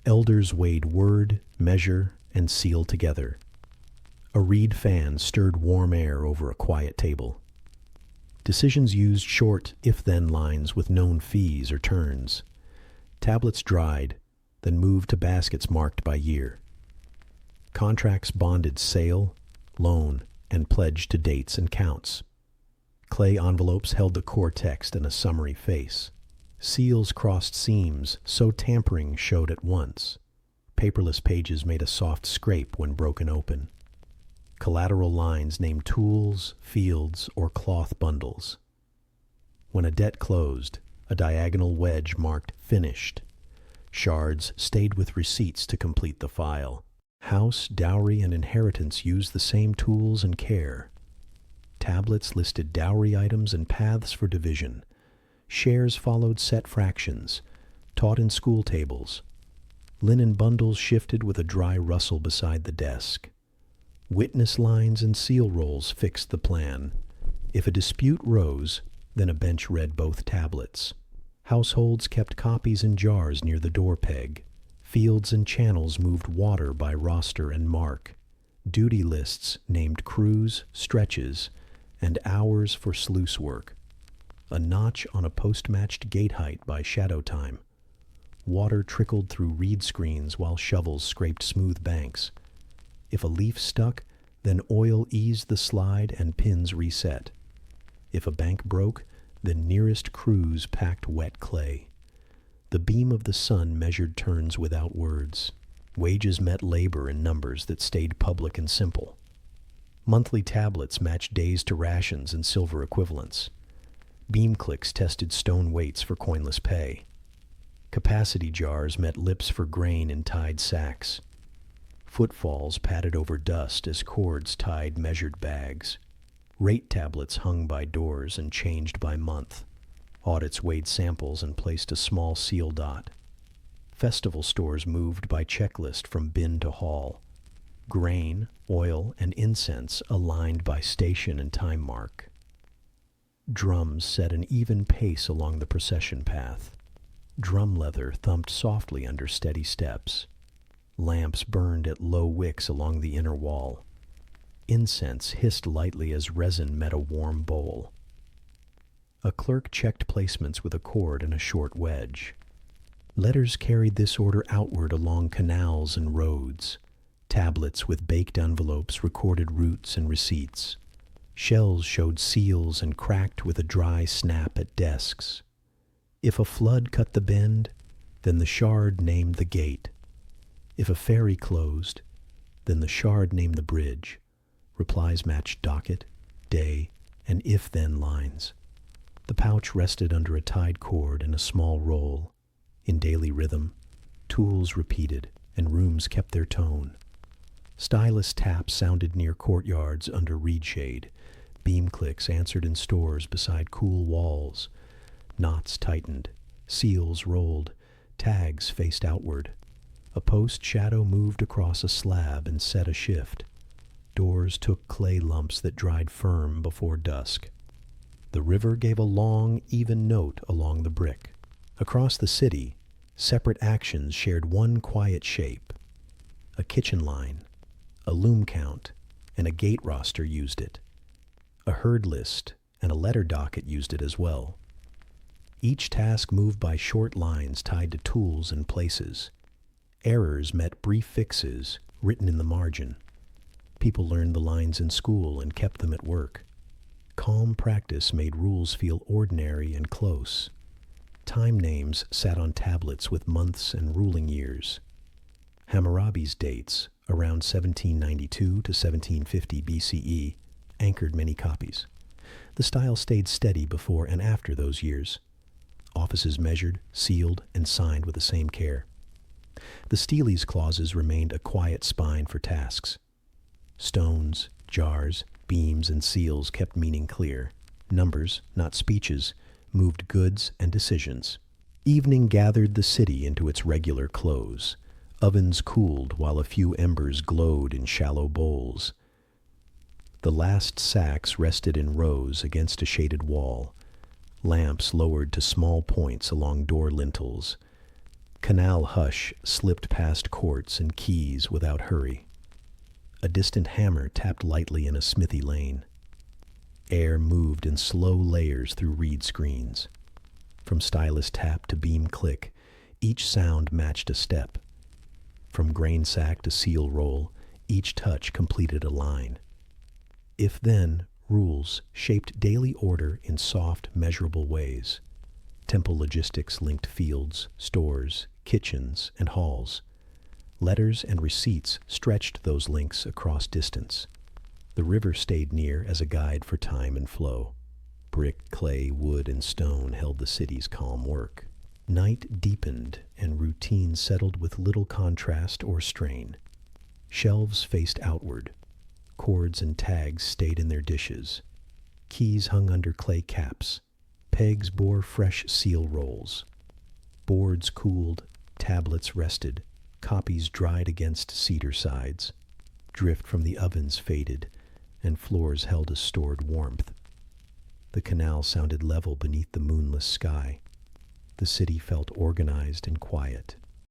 Elders weighed word, measure, and seal together. A reed fan stirred warm air over a quiet table. Decisions used short if-then lines with known fees or turns. Tablets dried, then moved to baskets marked by year. Contracts bonded sale, loan, and pledged to dates and counts. Clay envelopes held the core text and a summary face. Seals crossed seams, so tampering showed at once. Paperless pages made a soft scrape when broken open. Collateral lines named tools, fields, or cloth bundles. When a debt closed, a diagonal wedge marked finished. Shards stayed with receipts to complete the file. House, dowry, and inheritance used the same tools and care. Tablets listed dowry items and paths for division. Shares followed set fractions, taught in school tables. Linen bundles shifted with a dry rustle beside the desk. Witness lines and seal rolls fixed the plan. If a dispute rose, then a bench read both tablets. Households kept copies in jars near the door peg. Fields and channels moved water by roster and mark. Duty lists named crews, stretches, and hours for sluice work. A notch on a post-matched gate height by shadow time. Water trickled through reed screens while shovels scraped smooth banks. If a leaf stuck, then oil eased the slide and pins reset. If a bank broke, the nearest crews packed wet clay. The beam of the sun measured turns without words. Wages met labor in numbers that stayed public and simple. Monthly tablets matched days to rations and silver equivalents. Beam clicks tested stone weights for coinless pay. Capacity jars met lips for grain in tied sacks. Footfalls padded over dust as cords tied measured bags. Rate tablets hung by doors and changed by month. Audits weighed samples and placed a small seal dot. Festival stores moved by checklist from bin to hall. Grain, oil, and incense aligned by station and time mark. Drums set an even pace along the procession path. Drum leather thumped softly under steady steps. Lamps burned at low wicks along the inner wall. Incense hissed lightly as resin met a warm bowl. A clerk checked placements with a cord and a short wedge. Letters carried this order outward along canals and roads. Tablets with baked envelopes recorded routes and receipts. Shells showed seals and cracked with a dry snap at desks. If a flood cut the bend, then the shard named the gate. If a ferry closed, then the shard named the bridge. Replies matched docket, day, and if-then lines. The pouch rested under a tied cord and a small roll. In daily rhythm, tools repeated and rooms kept their tone. Stylus taps sounded near courtyards under reed shade. Beam clicks answered in stores beside cool walls. Knots tightened, seals rolled, tags faced outward. A post shadow moved across a slab and set a shift. Doors took clay lumps that dried firm before dusk. The river gave a long, even note along the brick. Across the city, separate actions shared one quiet shape. A kitchen line, a loom count, and a gate roster used it. A herd list and a letter docket used it as well. Each task moved by short lines tied to tools and places. Errors met brief fixes written in the margin. People learned the lines in school and kept them at work. Calm practice made rules feel ordinary and close. Time names sat on tablets with months and ruling years. Hammurabi's dates, around 1792 to 1750 BCE, anchored many copies. The style stayed steady before and after those years. Offices measured, sealed, and signed with the same care. The Steles clauses remained a quiet spine for tasks. Stones, jars, beams, and seals kept meaning clear. Numbers, not speeches, moved goods and decisions. Evening gathered the city into its regular close. Ovens cooled while a few embers glowed in shallow bowls. The last sacks rested in rows against a shaded wall. Lamps lowered to small points along door lintels. Canal hush slipped past courts and quays without hurry. A distant hammer tapped lightly in a smithy lane. Air moved in slow layers through reed screens. From stylus tap to beam click, each sound matched a step. From grain sack to seal roll, each touch completed a line. If-then rules shaped daily order in soft, measurable ways. Temple logistics linked fields, stores, kitchens, and halls. Letters and receipts stretched those links across distance. The river stayed near as a guide for time and flow. Brick, clay, wood, and stone held the city's calm work. Night deepened and routine settled with little contrast or strain. Shelves faced outward. Cords and tags stayed in their dishes. Keys hung under clay caps. Pegs bore fresh seal rolls. Boards cooled, tablets rested, copies dried against cedar sides. Drift from the ovens faded, and floors held a stored warmth. The canal sounded level beneath the moonless sky. The city felt organized and quiet.